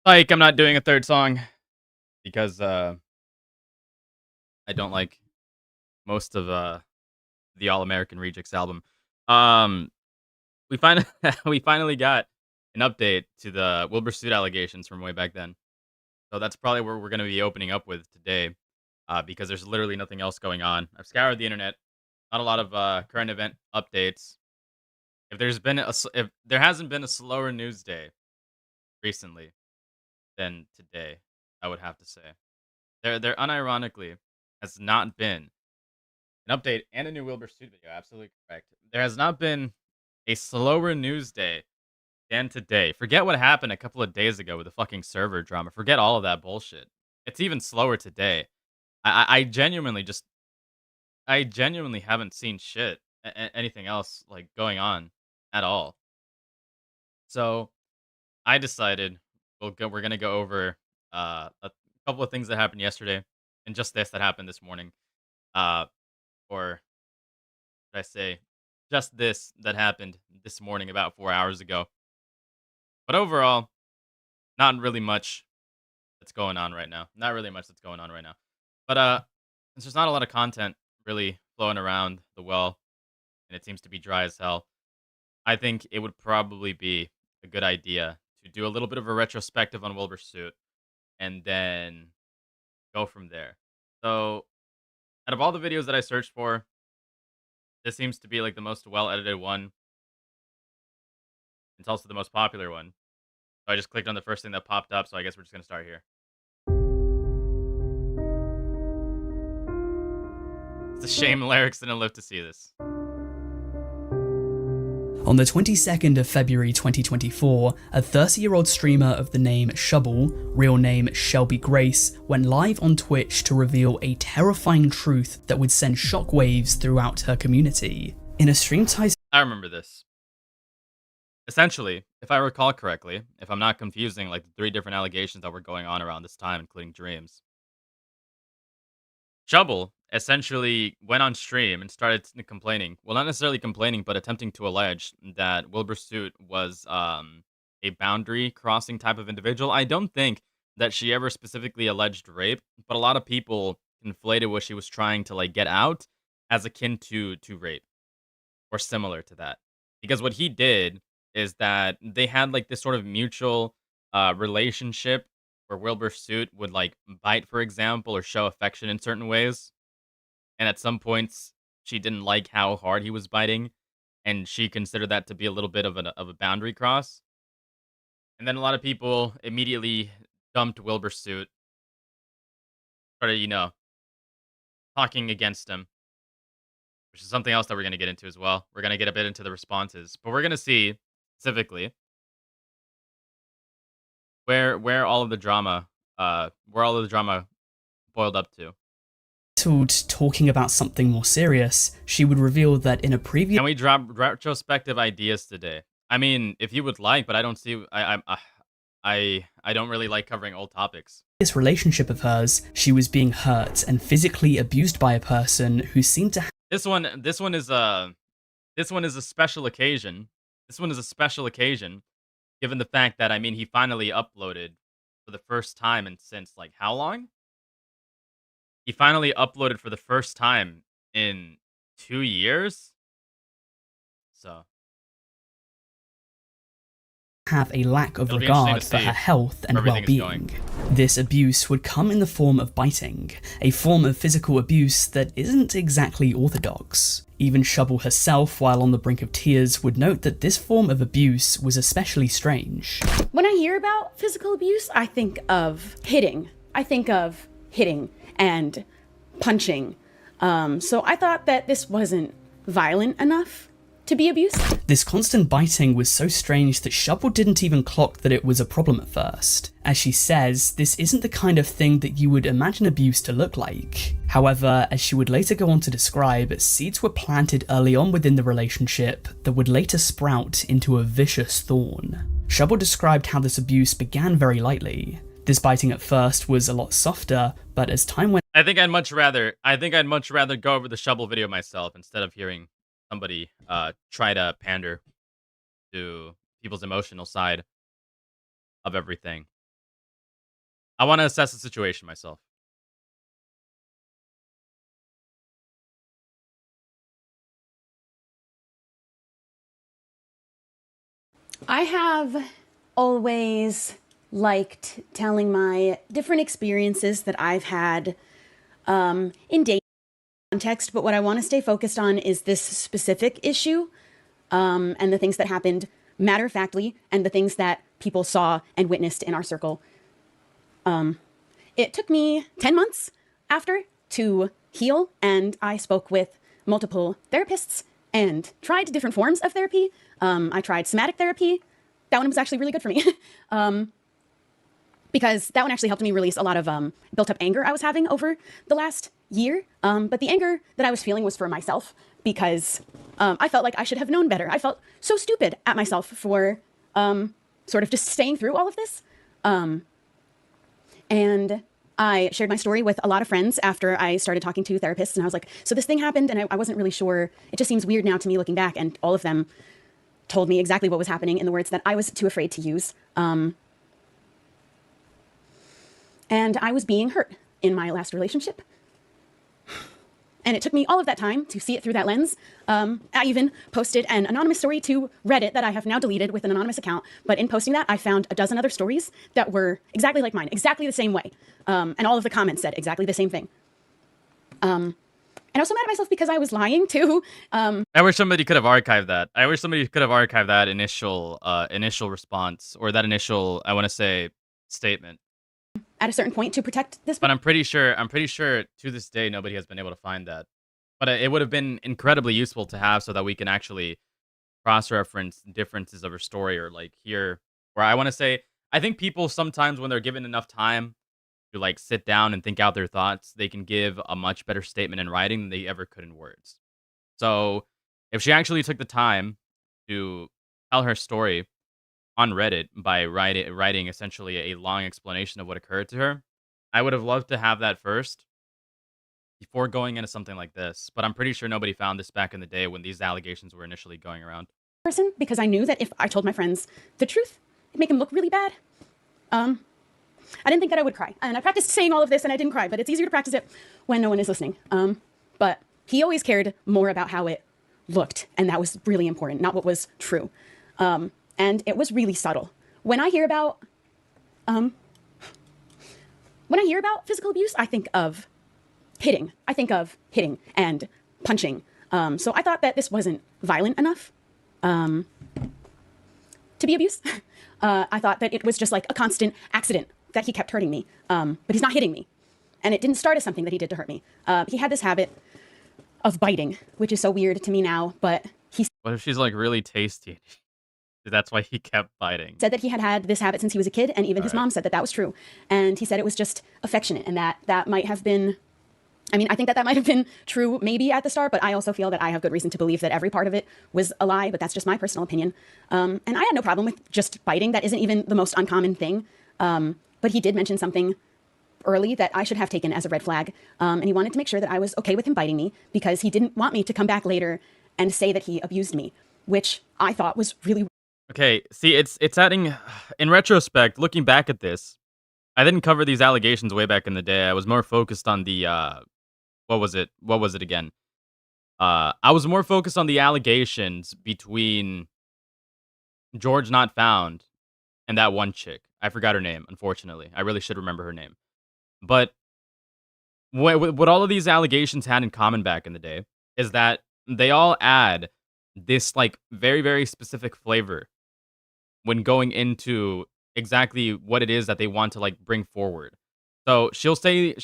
Like, I'm not doing a third song because I don't like most of the All American Rejects album. Um, we finally we finally got an update to the Wilbur suit allegations from way back then. So that's probably where we're going to be opening up with today, because there's literally nothing else going on. I've scoured the internet, not a lot of current event updates. If there hasn't been a slower news day recently than today, I would have to say there unironically has not been an update and a new Wilbur suit video. Absolutely correct. There has not been a slower news day than today. Forget what happened a couple of days ago with the fucking server drama. Forget all of that bullshit. It's even slower today. I genuinely just I genuinely haven't seen shit anything else like going on at all. So I decided we're gonna go over a couple of things that happened yesterday and just this that happened this morning. Uh, or should I say, just this that happened this morning about 4 hours ago. But overall, not really much that's going on right now. Not really much that's going on right now. But since there's not a lot of content really flowing around the well, and it seems to be dry as hell, I think it would probably be a good idea to do a little bit of a retrospective on Wilbur's suit and then go from there. So, out of all the videos that I searched for, this seems to be like the most well edited one. It's also the most popular one. So I just clicked on the first thing that popped up. So I guess we're just gonna start here. It's a shame Lyrics didn't live to see this. On the 22nd of February 2024, a 30-year-old streamer of the name Shubble, real name Shelby Grace, went live on Twitch to reveal a terrifying truth that would send shockwaves throughout her community. In a stream titled I remember this. Essentially, if I recall correctly, if I'm not confusing like the three different allegations that were going on around this time, including dreams, Shubble essentially went on stream and started complaining. Well, not necessarily complaining, but attempting to allege that Wilbur Suit was a boundary crossing type of individual. I don't think that she ever specifically alleged rape, but a lot of people conflated what she was trying to like get out as akin to rape or similar to that. Because what he did is that they had like this sort of mutual relationship where Wilbur Suit would like bite, for example, or show affection in certain ways. And at some points, she didn't like how hard he was biting, and she considered that to be a little bit of a boundary cross. And then a lot of people immediately dumped Wilbur Suit, started, talking against him, which is something else that we're going to get into as well. We're going to get a bit into the responses, but we're going to see specifically where all of the drama boiled up to. talking about something more serious, she would reveal that in a previous Can we drop retrospective ideas today? I mean, if you would like, but I don't see. I don't really like covering old topics. relationship of hers, she was being hurt and physically abused by a person who seemed to This one is a special occasion. This one is a special occasion, given the fact that I mean he finally uploaded for the first time and since like how long? He finally uploaded for the first time in 2 years. So have a lack of it'll be interesting regard to for see her health and where everything is well-being. going. This abuse would come in the form of biting, a form of physical abuse that isn't exactly orthodox. Even Shubble herself, while on the brink of tears, would note that this form of abuse was especially strange. When I hear about physical abuse, I think of hitting. I think of hitting and punching. So I thought that this wasn't violent enough to be abuse. This constant biting was so strange that Shubble didn't even clock that it was a problem at first. As she says, this isn't the kind of thing that you would imagine abuse to look like. However, as she would later go on to describe, seeds were planted early on within the relationship that would later sprout into a vicious thorn. Shubble described how this abuse began very lightly. This biting at first was a lot softer, but as time went I think I'd much rather go over the Shubble video myself instead of hearing somebody try to pander to people's emotional side of everything. I want to assess the situation myself. I have always liked telling my different experiences that I've had in dating context, but what I want to stay focused on is this specific issue and the things that happened matter of factly and the things that people saw and witnessed in our circle. It took me 10 months after to heal, and I spoke with multiple therapists and tried different forms of therapy. I tried somatic therapy. That one was actually really good for me because that one actually helped me release a lot of built up anger I was having over the last year. But the anger that I was feeling was for myself because I felt like I should have known better. I felt so stupid at myself for sort of just staying through all of this. And I shared my story with a lot of friends after I started talking to therapists, and I was like, so this thing happened, and I wasn't really sure. It just seems weird now to me looking back, and all of them told me exactly what was happening in the words that I was too afraid to use. And I was being hurt in my last relationship. And it took me all of that time to see it through that lens. I even posted an anonymous story to Reddit that I have now deleted with an anonymous account. But in posting that, I found a dozen other stories that were exactly like mine, exactly the same way. And all of the comments said exactly the same thing. And I was so mad at myself because I was lying too. I wish somebody could have archived that. I wish somebody could have archived that initial response, or that initial, I want to say, statement. At a certain point to protect this. But I'm pretty sure to this day nobody has been able to find that. But it would have been incredibly useful to have so that we can actually cross-reference differences of her story, or like hear where I want to say, I think people sometimes when they're given enough time to like sit down and think out their thoughts, they can give a much better statement in writing than they ever could in words. So if she actually took the time to tell her story on Reddit by writing essentially a long explanation of what occurred to her, I would have loved to have that first before going into something like this. But I'm pretty sure nobody found this back in the day when these allegations were initially going around. Person, because I knew that if I told my friends the truth, it'd make them look really bad. I didn't think that I would cry. And I practiced saying all of this and I didn't cry, but it's easier to practice it when no one is listening. But he always cared more about how it looked, and that was really important, not what was true. And it was really subtle. When I hear about physical abuse, I think of hitting. I think of hitting and punching. So I thought that this wasn't violent enough to be abuse. I thought that it was just like a constant accident that he kept hurting me, but he's not hitting me. And it didn't start as something that he did to hurt me. He had this habit of biting, which is so weird to me now, but he What if she's like really tasty? That's why he kept biting. said that he had this habit since he was a kid, and even his mom said that that was true. And he said it was just affectionate, and that might have been, I mean, I think that might have been true maybe at the start, but I also feel that I have good reason to believe that every part of it was a lie, but that's just my personal opinion. And I had no problem with just biting. That isn't even the most uncommon thing. But he did mention something early that I should have taken as a red flag. And he wanted to make sure that I was okay with him biting me because he didn't want me to come back later and say that he abused me, which I thought was really. Okay, see, it's adding, in retrospect, looking back at this, I didn't cover these allegations way back in the day. I was more focused on the, what was it again? I was more focused on the allegations between George Not Found and that one chick. I forgot her name, unfortunately. I really should remember her name. But what all of these allegations had in common back in the day is that they all add this, like, very, very specific flavor when going into exactly what it is that they want to, like, bring forward. So she'll say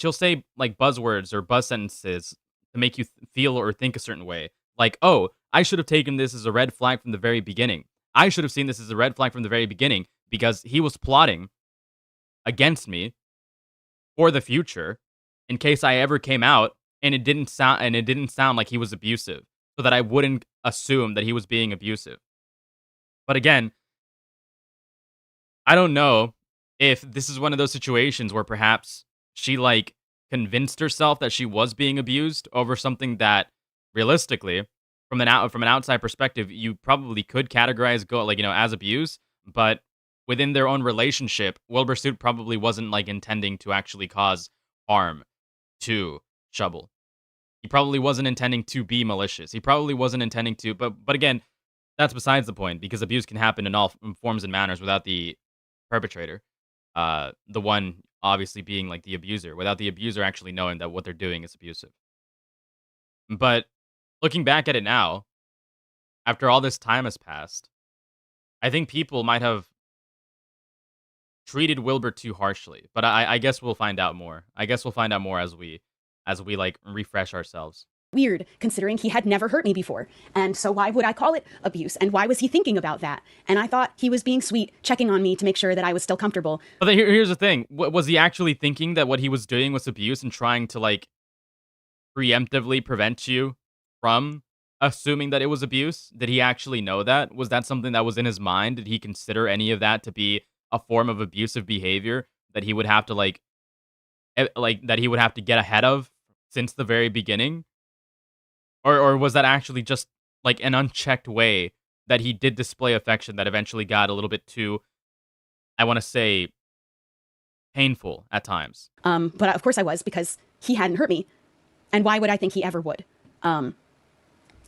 like buzzwords or buzz sentences to make you feel or think a certain way. Like, oh, I should have taken this as a red flag from the very beginning. I should have seen this as a red flag from the very beginning because he was plotting against me for the future in case I ever came out and it didn't sound like he was abusive, so that I wouldn't assume that he was being abusive. But again, I don't know if this is one of those situations where perhaps she, like, convinced herself that she was being abused over something that realistically, from an outside perspective, you probably could categorize as abuse, but within their own relationship, Wilbur Soot probably wasn't like intending to actually cause harm to Shovel. He probably wasn't intending to be malicious. He probably wasn't intending to, but again, that's besides the point, because abuse can happen in all forms and manners without the perpetrator. The one obviously being like the abuser, without the abuser actually knowing that what they're doing is abusive. But looking back at it now, after all this time has passed, I think people might have treated Wilbur too harshly. But I guess we'll find out more. I guess we'll find out more as we like refresh ourselves. Weird, considering he had never hurt me before. And so why would I call it abuse? And why was he thinking about that? And I thought he was being sweet, checking on me to make sure that I was still comfortable. But then here's the thing. Was he actually thinking that what he was doing was abuse and trying to, like, preemptively prevent you from assuming that it was abuse? Did he actually know that? Was that something that was in his mind? Did he consider any of that to be a form of abusive behavior that he would have to, like that he would have to get ahead of since the very beginning? Or was that actually just, like, an unchecked way that he did display affection that eventually got a little bit too, I want to say, painful at times? But of course I was, because he hadn't hurt me. And why would I think he ever would? And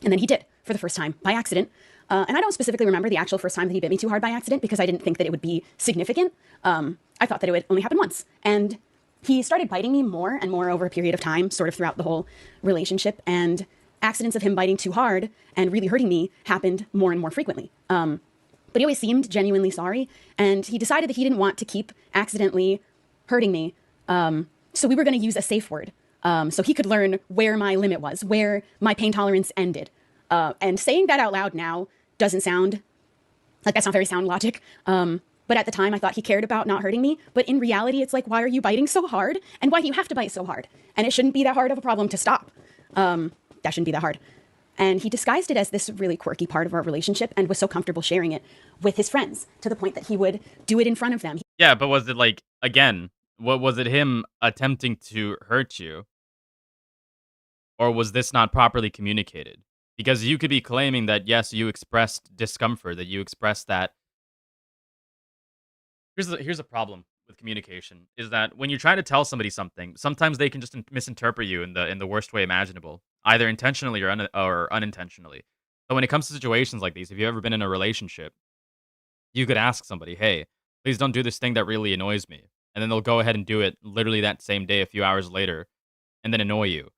then he did, for the first time, by accident. And I don't specifically remember the actual first time that he bit me too hard by accident, because I didn't think that it would be significant. I thought that it would only happen once. And he started biting me more and more over a period of time, sort of throughout the whole relationship. And accidents of him biting too hard and really hurting me happened more and more frequently. But he always seemed genuinely sorry, and he decided that he didn't want to keep accidentally hurting me. So we were going to use a safe word, so he could learn where my limit was, where my pain tolerance ended. And saying that out loud now doesn't sound like that's not very sound logic. But at the time, I thought he cared about not hurting me. But in reality, it's like, why are you biting so hard? And why do you have to bite so hard? And it shouldn't be that hard of a problem to stop. That shouldn't be that hard. And he disguised it as this really quirky part of our relationship and was so comfortable sharing it with his friends to the point that he would do it in front of them. Yeah, but was it like, again, what was it him attempting to hurt you? Or was this not properly communicated? Because you could be claiming that, yes, you expressed discomfort, that you expressed that. Here's a problem with communication, is that when you try to tell somebody something, sometimes they can just misinterpret you in the worst way imaginable, either intentionally or unintentionally. So when it comes to situations like these, if you've ever been in a relationship, you could ask somebody, hey, please don't do this thing that really annoys me. And then they'll go ahead and do it literally that same day, a few hours later, and then annoy you.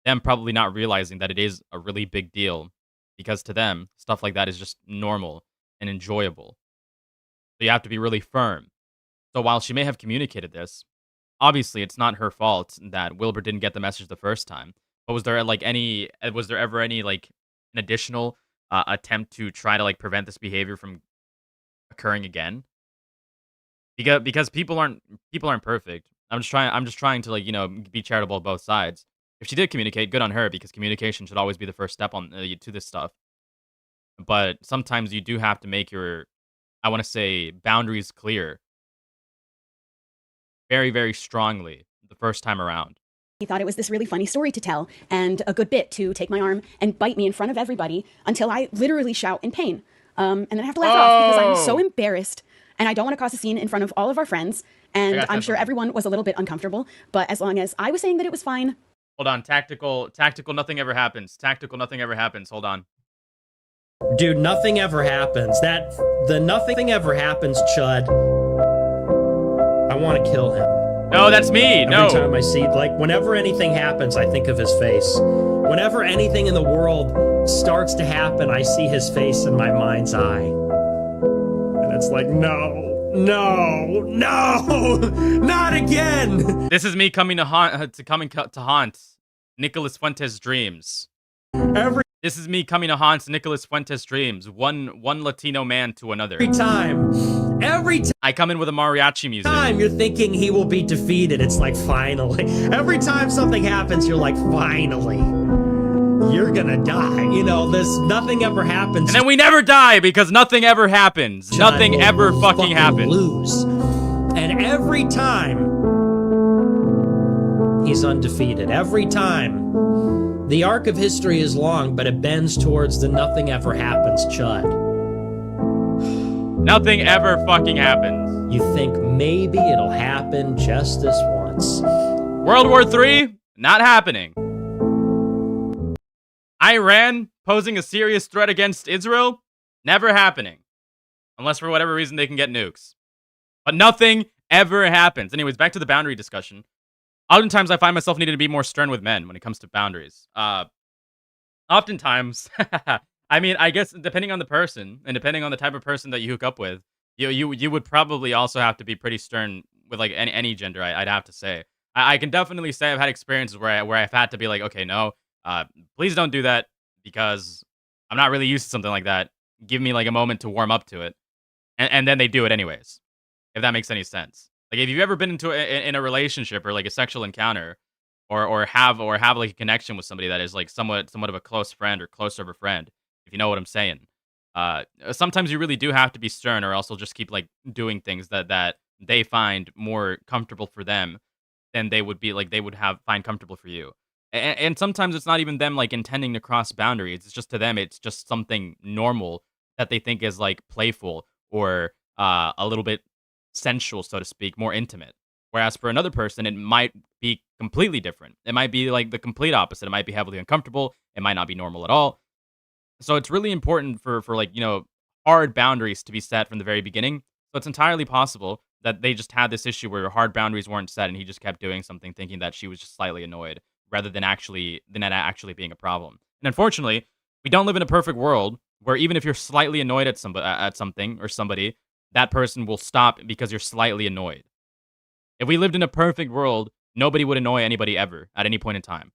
Them probably not realizing that it is a really big deal, because to them, stuff like that is just normal and enjoyable. So you have to be really firm. So while she may have communicated this, obviously it's not her fault that Wilbur didn't get the message the first time. But was there ever any like an additional attempt to try to like prevent this behavior from occurring again? Because people aren't perfect. I'm just trying to, like, you know, be charitable on both sides. If she did communicate, good on her, because communication should always be the first step on to this stuff. But sometimes you do have to make your, I want to say, boundaries clear very, very strongly the first time around. He thought it was this really funny story to tell and a good bit to take my arm and bite me in front of everybody until I literally shout in pain. And then I have to laugh it off because I'm so embarrassed and I don't want to cause a scene in front of all of our friends. And I'm sure everyone was a little bit uncomfortable. But as long as I was saying that it was fine. Hold on. Tactical, nothing ever happens. Tactical, nothing ever happens. Hold on. Dude, nothing ever happens. The nothing ever happens, Chud. I want to kill him. No, that's me. No. Every time I see, like, whenever anything happens, I think of his face. Whenever anything in the world starts to happen, I see his face in my mind's eye. And it's like, no, not again. This is me coming to haunt Nicholas Fuentes' dreams. This is me coming to haunt Nicholas Fuentes' dreams. One Latino man to another. Every time I come in with a mariachi music. You're thinking he will be defeated, it's like, finally. Every time something happens, you're like, finally. You're gonna die. You know, nothing ever happens. And then we never die because nothing ever happens. Nothing ever fucking happens. Lose. And every time, he's undefeated. Every time. The arc of history is long, but it bends towards the nothing ever happens, Chud. Nothing ever fucking happens. You think maybe it'll happen just this once. World War III? Not happening. Iran posing a serious threat against Israel? Never happening. Unless for whatever reason they can get nukes. But nothing ever happens. Anyways, back to the boundary discussion. Oftentimes I find myself needing to be more stern with men when it comes to boundaries. Oftentimes, I mean, I guess depending on the person and depending on the type of person that you hook up with, you would probably also have to be pretty stern with like any gender. I'd have to say. I can definitely say I've had experiences where I've had to be like, okay, no, please don't do that because I'm not really used to something like that. Give me like a moment to warm up to it, and then they do it anyways. If that makes any sense. Like if you've ever been into in a relationship or like a sexual encounter, or have like a connection with somebody that is like somewhat of a close friend or closer of a friend, if you know what I'm saying. Sometimes you really do have to be stern, or else they'll just keep like doing things that they find more comfortable for them than they would be like they would have find comfortable for you. And sometimes it's not even them like intending to cross boundaries. It's just to them, it's just something normal that they think is like playful or a little bit sensual, so to speak, more intimate. Whereas for another person, it might be completely different. It might be like the complete opposite. It might be heavily uncomfortable. It might not be normal at all. So it's really important for like, you know, hard boundaries to be set from the very beginning. So it's entirely possible that they just had this issue where hard boundaries weren't set and he just kept doing something thinking that she was just slightly annoyed rather than it actually being a problem. And unfortunately, we don't live in a perfect world where even if you're slightly annoyed at something or somebody, that person will stop because you're slightly annoyed. If we lived in a perfect world, nobody would annoy anybody ever at any point in time.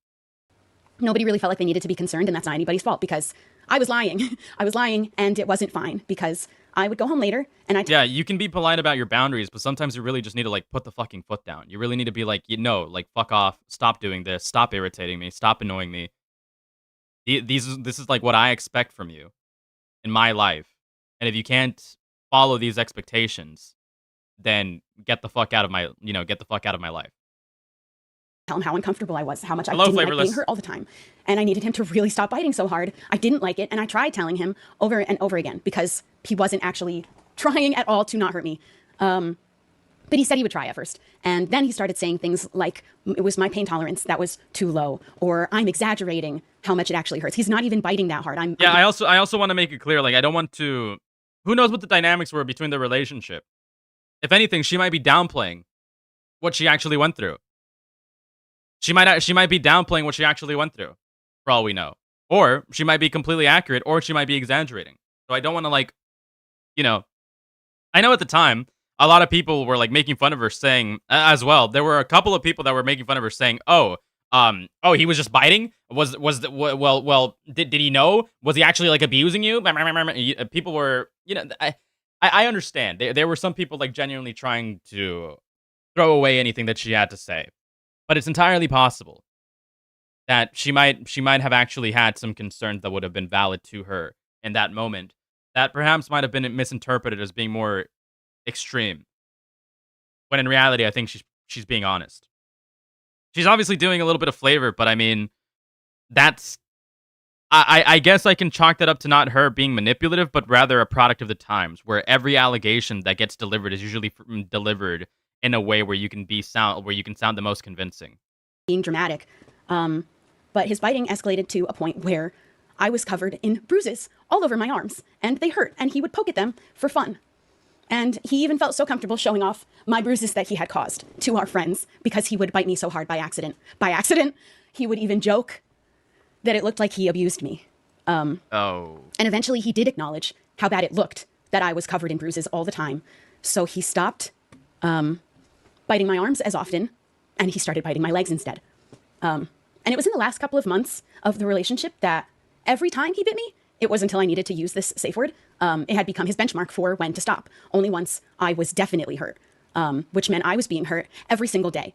Nobody really felt like they needed to be concerned, and that's not anybody's fault because I was lying. I was lying, and it wasn't fine because I would go home later and yeah, you can be polite about your boundaries, but sometimes you really just need to like put the fucking foot down. You really need to be like, you know, like fuck off, stop doing this, stop irritating me, stop annoying me. This is like what I expect from you in my life, and if you can't follow these expectations, then get the fuck out of my life. tell him how uncomfortable I was, how much I Hello, didn't like Flavorless. being hurt all the time. And I needed him to really stop biting so hard. I didn't like it, and I tried telling him over and over again because he wasn't actually trying at all to not hurt me. But he said he would try at first. And then he started saying things like, it was my pain tolerance that was too low, or I'm exaggerating how much it actually hurts. He's not even biting that hard. I also want to make it clear, like, I don't want to... Who knows what the dynamics were between their relationship? If anything, she might be downplaying what she actually went through. She might be downplaying what she actually went through, for all we know. Or she might be completely accurate, or she might be exaggerating. So I don't want to, like, you know... I know at the time, a lot of people were, like, making fun of her, saying, as well, there were a couple of people that were making fun of her, saying, he was just biting? Did he know? Was he actually, like, abusing you? People were, you know, I understand. There were some people, like, genuinely trying to throw away anything that she had to say. But it's entirely possible that she might have actually had some concerns that would have been valid to her in that moment, that perhaps might have been misinterpreted as being more extreme. When in reality, I think she's being honest. She's obviously doing a little bit of flavor, but I mean, that's... I guess I can chalk that up to not her being manipulative, but rather a product of the times, where every allegation that gets delivered is usually delivered in a way where you can sound the most convincing. Being dramatic. But his biting escalated to a point where I was covered in bruises all over my arms, and they hurt, and he would poke at them for fun. And he even felt so comfortable showing off my bruises that he had caused to our friends because he would bite me so hard by accident. By accident, he would even joke that it looked like he abused me. And eventually he did acknowledge how bad it looked that I was covered in bruises all the time. So he stopped biting my arms as often, and he started biting my legs instead. And it was in the last couple of months of the relationship that every time he bit me, it was until I needed to use this safe word. It had become his benchmark for when to stop. Only once I was definitely hurt, which meant I was being hurt every single day,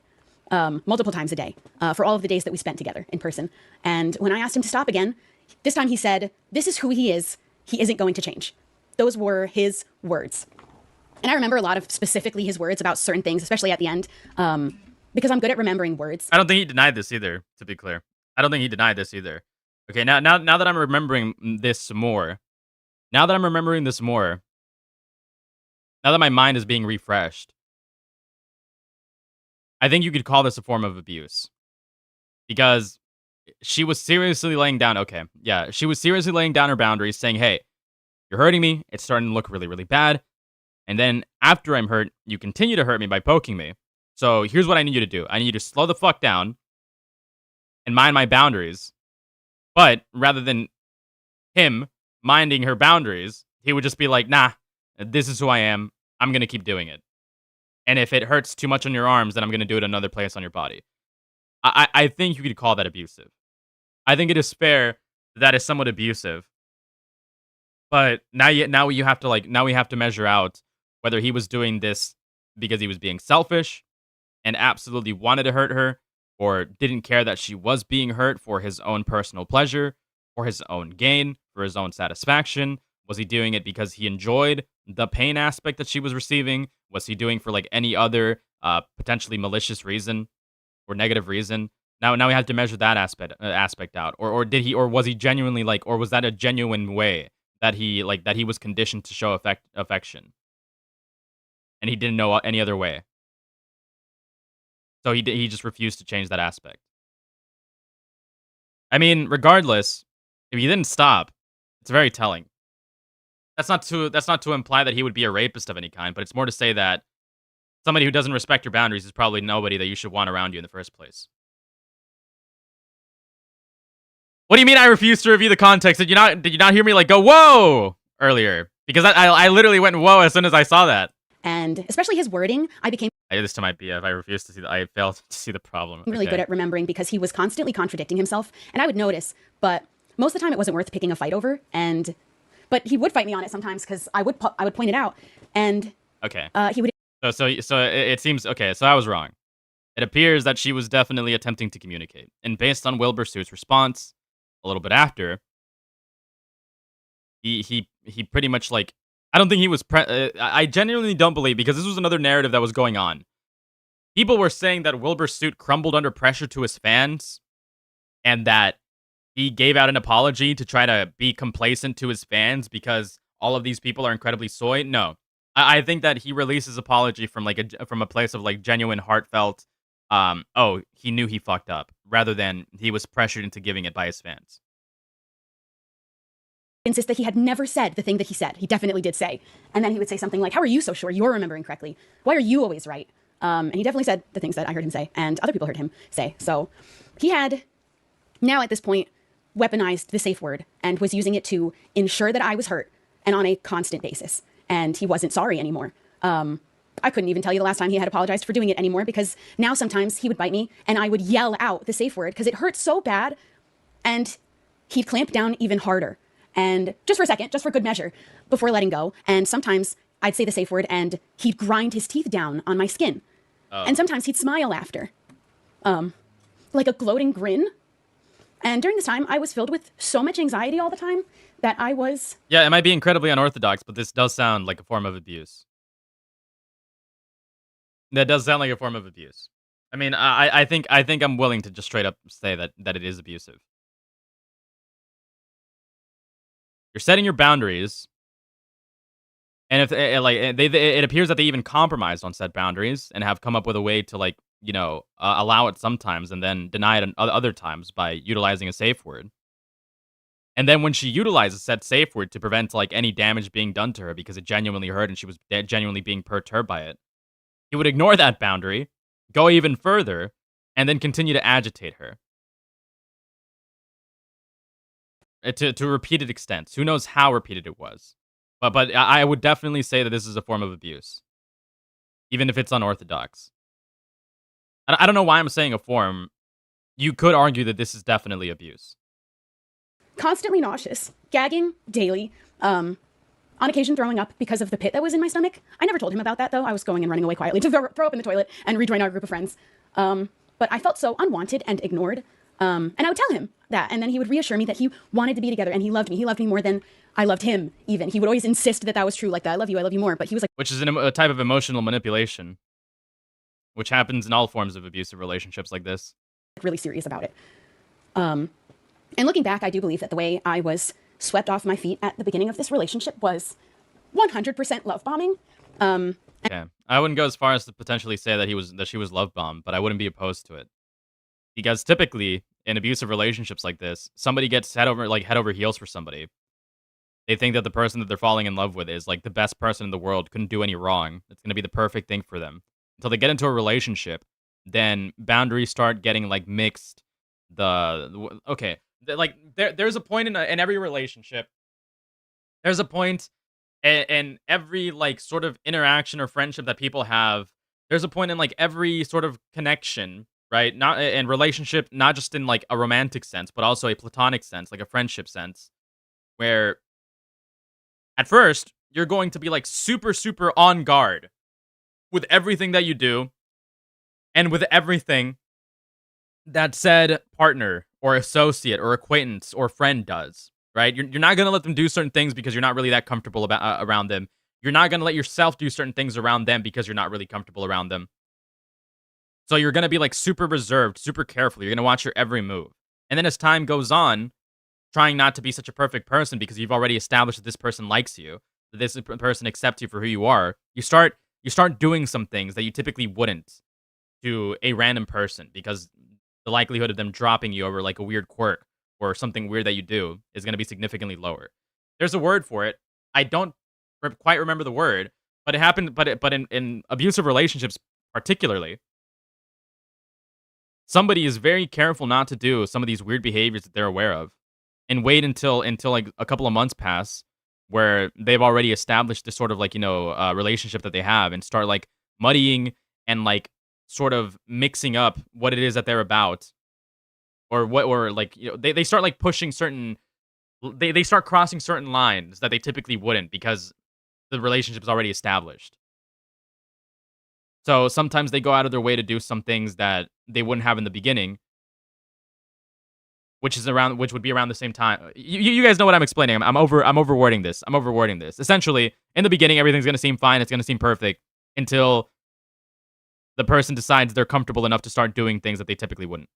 multiple times a day, for all of the days that we spent together in person. And when I asked him to stop again, this time he said, "This is who he is. He isn't going to change." Those were his words. And I remember a lot of specifically his words about certain things, especially at the end, because I'm good at remembering words. I don't think he denied this either, to be clear. I don't think he denied this either. Okay, now that I'm remembering this more, now that my mind is being refreshed, I think you could call this a form of abuse because she was seriously laying down. Okay, yeah, she was seriously laying down her boundaries, saying, "Hey, you're hurting me. It's starting to look really, really bad." And then after I'm hurt, you continue to hurt me by poking me. So here's what I need you to do. I need you to slow the fuck down and mind my boundaries. But rather than him minding her boundaries, he would just be like, nah, this is who I am. I'm going to keep doing it. And if it hurts too much on your arms, then I'm going to do it another place on your body. I think you could call that abusive. I think it is fair that is somewhat abusive. But now we have to measure out whether he was doing this because he was being selfish and absolutely wanted to hurt her, or didn't care that she was being hurt for his own personal pleasure, for his own gain, for his own satisfaction. Was he doing it because he enjoyed the pain aspect that she was receiving? Was he doing for like any other potentially malicious reason or negative reason? Now we have to measure that aspect out. Or was he genuinely like, or was that a genuine way that he was conditioned to show affection, and he didn't know any other way? So he just refused to change that aspect. I mean, regardless, if he didn't stop, it's very telling. That's not to imply that he would be a rapist of any kind, but it's more to say that somebody who doesn't respect your boundaries is probably nobody that you should want around you in the first place. What do you mean I refuse to review the context? Did you not hear me like go whoa earlier? Because I literally went whoa as soon as I saw that. And especially his wording, I became I did this to my BF. I refused to see I failed to see the problem. really good at remembering because he was constantly contradicting himself, and I would notice, but most of the time it wasn't worth picking a fight over. But he would fight me on it sometimes because I would point it out, and okay, he would. So it seems okay. So I was wrong. It appears that she was definitely attempting to communicate, and based on Wilbur Suit's response, a little bit after, he pretty much like, I don't think he was. I genuinely don't believe, because this was another narrative that was going on. People were saying that Wilbur Suit crumbled under pressure to his fans, and that he gave out an apology to try to be complacent to his fans because all of these people are incredibly soy. No, I think that he released his apology from a place of like genuine, heartfelt. Oh, he knew he fucked up, rather than he was pressured into giving it by his fans. Insist that he had never said the thing that he said. He definitely did say. And then he would say something like, how are you so sure you're remembering correctly? Why are you always right? And he definitely said the things that I heard him say, and other people heard him say. So he had, now at this point, weaponized the safe word and was using it to ensure that I was hurt, and on a constant basis. And he wasn't sorry anymore. I couldn't even tell you the last time he had apologized for doing it anymore, because now sometimes he would bite me and I would yell out the safe word because it hurt so bad, and he'd clamp down even harder. And just for a second, just for good measure, before letting go. And sometimes I'd say the safe word and he'd grind his teeth down on my skin. And sometimes he'd smile after. Like a gloating grin. And during this time, I was filled with so much anxiety all the time that I was... Yeah, it might be incredibly unorthodox, but this does sound like a form of abuse. That does sound like a form of abuse. I mean, I think I'm willing to just straight up say that it is abusive. You're setting your boundaries, and if it appears that they even compromised on said boundaries and have come up with a way to allow it sometimes and then deny it other times by utilizing a safe word. And then when she utilizes said safe word to prevent any damage being done to her because it genuinely hurt and she was genuinely being perturbed by it, he would ignore that boundary, go even further, and then continue to agitate her. To repeated extents. Who knows how repeated it was. But I would definitely say that this is a form of abuse. Even if it's unorthodox. I don't know why I'm saying a form. You could argue that this is definitely abuse. Constantly nauseous, gagging daily, on occasion throwing up because of the pit that was in my stomach. I never told him about that, though. I was going and running away quietly to throw up in the toilet and rejoin our group of friends. But I felt so unwanted and ignored. And I would tell him that, and then he would reassure me that he wanted to be together and he loved me. He loved me more than I loved him, even. He would always insist that was true, like that. I love you more. But he was like... Which is a type of emotional manipulation, which happens in all forms of abusive relationships like this. Really serious about it. And looking back, I do believe that the way I was swept off my feet at the beginning of this relationship was 100% love bombing. Okay. I wouldn't go as far as to potentially say that she was love bombed, but I wouldn't be opposed to it. Because typically in abusive relationships like this, somebody gets head over heels for somebody. They think that the person that they're falling in love with is like the best person in the world, couldn't do any wrong. It's going to be the perfect thing for them. Until they get into a relationship, then boundaries start getting like mixed. Okay, like there's a point in every relationship. There's a point in every like sort of interaction or friendship that people have. There's a point in like every sort of connection, right? Not in relationship, not just in like a romantic sense, but also a platonic sense, like a friendship sense, where at first you're going to be like super, super on guard with everything that you do and with everything that said partner or associate or acquaintance or friend does, right? You're not going to let them do certain things because you're not really that comfortable around them. You're not going to let yourself do certain things around them because you're not really comfortable around them. So you're going to be like super reserved, super careful. You're going to watch your every move. And then as time goes on, trying not to be such a perfect person because you've already established that this person likes you, that this person accepts you for who you are, you start doing some things that you typically wouldn't to a random person because the likelihood of them dropping you over like a weird quirk or something weird that you do is going to be significantly lower. There's a word for it. I don't quite remember the word, but it happened. But in abusive relationships, particularly, somebody is very careful not to do some of these weird behaviors that they're aware of, and wait until like a couple of months pass where they've already established this sort of like relationship that they have, and start like muddying and like sort of mixing up what it is that they're about, or like they start like pushing certain they start crossing certain lines that they typically wouldn't because the relationship is already established. So sometimes they go out of their way to do some things that they wouldn't have in the beginning, which would be around the same time. You guys know what I'm explaining. I'm overwording this. I'm overwording this. Essentially, in the beginning, everything's gonna seem fine. It's gonna seem perfect until the person decides they're comfortable enough to start doing things that they typically wouldn't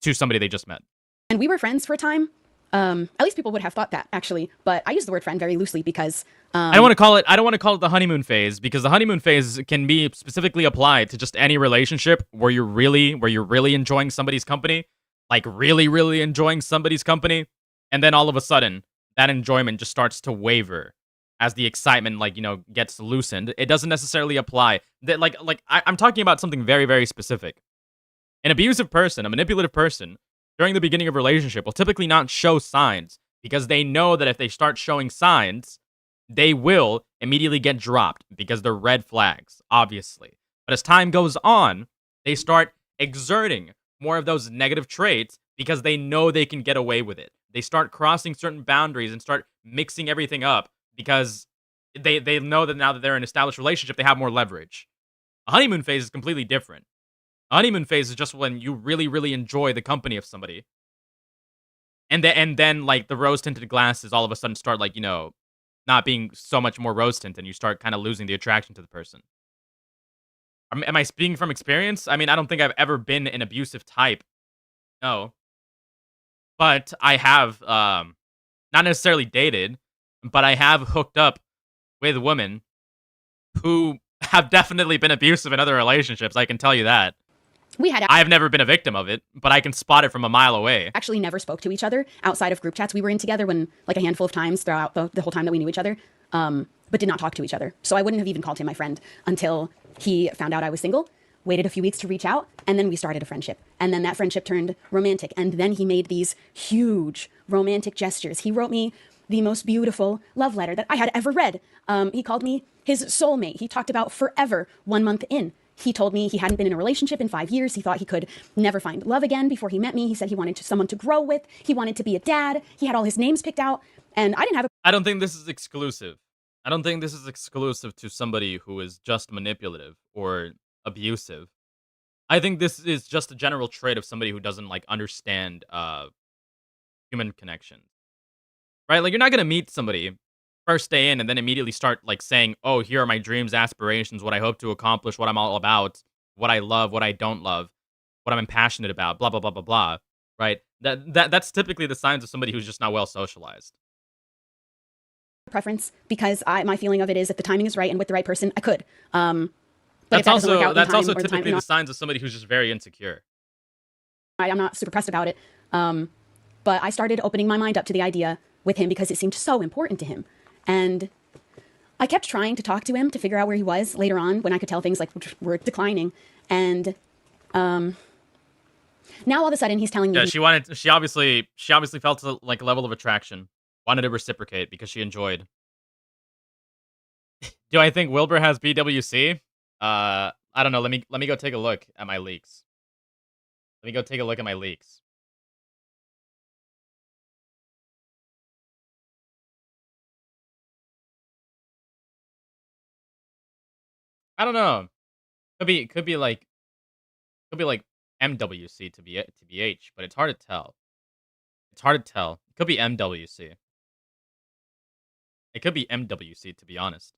to somebody they just met. And we were friends for a time. At least people would have thought that, actually. But I use the word friend very loosely because I don't want to call it the honeymoon phase, because the honeymoon phase can be specifically applied to just any relationship where you're really enjoying somebody's company, like really, really enjoying somebody's company, and then all of a sudden that enjoyment just starts to waver as the excitement gets loosened. It doesn't necessarily apply. That I'm talking about something very, very specific. An abusive person, a manipulative person, during the beginning of a relationship will typically not show signs because they know that if they start showing signs, they will immediately get dropped because they're red flags, obviously. But as time goes on, they start exerting more of those negative traits because they know they can get away with it. They start crossing certain boundaries and start mixing everything up because they know that now that they're in an established relationship, they have more leverage. A honeymoon phase is completely different. A honeymoon phase is just when you really, really enjoy the company of somebody. And then like the rose-tinted glasses all of a sudden start not being so much more rose-tinted, and you start kind of losing the attraction to the person. Am I speaking from experience? I mean, I don't think I've ever been an abusive type. No. But I have, not necessarily dated, but I have hooked up with women who have definitely been abusive in other relationships. I can tell you that. I've never been a victim of it, but I can spot it from a mile away. Actually never spoke to each other outside of group chats. We were in together a handful of times throughout the whole time that we knew each other, but did not talk to each other. So I wouldn't have even called him my friend until he found out I was single, waited a few weeks to reach out, and then we started a friendship. And then that friendship turned romantic, and then he made these huge romantic gestures. He wrote me the most beautiful love letter that I had ever read. He called me his soulmate. He talked about forever 1 month in. He told me he hadn't been in a relationship in 5 years. He thought he could never find love again before he met me. He said he wanted someone to grow with. He wanted to be a dad. He had all his names picked out. And I didn't have I don't think this is exclusive. I don't think this is exclusive to somebody who is just manipulative or abusive. I think this is just a general trait of somebody who doesn't understand human connection. Right? Like, you're not going to meet somebody first day in and then immediately start saying, oh, here are my dreams, aspirations, what I hope to accomplish, what I'm all about, what I love, what I don't love, what I'm passionate about, blah, blah, blah, blah, blah. Right? That's typically the signs of somebody who's just not well socialized. preference because my feeling of it is if the timing is right and with the right person, I could. But That's also typically typically the signs of somebody who's just very insecure. I'm not super pressed about it. But I started opening my mind up to the idea with him because it seemed so important to him. And I kept trying to talk to him to figure out where he was later on when I could tell things like were declining. And now all of a sudden he's telling me. Yeah, she obviously felt like a level of attraction. Wanted to reciprocate because she enjoyed. Do I think Wilbur has BWC? I don't know. Let me go take a look at my leaks. Let me go take a look at my leaks. I don't know. Could be like MWC to BH, but it's hard to tell. It's hard to tell. It could be MWC. It could be MWC, to be honest.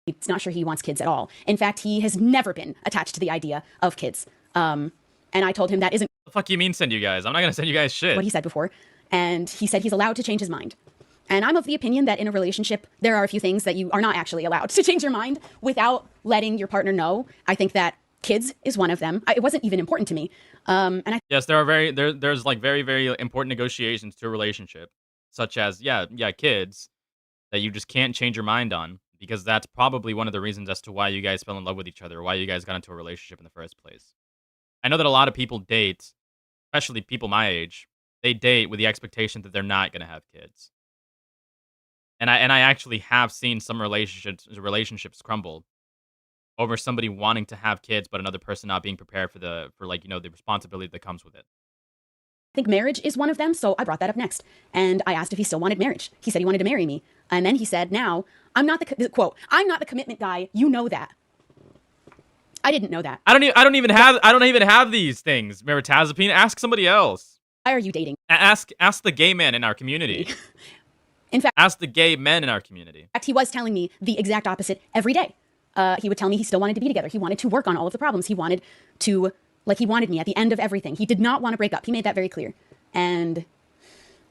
He's not sure he wants kids at all. In fact, he has never been attached to the idea of kids. And I told him that isn't What the fuck you mean send you guys? I'm not gonna send you guys shit. what he said before. And he said he's allowed to change his mind. And I'm of the opinion that in a relationship, there are a few things that you are not actually allowed to change your mind without letting your partner know. I think that kids is one of them. It wasn't even important to me. Yes, there's like very, very important negotiations to a relationship, such as kids that you just can't change your mind on, because that's probably one of the reasons as to why you guys fell in love with each other, why you guys got into a relationship in the first place. I know that a lot of people date, especially people my age, they date with the expectation that they're not going to have kids. And I actually have seen some relationships crumble over somebody wanting to have kids, but another person not being prepared for the responsibility that comes with it. I think marriage is one of them, so I brought that up next. And I asked if he still wanted marriage. He said he wanted to marry me. And then he said, now, I'm not the commitment guy. You know that. I didn't know that. I don't even have these things, Meritazapine. Ask somebody else. Why are you dating? Ask the gay man in our community. In fact, ask the gay men in our community. In fact, he was telling me the exact opposite every day. He would tell me he still wanted to be together. He wanted to work on all of the problems. He wanted me at the end of everything. He did not want to break up. He made that very clear. And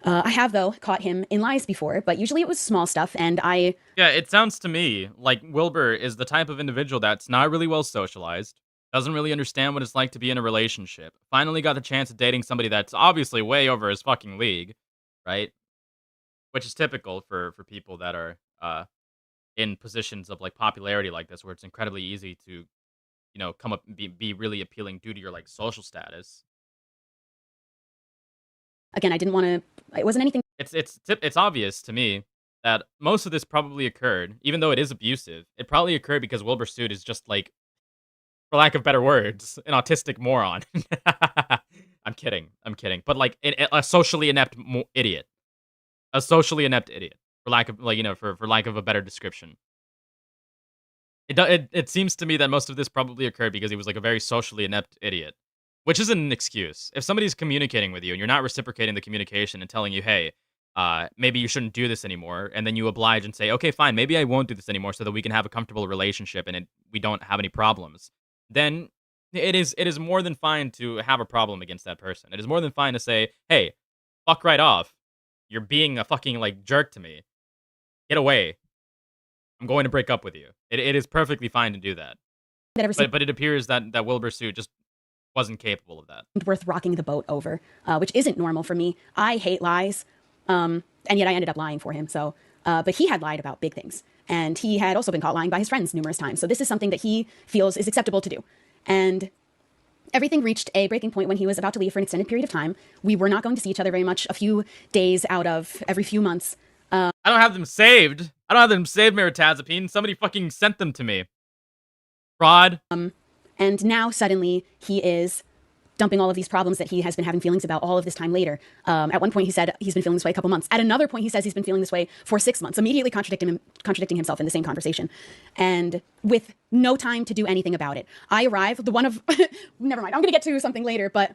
I have, though, caught him in lies before, but usually it was small stuff, and Yeah, it sounds to me like Wilbur is the type of individual that's not really well socialized, doesn't really understand what it's like to be in a relationship, finally got the chance of dating somebody that's obviously way over his fucking league, right? Which is typical for people that are in positions of like popularity like this, where it's incredibly easy to, come up and be really appealing due to your like social status. Again, I didn't want to. It wasn't anything. It's obvious to me that most of this probably occurred, even though it is abusive. It probably occurred because Wilbur Sood is just like, for lack of better words, an autistic moron. I'm kidding, but like a socially inept idiot. A socially inept idiot, for lack of for lack of a better description. It seems to me that most of this probably occurred because he was like a very socially inept idiot, which isn't an excuse. If somebody's communicating with you and you're not reciprocating the communication and telling you, hey, maybe you shouldn't do this anymore, and then you oblige and say, okay, fine, maybe I won't do this anymore so that we can have a comfortable relationship and we don't have any problems, then it is more than fine to have a problem against that person. It is more than fine to say, hey, fuck right off. You're being a fucking, like, jerk to me. Get away. I'm going to break up with you. It is perfectly fine to do that. But it appears that Wilbur Sood just wasn't capable of that. Worth rocking the boat over, which isn't normal for me. I hate lies, and yet I ended up lying for him. So, but he had lied about big things. And he had also been caught lying by his friends numerous times. So this is something that he feels is acceptable to do. And everything reached a breaking point when he was about to leave for an extended period of time. We were not going to see each other very much, a few days out of every few months. I don't have them saved. I don't have them saved, Meritazapine. Somebody fucking sent them to me. Fraud. And now, suddenly, he is dumping all of these problems that he has been having feelings about all of this time later. At one point, he said he's been feeling this way a couple months. At another point, he says he's been feeling this way for 6 months, immediately contradicting himself in the same conversation. And with no time to do anything about it. I arrived, never mind, I'm going to get to something later, but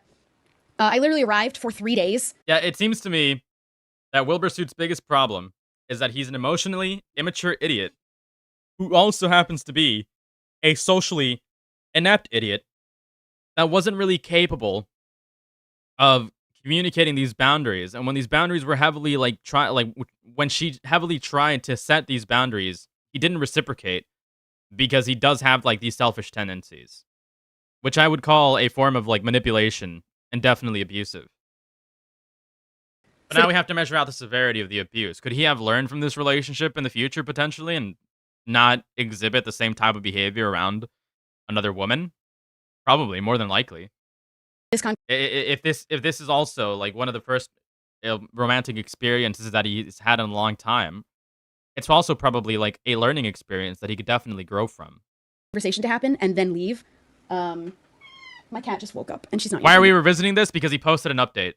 I literally arrived for 3 days. Yeah, it seems to me that Wilbur Sood's biggest problem is that he's an emotionally immature idiot who also happens to be a socially inept idiot that wasn't really capable of communicating these boundaries, and when these boundaries were heavily when she heavily tried to set these boundaries, he didn't reciprocate because he does have like these selfish tendencies, which I would call a form of like manipulation and definitely abusive. But now we have to measure out the severity of the abuse. Could he have learned from this relationship in the future potentially and not exhibit the same type of behavior around another woman? Probably, more than likely. If this is also like one of the first romantic experiences that he's had in a long time, it's also probably like a learning experience that he could definitely grow from. Conversation to happen and then leave. My cat just woke up and she's not. Why are we revisiting this? Because he posted an update.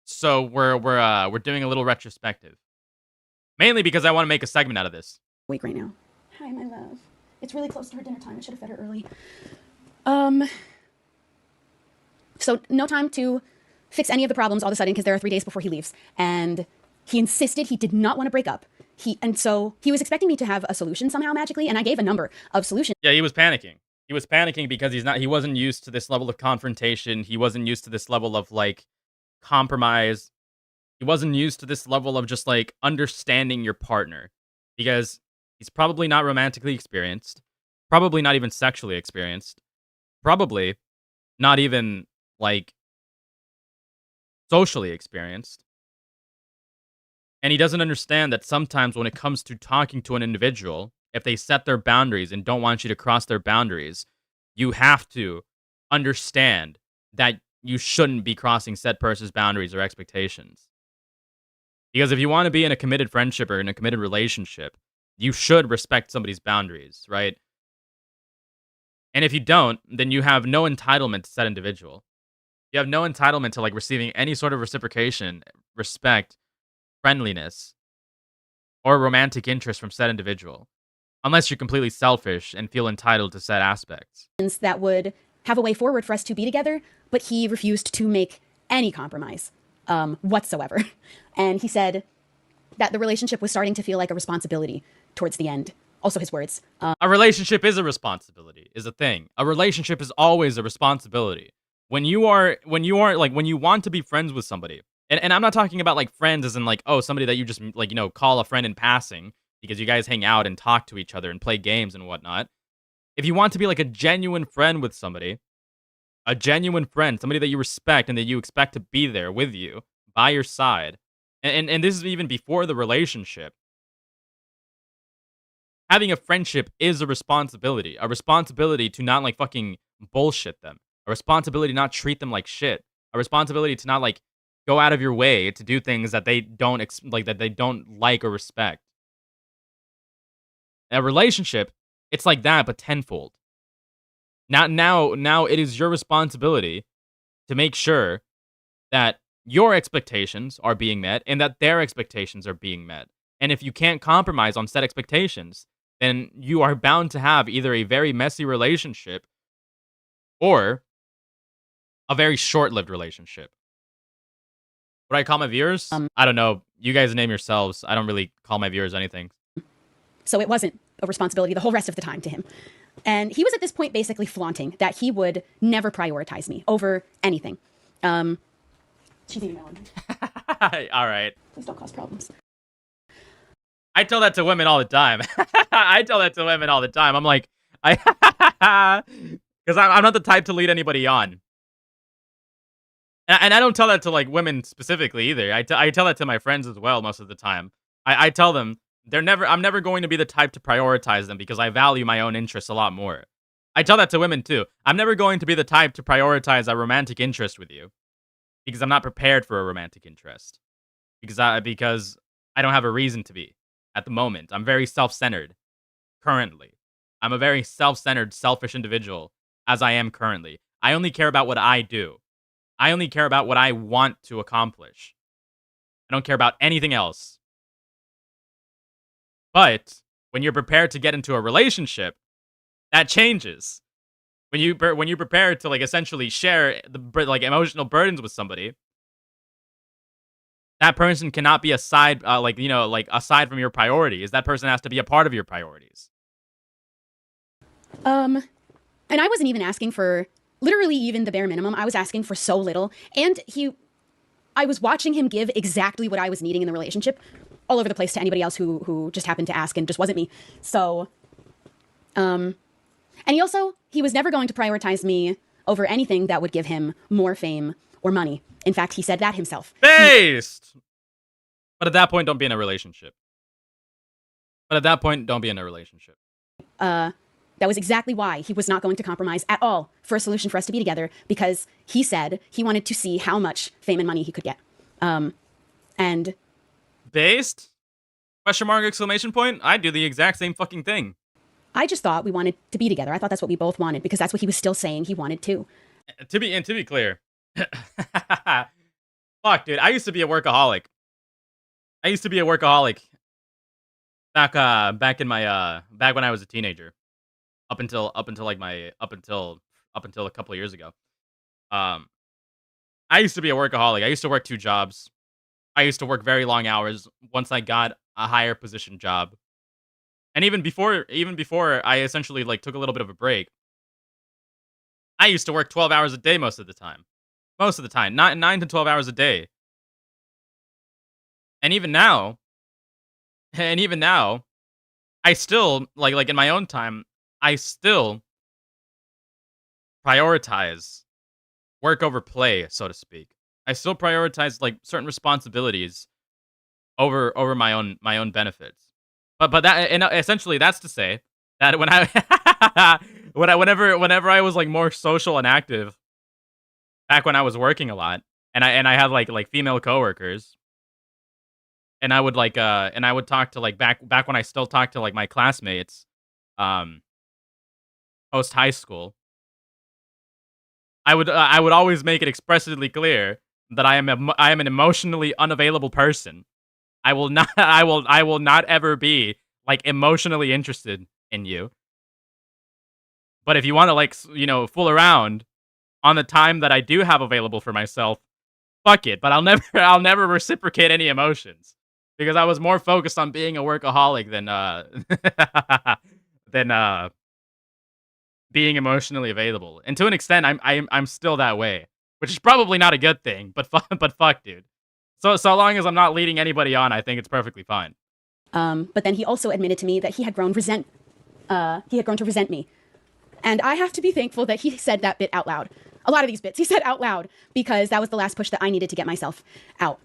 So we're doing a little retrospective. Mainly because I want to make a segment out of this. Wake right now. Hi, my love. It's really close to her dinner time. I should have fed her early. So no time to fix any of the problems all of a sudden because there are 3 days before he leaves. And he insisted he did not want to break up. So he was expecting me to have a solution somehow magically, and I gave a number of solutions. Yeah, he was panicking. He was panicking because he wasn't used to this level of confrontation. He wasn't used to this level of like compromise. He wasn't used to this level of just like understanding your partner because he's probably not romantically experienced, probably not even sexually experienced, probably not even like socially experienced. And he doesn't understand that sometimes when it comes to talking to an individual, if they set their boundaries and don't want you to cross their boundaries, you have to understand that you shouldn't be crossing said person's boundaries or expectations. Because if you want to be in a committed friendship or in a committed relationship, you should respect somebody's boundaries, right? And if you don't, then you have no entitlement to said individual. You have no entitlement to like receiving any sort of reciprocation, respect, friendliness, or romantic interest from said individual, unless you're completely selfish and feel entitled to said aspects. That would have a way forward for us to be together, but he refused to make any compromise whatsoever. And he said that the relationship was starting to feel like a responsibility towards the end. Also his words. A relationship is a responsibility, is a thing. A relationship is always a responsibility. When you want to be friends with somebody, and I'm not talking about like friends as in like, oh, somebody that you just like, you know, call a friend in passing because you guys hang out and talk to each other and play games and whatnot. If you want to be like a genuine friend with somebody, a genuine friend, somebody that you respect and that you expect to be there with you by your side, and this is even before the relationship, having a friendship is a responsibility to not like fucking bullshit them, a responsibility to not treat them like shit, a responsibility to not like go out of your way to do things that they don't like or respect. A relationship, it's like that, but tenfold. Now it is your responsibility to make sure that your expectations are being met and that their expectations are being met. And if you can't compromise on set expectations, then you are bound to have either a very messy relationship or a very short-lived relationship. What do I call my viewers? I don't know. You guys name yourselves. I don't really call my viewers anything. So it wasn't a responsibility the whole rest of the time to him. And he was at this point basically flaunting that he would never prioritize me over anything. She's eating melon. All right. Please don't cause problems. I tell that to women all the time. I tell that to women all the time. I'm like, because I'm not the type to lead anybody on. And I don't tell that to like women specifically either. I tell that to my friends as well most of the time. I tell them I'm never going to be the type to prioritize them because I value my own interests a lot more. I tell that to women too. I'm never going to be the type to prioritize a romantic interest with you because I'm not prepared for a romantic interest. Because I don't have a reason to be at the moment. I'm very self-centered currently. I'm a very self-centered, selfish individual as I am currently. I only care about what I do. I only care about what I want to accomplish. I don't care about anything else. But when you're prepared to get into a relationship, that changes. When you're prepared to like essentially share the like emotional burdens with somebody, that person cannot be aside aside from your priorities. That person has to be a part of your priorities. And I wasn't even asking for literally even the bare minimum. I was asking for so little, and I was watching him give exactly what I was needing in the relationship, all over the place to anybody else who just happened to ask and just wasn't me. So, and he was never going to prioritize me over anything that would give him more fame or money. In fact, he said that himself. Based. But at that point, don't be in a relationship. That was exactly why he was not going to compromise at all for a solution for us to be together, because he said he wanted to see how much fame and money he could get. And based? Question mark, exclamation point? I do the exact same fucking thing. I just thought we wanted to be together. I thought that's what we both wanted, because that's what he was still saying he wanted too. To be clear, fuck, dude, I used to be a workaholic. Back when I was a teenager, up until a couple of years ago. I used to be a workaholic. I used to work 2 jobs. I used to work very long hours once I got a higher position job. And even before I essentially like took a little bit of a break, I used to work 12 hours a day most of the time. 9 to 12 hours a day. And even now, I still like in my own time, I still prioritize work over play, so to speak. I still prioritize like certain responsibilities over my own benefits. But that, and essentially that's to say that when I whenever I was like more social and active back when I was working a lot, and I had like female coworkers, and I would talk to like back when I still talked to like my classmates post high school, I would always make it expressly clear that I am an emotionally unavailable person. I will not ever be like emotionally interested in you. But if you want to like fool around on the time that I do have available for myself, fuck it. But I'll never reciprocate any emotions, because I was more focused on being a workaholic than than being emotionally available. And to an extent, I'm still that way, which is probably not a good thing. But fuck, dude. So long as I'm not leading anybody on, I think it's perfectly fine. But then he also admitted to me that he had grown to resent me. And I have to be thankful that he said that bit out loud. A lot of these bits he said out loud, because that was the last push that I needed to get myself out.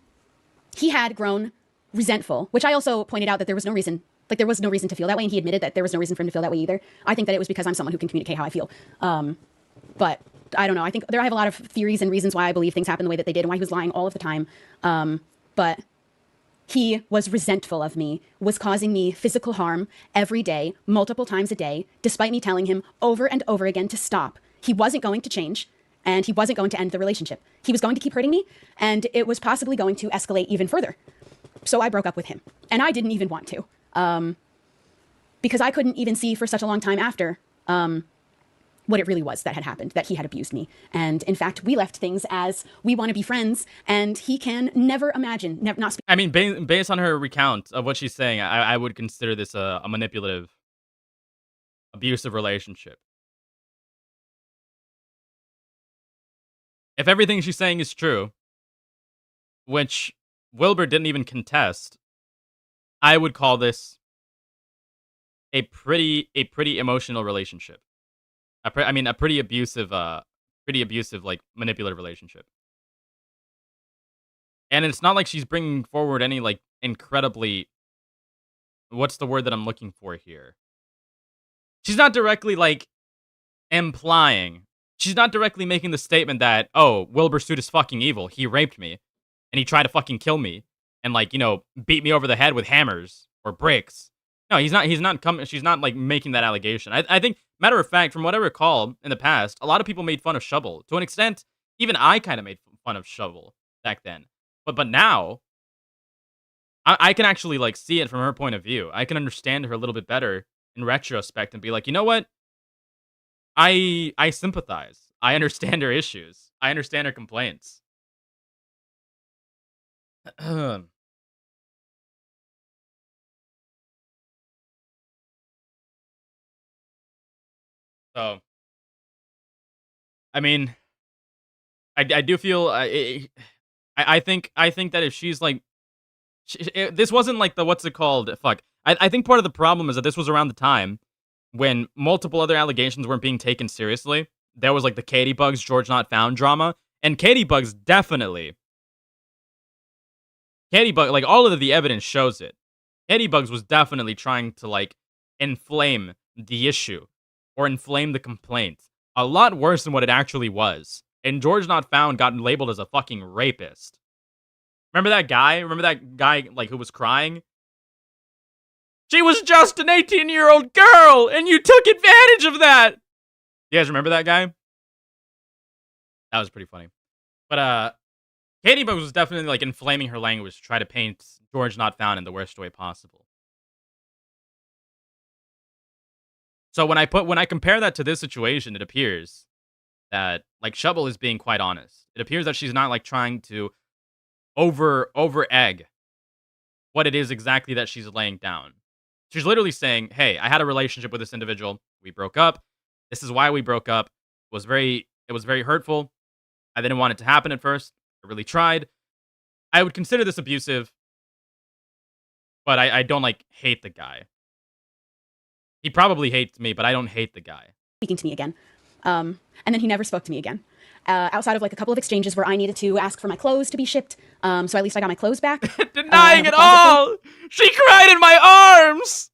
He had grown resentful, which I also pointed out that there was no reason to feel that way, and he admitted that there was no reason for him to feel that way either. I think that it was because I'm someone who can communicate how I feel. But I don't know. I have a lot of theories and reasons why I believe things happen the way that they did, and why he was lying all of the time. But he was resentful of me, was causing me physical harm every day, multiple times a day, despite me telling him over and over again to stop. He wasn't going to change, and he wasn't going to end the relationship. He was going to keep hurting me, and it was possibly going to escalate even further. So I broke up with him, and I didn't even want to, because I couldn't even see for such a long time after what it really was that had happened, that he had abused me. And in fact, we left things as we want to be friends, and he can never imagine, not speak. I mean, based on her recount of what she's saying, I would consider this a manipulative, abusive relationship. If everything she's saying is true, which Wilbur didn't even contest, I would call this a pretty emotional relationship. A pretty abusive, like manipulative relationship. And it's not like she's bringing forward any like incredibly, what's the word that I'm looking for here? She's not directly like implying. She's not directly making the statement that, oh, Wilbur Soot is fucking evil. He raped me, and he tried to fucking kill me, and like beat me over the head with hammers or bricks. No, he's not coming. She's not like making that allegation. I think, matter of fact, from what I recall in the past, a lot of people made fun of Shovel. To an extent, even I kind of made fun of Shovel back then. But now, I can actually like see it from her point of view. I can understand her a little bit better in retrospect and be like, you know what? I sympathize. I understand her issues. I understand her complaints. So, I mean, I do feel I think that if she's like this wasn't like the what's it called? Fuck. I think part of the problem is that this was around the time when multiple other allegations weren't being taken seriously. There was like the Katie Bugs George Not Found drama, and Katie Bugs definitely Katie Bug like all of the evidence shows it. Katie Bugs was definitely trying to like inflame the issue or inflame the complaint a lot worse than what it actually was. And George Not Found got labeled as a fucking rapist. Remember that guy? Remember that guy like who was crying? She was just an 18-year-old girl, and you took advantage of that. You guys remember that guy? That was pretty funny. But Katie Bugs was definitely like inflaming her language to try to paint George Not Found in the worst way possible. So when I compare that to this situation, it appears that like Shovel is being quite honest. It appears that she's not like trying to over egg what it is exactly that she's laying down. She's literally saying, "Hey, I had a relationship with this individual. We broke up. This is why we broke up. It was very hurtful. I didn't want it to happen at first. I really tried. I would consider this abusive, but I don't like hate the guy. He probably hates me, but I don't hate the guy." Speaking to me again. And then he never spoke to me again. Outside of like a couple of exchanges where I needed to ask for my clothes to be shipped. So at least I got my clothes back. Denying it all! She cried in my arms!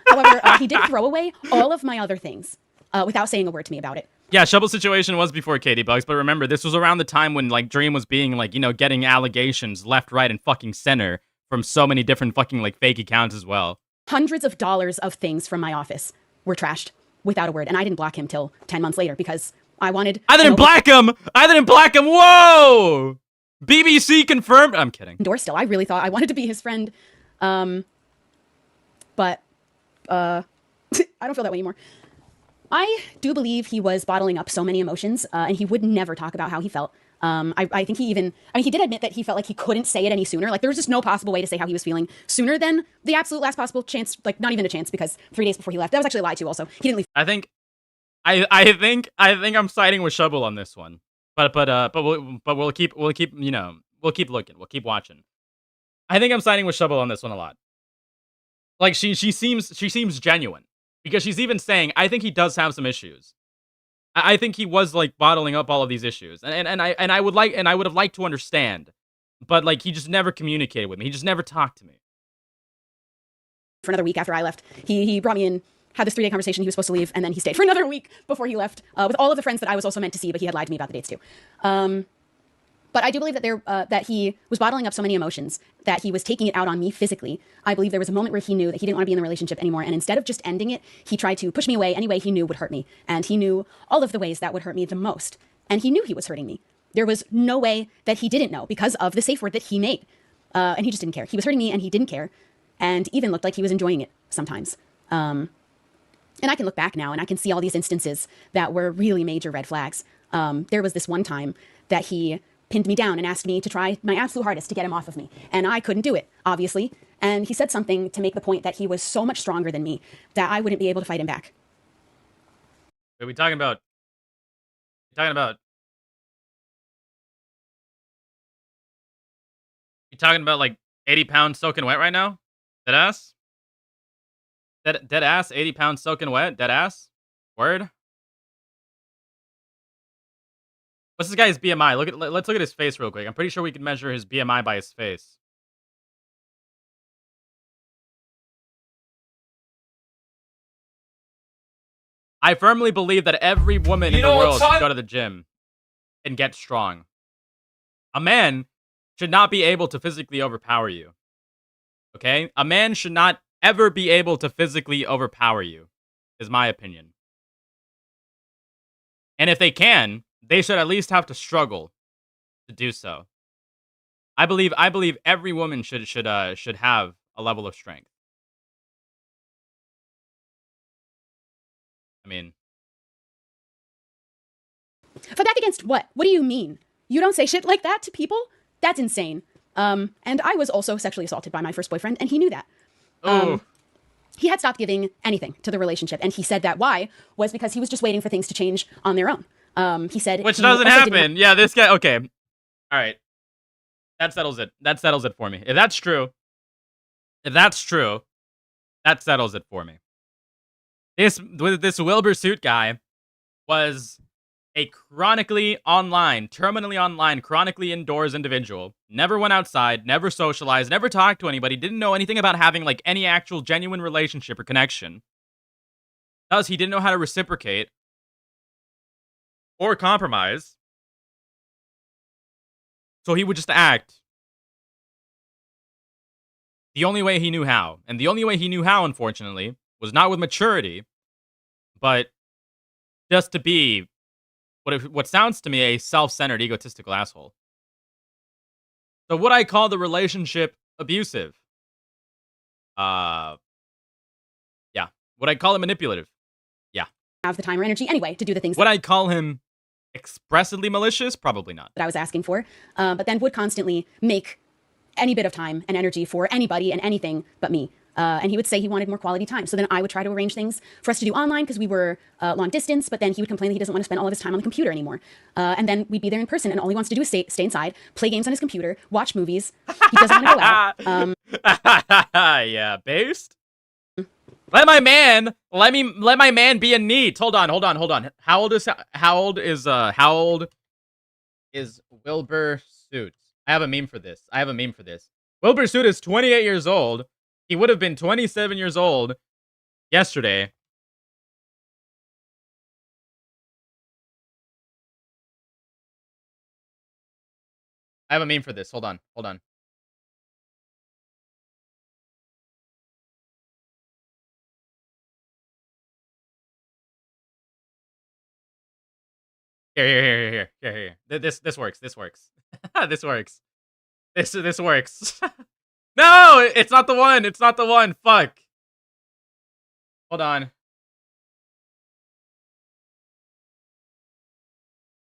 However, he did throw away all of my other things without saying a word to me about it. Yeah, Shovel's situation was before Katie Bugs, but remember, this was around the time when like Dream was being like, you know, getting allegations left, right, and fucking center from so many different fucking like fake accounts as well. Hundreds of dollars of things from my office were trashed without a word, and I didn't block him till 10 months later because I didn't block him! I didn't block him! Whoa! BBC confirmed. I'm kidding. Door still. I really thought I wanted to be his friend. But I don't feel that way anymore. I do believe he was bottling up so many emotions, and he would never talk about how he felt. I think he did admit that he felt like he couldn't say it any sooner. Like there was just no possible way to say how he was feeling sooner than the absolute last possible chance. Like not even a chance, because 3 days before he left, that was actually a lie too. Also, he didn't leave. I think I'm siding with Shovel on this one. But we'll keep looking. We'll keep watching. I think I'm siding with Shovel on this one a lot. Like she seems genuine because she's even saying I think he does have some issues. I think he was like bottling up all of these issues, and I would have liked to understand, but like he just never communicated with me. He just never talked to me. For another week after I left, he brought me in. Had this 3-day conversation. He was supposed to leave, and then he stayed for another week before he left with all of the friends that I was also meant to see, but he had lied to me about the dates too. But I do believe that that he was bottling up so many emotions that he was taking it out on me physically. I believe there was a moment where he knew that he didn't want to be in the relationship anymore, and instead of just ending it, he tried to push me away any way he knew would hurt me, and he knew all of the ways that would hurt me the most, and he knew he was hurting me. There was no way that he didn't know because of the safe word that he made, and he just didn't care. He was hurting me, and he didn't care, and even looked like he was enjoying it sometimes. And I can look back now and I can see all these instances that were really major red flags. There was this one time that he pinned me down and asked me to try my absolute hardest to get him off of me. And I couldn't do it, obviously. And he said something to make the point that he was so much stronger than me that I wouldn't be able to fight him back. What are we talking about? You talking about like 80 pounds soaking wet right now? Dead ass? Dead ass, 80 pounds soaking wet, dead ass? Word? What's this guy's BMI? Let's look at his face real quick. I'm pretty sure we can measure his BMI by his face. I firmly believe that every woman in the world should go to the gym and get strong. A man should not be able to physically overpower you. Okay? A man should not ever be able to physically overpower you, is my opinion. And if they can, they should at least have to struggle to do so. I believe every woman should have a level of strength. I mean, Fight back against what? What do you mean? You don't say shit like that to people? That's insane. And I was also sexually assaulted by my first boyfriend, and he knew that. He had stopped giving anything to the relationship, and he said that why was because he was just waiting for things to change on their own. He said Which he doesn't also didn't happen. Yeah, this guy. Okay. All right. That settles it. That settles it for me. If that's true, that settles it for me. This Wilbur suit guy was a chronically online, terminally online, chronically indoors individual. Never went outside, never socialized, never talked to anybody, didn't know anything about having like any actual genuine relationship or connection. Thus, he didn't know how to reciprocate or compromise. So he would just act the only way he knew how. And the only way he knew how, unfortunately, was not with maturity, but just to be what sounds to me a self-centered, egotistical asshole. So would I call the relationship abusive? Yeah. Would I call it manipulative? Yeah. have the time or energy anyway to do the things Would I call him expressively malicious? Probably not. that I was asking for, but then would constantly make any bit of time and energy for anybody and anything but me. And he would say he wanted more quality time. So then I would try to arrange things for us to do online because we were long distance, but then he would complain that he doesn't want to spend all of his time on the computer anymore. And then we'd be there in person and all he wants to do is stay inside, play games on his computer, watch movies. He doesn't want to go out. Yeah, based? Let my man be a neat. Hold on. How old is Wilbur Suit? I have a meme for this. Wilbur Suit is 28 years old. He would have been 27 years old yesterday. I have a meme for this. Hold on. Here. This works. This works. This works. No, it's not the one. Fuck. Hold on.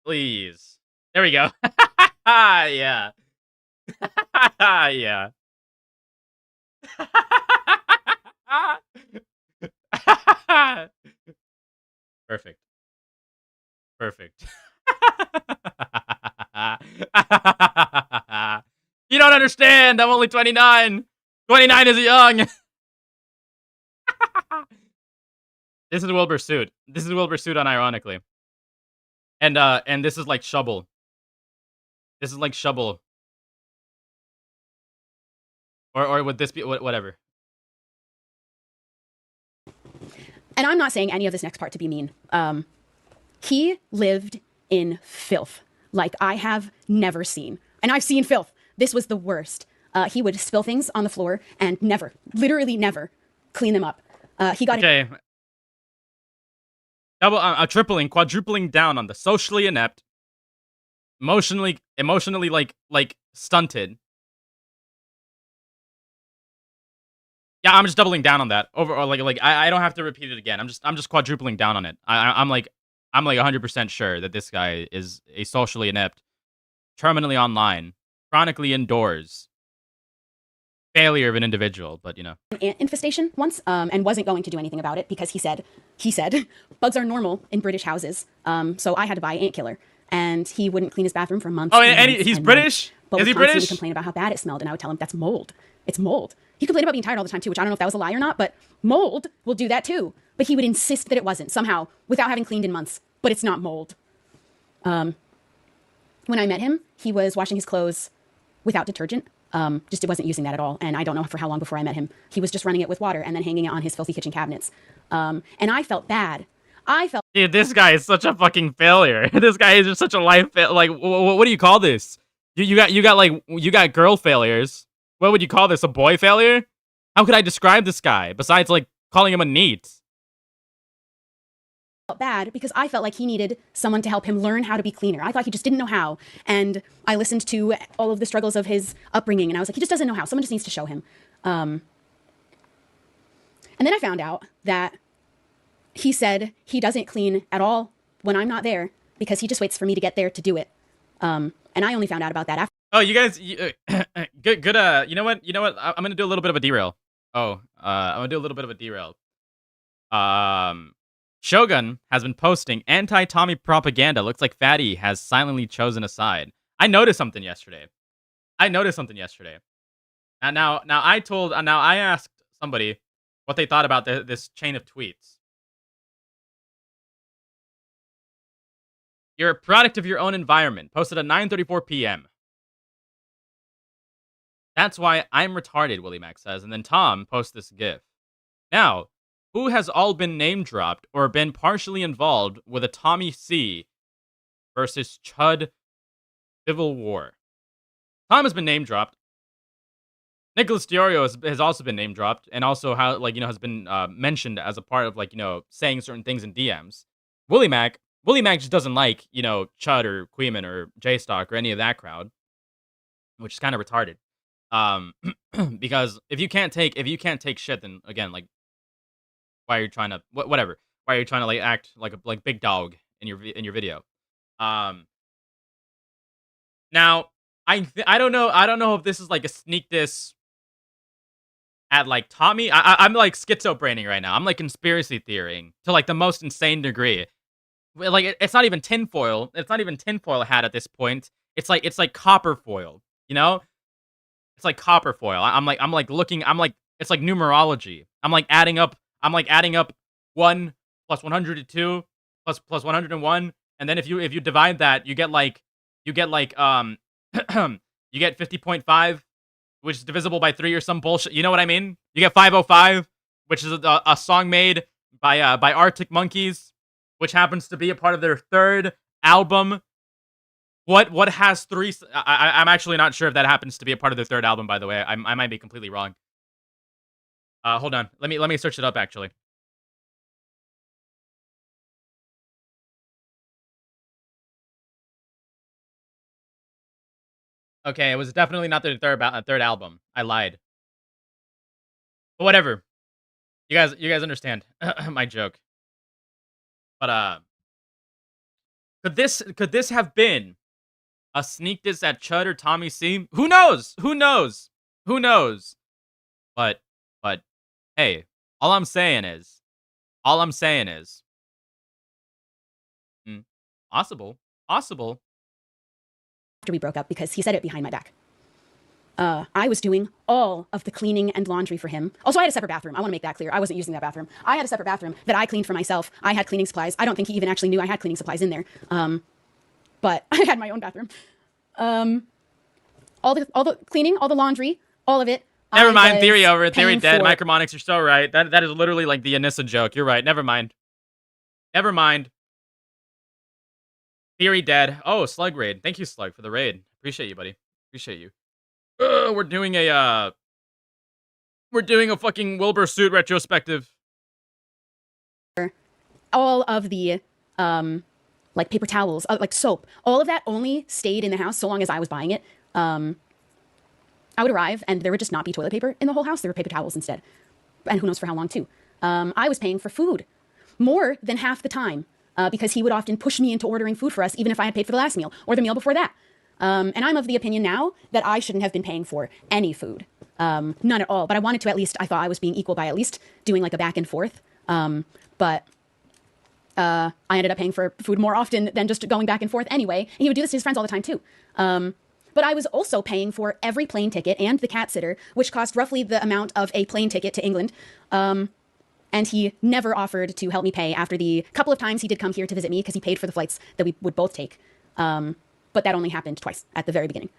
Please. There we go. Yeah. Yeah. Perfect. You don't understand. I'm only 29. 29 is young. This is Wilbur Suit. Unironically. And this is like Shubble. Or would this be whatever? And I'm not saying any of this next part to be mean. He lived in filth like I have never seen. And I've seen filth. This was the worst. He would spill things on the floor and literally never clean them up. He got okay. Tripling, quadrupling down on the socially inept, emotionally like stunted. Yeah, I'm just doubling down on that. I don't have to repeat it again. I'm just quadrupling down on it. I'm like 100% sure that this guy is a socially inept, terminally online, chronically indoors failure of an individual, but you know. Ant infestation once, and wasn't going to do anything about it because he said bugs are normal in British houses. So I had to buy ant killer, and he wouldn't clean his bathroom for months. Oh, and he's British? But is he British? British? Complain about how bad it smelled, and I would tell him that's mold. It's mold. He complained about being tired all the time too, which I don't know if that was a lie or not, but mold will do that too. But he would insist that it wasn't somehow without having cleaned in months. But it's not mold. When I met him, he was washing his clothes without detergent. Just wasn't using that at all. And I don't know for how long before I met him. He was just running it with water and then hanging it on his filthy kitchen cabinets. And I felt bad. Dude, this guy is such a fucking failure. This guy is just such a life like what do you call this? You got girl failures. What would you call this? A boy failure? How could I describe this guy besides like calling him a neat? Felt bad because I felt like he needed someone to help him learn how to be cleaner. I thought he just didn't know how. And I listened to all of the struggles of his upbringing and I was like, he just doesn't know how. Someone just needs to show him. And then I found out that he said he doesn't clean at all when I'm not there because he just waits for me to get there to do it. And I only found out about that after. Oh, you guys, good. You know what? I'm gonna do a little bit of a derail. I'm gonna do a little bit of a derail. Shogun has been posting anti-Tommy propaganda. Looks like Fatty has silently chosen a side. I noticed something yesterday. And now I asked somebody what they thought about this chain of tweets. You're a product of your own environment. Posted at 9:34 p.m. That's why I'm retarded, Willie Mac says. And then Tom posts this GIF. Now, who has all been name dropped or been partially involved with a Tommy C versus Chud civil war? Tom has been name dropped. Nicholas Diorio has also been name dropped, and also has been mentioned as a part of saying certain things in DMs. Willie Mac just doesn't like Chud or Queeman or J Stock or any of that crowd, which is kind of retarded. Because if you can't take shit, then again, why are you trying to whatever? Why are you trying to act like a big dog in your video? Now I don't know if this is a sneak diss at Tommy. I'm schizo-braining right now. I'm conspiracy theorying to the most insane degree. It's not even tinfoil. It's not even tinfoil hat at this point. It's like copper foil. It's like copper foil. I'm looking. It's like numerology. I'm adding up 1 plus 102 plus 101, and then if you divide that, you get you get 50.5, which is divisible by 3 or some bullshit. You know what I mean? You get 505, which is a song made by Arctic Monkeys, which happens to be a part of their third album. What has 3? I'm actually not sure if that happens to be a part of their third album. By the way, I might be completely wrong. Hold on. Let me search it up actually. Okay, it was definitely not their third album. I lied. But whatever. You guys understand my joke. But could this have been a sneak diss at Chud or Tommy C? Who knows? But hey, all I'm saying is possible. After we broke up, because he said it behind my back. I was doing all of the cleaning and laundry for him. Also, I had a separate bathroom. I want to make that clear. I wasn't using that bathroom. I had a separate bathroom that I cleaned for myself. I had cleaning supplies. I don't think he even actually knew I had cleaning supplies in there. But I had my own bathroom. All the cleaning, all the laundry, all of it. Never mind. Theory over. Theory dead. Micromonics, you're so right. That is literally like the Anissa joke. You're right. Never mind. Theory dead. Oh, Slug raid. Thank you, Slug, for the raid. Appreciate you, buddy. Appreciate you. We're doing a fucking Wilbur suit retrospective. All of the paper towels, like soap, all of that only stayed in the house so long as I was buying it. I would arrive and there would just not be toilet paper in the whole house. There were paper towels instead. And who knows for how long too. I was paying for food more than half the time because he would often push me into ordering food for us, even if I had paid for the last meal or the meal before that. And I'm of the opinion now that I shouldn't have been paying for any food. None at all. But I wanted to I thought I was being equal by at least doing like a back and forth. But I ended up paying for food more often than just going back and forth anyway. And he would do this to his friends all the time too. But I was also paying for every plane ticket and the cat sitter, which cost roughly the amount of a plane ticket to England. And he never offered to help me pay after the couple of times he did come here to visit me because he paid for the flights that we would both take. But that only happened twice at the very beginning.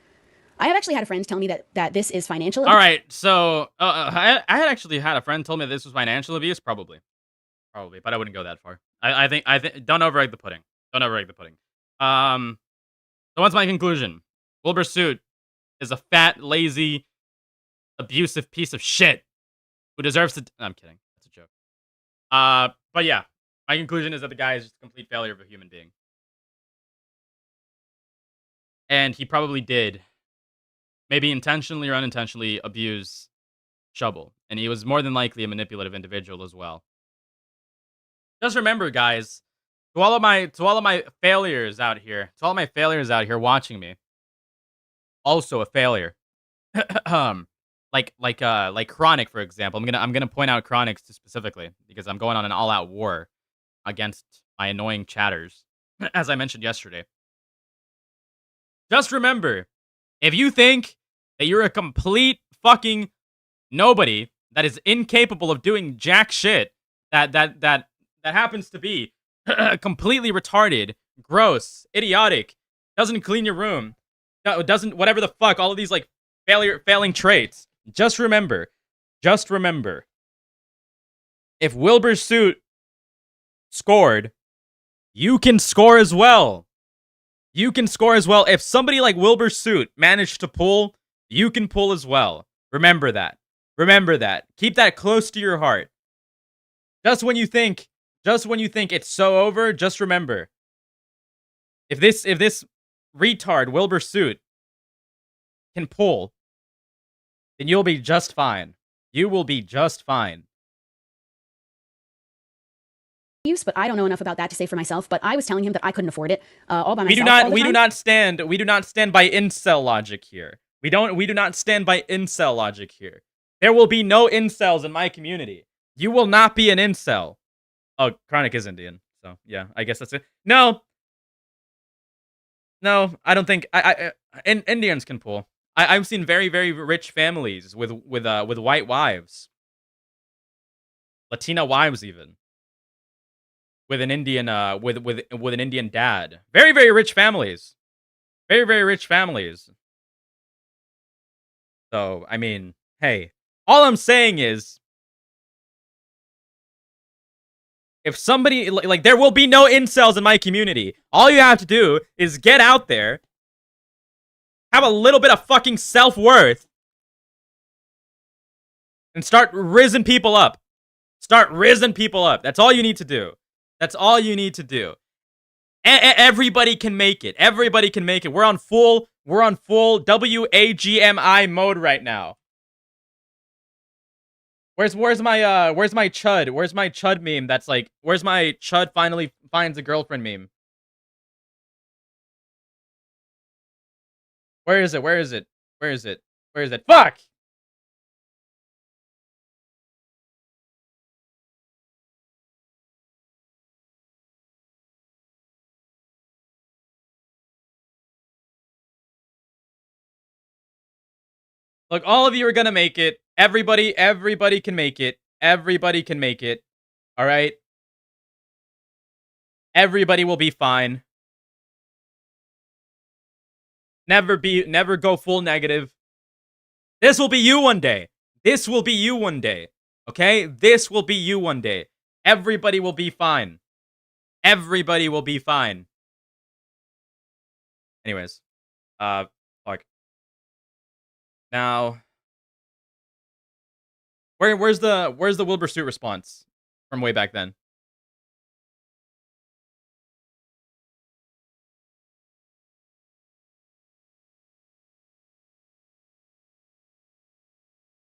I have actually had a friend tell me that this is financial abuse. All right, so I had actually had a friend tell me this was financial abuse, probably, but I wouldn't go that far. I think don't overegg the pudding. So what's my conclusion? Wilbur Suit is a fat, lazy, abusive piece of shit who deserves to. No, I'm kidding. That's a joke. But yeah, my conclusion is that the guy is just a complete failure of a human being. And he probably did, maybe intentionally or unintentionally, abuse Shubble. And he was more than likely a manipulative individual as well. Just remember, guys, to all of my failures out here, watching me, also a failure. Like Chronic, for example. I'm gonna point out Chronic specifically because I'm going on an all-out war. against my annoying chatters, as I mentioned yesterday. Just remember, if you think that you're a complete fucking nobody that is incapable of doing jack shit, that happens to be completely retarded, gross, idiotic, doesn't clean your room, doesn't whatever the fuck, all of these like failing traits. Just remember, if Wilbur's suit scored, you can score as well. You can score as well. If somebody like Wilbur's suit managed to pull, you can pull as well. Remember that. Remember that. Keep that close to your heart. Just when you think it's so over, just remember. If this retard Wilbur suit can pull, then you'll be just fine. You will be just fine. But I don't know enough about that to say for myself. But I was telling him that I couldn't afford it all by myself. We do not stand by incel logic here. We do not stand by incel logic here. There will be no incels in my community. You will not be an incel. Oh, Chronic is Indian, so yeah, I guess that's it. No, I don't think Indians can pull. I've seen very, very rich families with white wives, Latina wives even, with an Indian with an Indian dad. Very, very rich families. Very, very rich families. So, I mean, hey, all I'm saying is, if somebody, like, there will be no incels in my community. All you have to do is get out there, have a little bit of fucking self-worth, and start rizzing people up. Start rizzing people up. That's all you need to do. That's all you need to do. Everybody can make it. Everybody can make it. We're on full WAGMI mode right now. Where's my chud? Where's my chud meme? That's like, where's my chud finally finds a girlfriend meme? Where is it? Where is it? Where is it? Where is it? Fuck! Look, all of you are gonna make it. Everybody can make it. Everybody can make it. All right? Everybody will be fine. Never go full negative. This will be you one day. This will be you one day. Okay? This will be you one day. Everybody will be fine. Everybody will be fine. Anyways. Fuck. Now, where's the Wilbur suit response from way back then?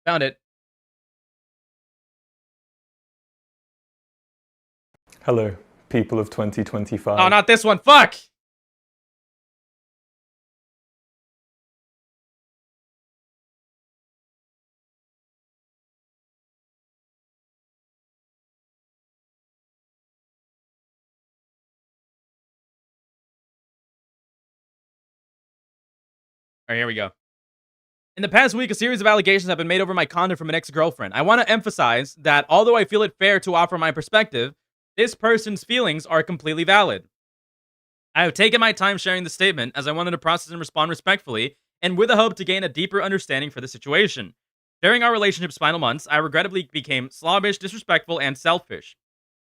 Found it. Hello, people of 2025. Oh, not this one. Fuck! All right, here we go. In the past week, a series of allegations have been made over my conduct from an ex-girlfriend. I want to emphasize that although I feel it fair to offer my perspective, this person's feelings are completely valid. I have taken my time sharing the statement as I wanted to process and respond respectfully and with the hope to gain a deeper understanding for the situation. During our relationship's final months, I regrettably became slobbish, disrespectful, and selfish.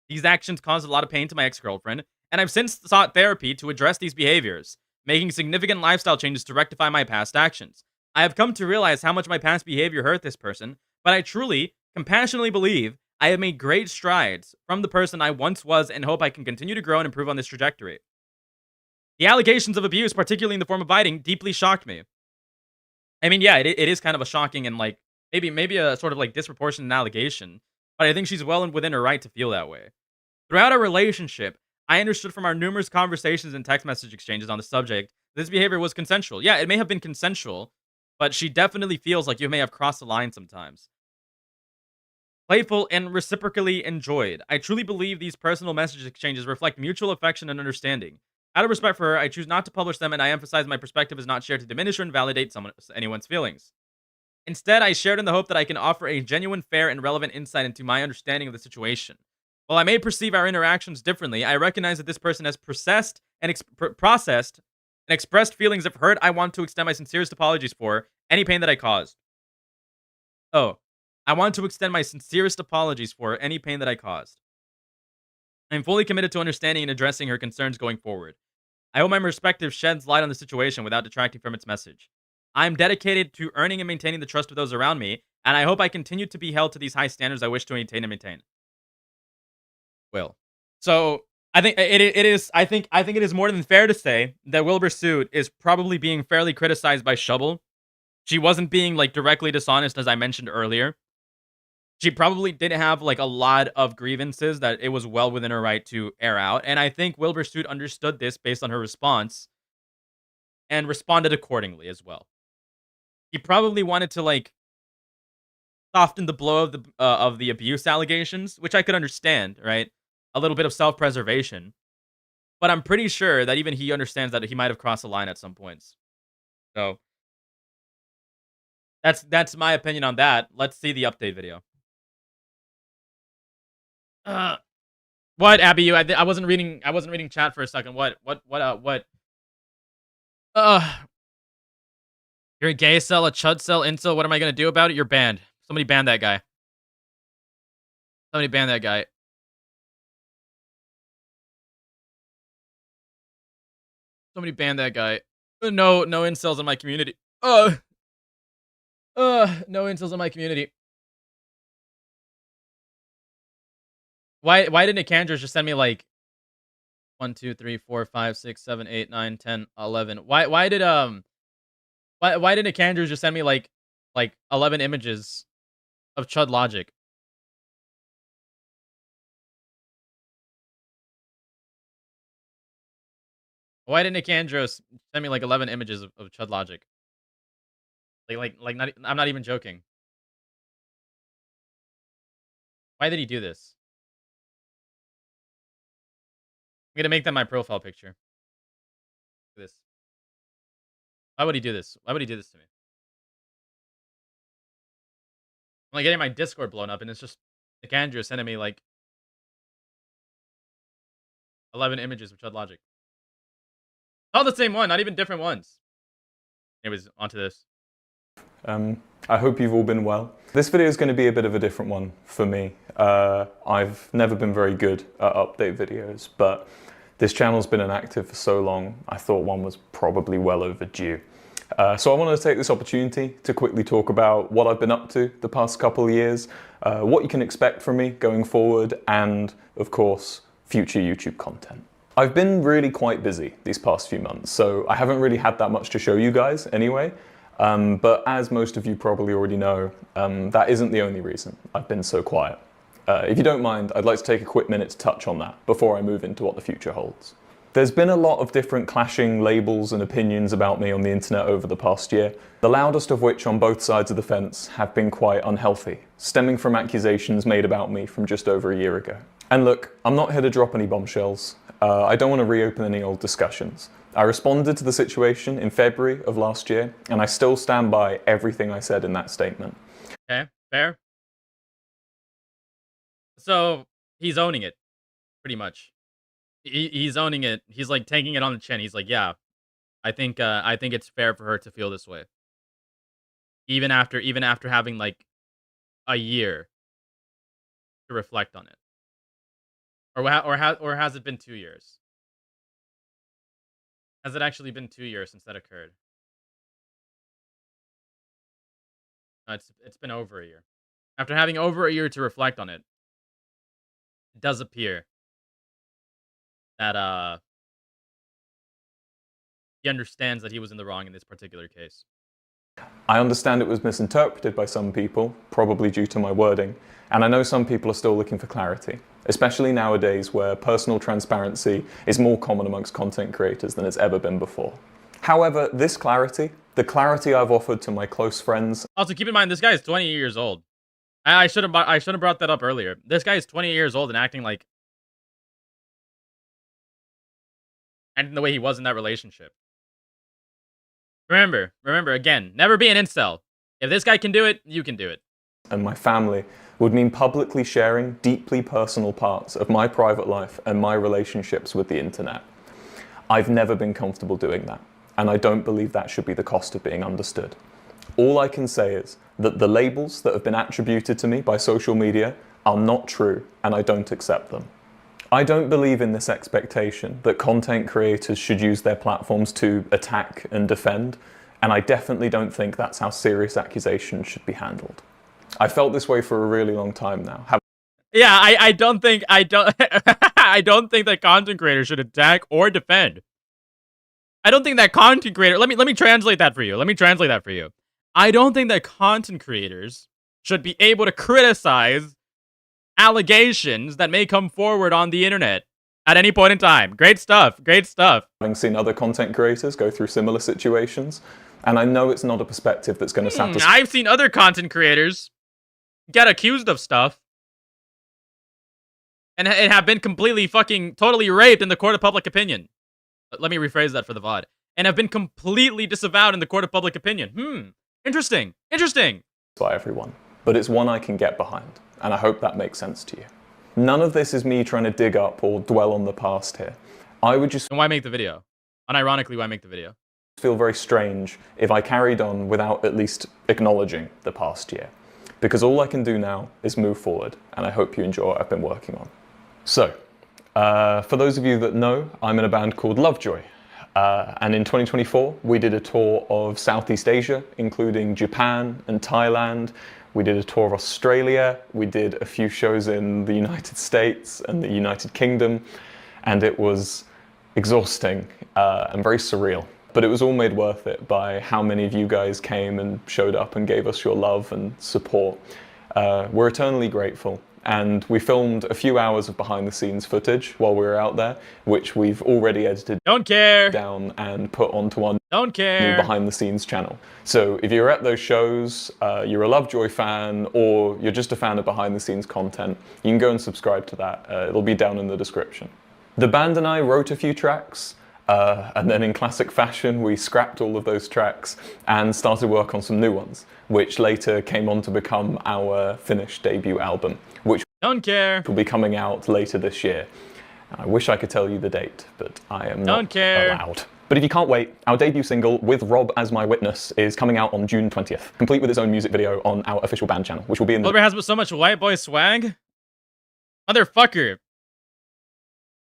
These actions caused a lot of pain to my ex-girlfriend, and I've since sought therapy to address these behaviors, making significant lifestyle changes to rectify my past actions. I have come to realize how much my past behavior hurt this person, but I truly, compassionately believe I have made great strides from the person I once was and hope I can continue to grow and improve on this trajectory. The allegations of abuse, particularly in the form of biting, deeply shocked me. I mean, yeah, it is kind of a shocking and like maybe a sort of like disproportionate allegation, but I think she's well within her right to feel that way. Throughout our relationship, I understood from our numerous conversations and text message exchanges on the subject this behavior was consensual. Yeah, it may have been consensual, but she definitely feels like you may have crossed the line sometimes. playful, and reciprocally enjoyed. I truly believe these personal message exchanges reflect mutual affection and understanding. Out of respect for her, I choose not to publish them, and I emphasize my perspective is not shared to diminish or invalidate anyone's feelings. Instead, I shared in the hope that I can offer a genuine, fair, and relevant insight into my understanding of the situation. While I may perceive our interactions differently, I recognize that this person has processed and expressed feelings of hurt I want to extend my sincerest apologies for any pain that I caused. Oh, I want to extend my sincerest apologies for any pain that I caused. I am fully committed to understanding and addressing her concerns going forward. I hope my perspective sheds light on the situation without detracting from its message. I am dedicated to earning and maintaining the trust of those around me, and I hope I continue to be held to these high standards I wish to maintain and maintain. Will. So I think it is. I think it is more than fair to say that Wilbur's suit is probably being fairly criticized by Shubble. She wasn't being like directly dishonest, as I mentioned earlier. She probably did have like a lot of grievances that it was well within her right to air out, and I think Wilbur's suit understood this based on her response and responded accordingly as well. He probably wanted to like soften the blow of the abuse allegations, which I could understand, right? A little bit of self-preservation, but I'm pretty sure that even he understands that he might have crossed the line at some points. So that's my opinion on that. Let's see the update video. What, Abby? I wasn't reading. I wasn't reading chat for a second. What? You're a gay cell, a chud cell, incel. What am I gonna do about it? You're banned. Somebody ban that guy. Somebody ban that guy. Somebody ban that guy. No incels in my community. No incels in my community. Why didn't Nicandros just send me like 1, 2, 3, 4, 5, 6, 7, 8, 9, 10, 11? Why did Nicandros just send me like 11 images of Chud Logic? Why did Nicandros send me like 11 images of Chud Logic? I'm not even joking. Why did he do this? I'm gonna make that my profile picture. Look at this. Why would he do this? Why would he do this to me? I'm like getting my Discord blown up, and it's just Nicandros sending me like 11 images of Chud Logic. All the same one, not even different ones. Anyways, onto this. I hope you've all been well. This video is going to be a bit of a different one for me. I've never been very good at update videos, but this channel's been inactive for so long, I thought one was probably well overdue. So I wanted to take this opportunity to quickly talk about what I've been up to the past couple of years, what you can expect from me going forward, and of course, future YouTube content. I've been really quite busy these past few months, so I haven't really had that much to show you guys anyway. But as most of you probably already know, that isn't the only reason I've been so quiet. If you don't mind, I'd like to take a quick minute to touch on that before I move into what the future holds. There's been a lot of different clashing labels and opinions about me on the internet over the past year, the loudest of which on both sides of the fence have been quite unhealthy, stemming from accusations made about me from just over a year ago. And look, I'm not here to drop any bombshells. I don't want to reopen any old discussions. I responded to the situation in February of last year, and I still stand by everything I said in that statement. Okay, fair. So he's owning it, pretty much. He's owning it. He's like taking it on the chin. He's like, yeah, I think it's fair for her to feel this way, even after having like a year to reflect on it, or has it been 2 years? Has it actually been 2 years since that occurred? No, it's been over a year. After having over a year to reflect on it, it does appear that he understands that he was in the wrong in this particular case. I understand it was misinterpreted by some people, probably due to my wording, and I know some people are still looking for clarity, especially nowadays where personal transparency is more common amongst content creators than it's ever been before. However, this clarity, the clarity I've offered to my close friends... Also, keep in mind, this guy is 20 years old. I should have brought that up earlier. This guy is 20 years old and acting the way he was in that relationship. Remember again, never be an incel. If this guy can do it, you can do it. And my family would mean publicly sharing deeply personal parts of my private life and my relationships with the internet. I've never been comfortable doing that, and I don't believe that should be the cost of being understood. All I can say is that the labels that have been attributed to me by social media are not true, and I don't accept them. I don't believe in this expectation that content creators should use their platforms to attack and defend, and I definitely don't think that's how serious accusations should be handled. I felt this way for a really long time now. Yeah, I don't think I don't think that content creators should attack or defend. I don't think that content creator. Let me translate that for you. I don't think that content creators should be able to criticize allegations that may come forward on the internet at any point in time. Great stuff. Having seen other content creators go through similar situations, and I know it's not a perspective that's going to satisfy. I've seen other content creators get accused of stuff and have been completely fucking totally raped in the court of public opinion. Let me rephrase that for the VOD. And have been completely disavowed in the court of public opinion. Interesting. By everyone, but it's one I can get behind, and I hope that makes sense to you. None of this is me trying to dig up or dwell on the past here. I would just... And why make the video? Unironically, why make the video? Feel very strange if I carried on without at least acknowledging the past year. Because all I can do now is move forward, and I hope you enjoy what I've been working on. So, for those of you that know, I'm in a band called Lovejoy. And in 2024, we did a tour of Southeast Asia, including Japan and Thailand. We did a tour of Australia. We did a few shows in the United States and the United Kingdom. And it was exhausting and very surreal. But it was all made worth it by how many of you guys came and showed up and gave us your love and support. We're eternally grateful. And we filmed a few hours of behind the scenes footage while we were out there, which we've already edited down and put onto our new behind the scenes channel. So if you're at those shows, you're a Lovejoy fan, or you're just a fan of behind the scenes content, you can go and subscribe to that. It'll be down in the description. The band and I wrote a few tracks, and then in classic fashion, we scrapped all of those tracks and started work on some new ones, which later came on to become our finished debut album, which will be coming out later this year. I wish I could tell you the date, but I am not allowed. But if you can't wait, our debut single, with Rob as my witness, is coming out on June 20th, complete with its own music video on our official band channel, which will be in the... Wilbur has so much white boy swag? Motherfucker.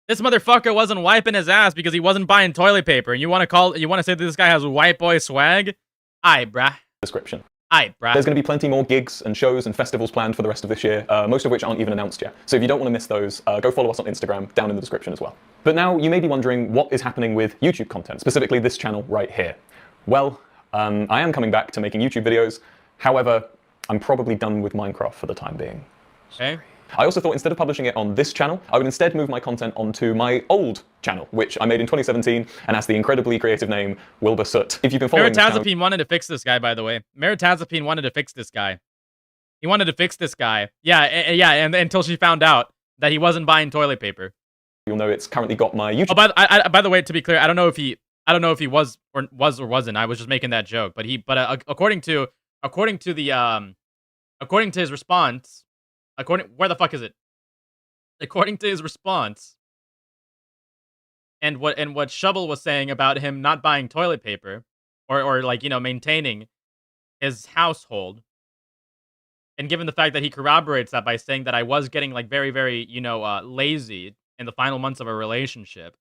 This motherfucker wasn't wiping his ass because he wasn't buying toilet paper, and you want to say that this guy has white boy swag? Aight, bruh. Description. Aight, bruh. There's going to be plenty more gigs and shows and festivals planned for the rest of this year, most of which aren't even announced yet. So if you don't want to miss those, go follow us on Instagram, down in the description as well. But now you may be wondering what is happening with YouTube content, specifically this channel right here. Well, I am coming back to making YouTube videos. However, I'm probably done with Minecraft for the time being. Okay. I also thought instead of publishing it on this channel, I would instead move my content onto my old channel, which I made in 2017 and has the incredibly creative name Wilbur Soot. If you've been following Meritazapine wanted to fix this guy, by the way. Meritazapine wanted to fix this guy. He wanted to fix this guy. Yeah, and until she found out that he wasn't buying toilet paper. You'll know it's currently got my YouTube. Oh, by the way, to be clear, I don't know if he was or wasn't. I was just making that joke, but according to his response. Where the fuck is it? According to his response, and what Shovel was saying about him not buying toilet paper, or like, you know, maintaining his household, and given the fact that he corroborates that by saying that I was getting like very, very, you know, lazy in the final months of a relationship,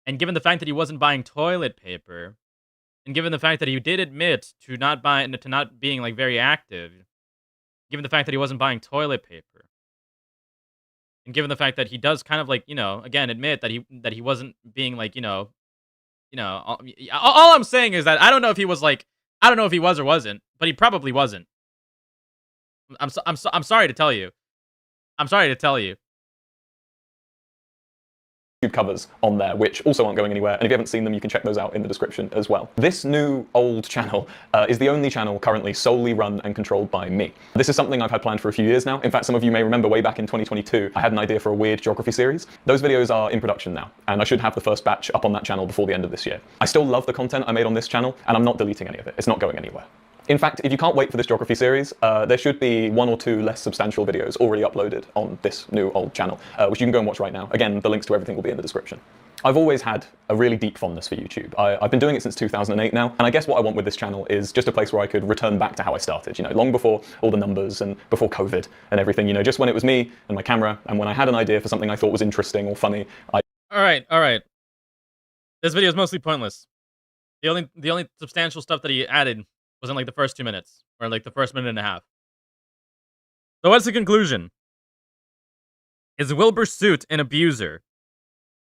and given the fact that he wasn't buying toilet paper, and given the fact that he did admit to not being like very active. Given the fact that he wasn't buying toilet paper, and given the fact that he does kind of like, you know, again, admit that he wasn't being like, you know, all I'm saying is that I don't know if he was or wasn't, but he probably wasn't. I'm sorry to tell you. I'm sorry to tell you. covers on there, which also aren't going anywhere, and if you haven't seen them, you can check those out in the description as well. This new old channel is the only channel currently solely run and controlled by me. This is something I've had planned for a few years now. In fact, some of you may remember way back in 2022, I had an idea for a weird geography series. Those videos are in production now, and I should have the first batch up on that channel before the end of this year. I still love the content I made on this channel, and I'm not deleting any of it. It's not going anywhere. In fact, if you can't wait for this geography series, there should be 1 or 2 less substantial videos already uploaded on this new old channel, which you can go and watch right now. Again, the links to everything will be in the description. I've always had a really deep fondness for YouTube. I've been doing it since 2008 now, and I guess what I want with this channel is just a place where I could return back to how I started, you know, long before all the numbers and before COVID and everything, you know, just when it was me and my camera, and when I had an idea for something I thought was interesting or funny. All right. This video is mostly pointless. The only substantial stuff that he added was in like the first 2 minutes, or like the first minute and a half. So what's the conclusion? Is Wilbur Soot an abuser?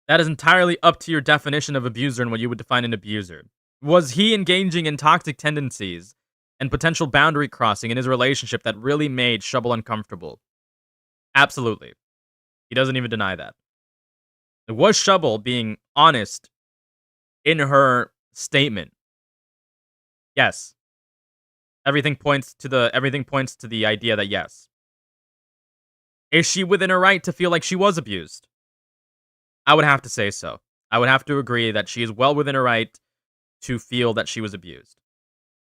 That is entirely up to your definition of abuser and what you would define an abuser. Was he engaging in toxic tendencies and potential boundary crossing in his relationship that really made Shubble uncomfortable? Absolutely. He doesn't even deny that. Was Shubble being honest in her statement? Yes. Everything points to the idea that yes. Is she within her right to feel like she was abused? I would have to say so. I would have to agree that she is well within her right to feel that she was abused.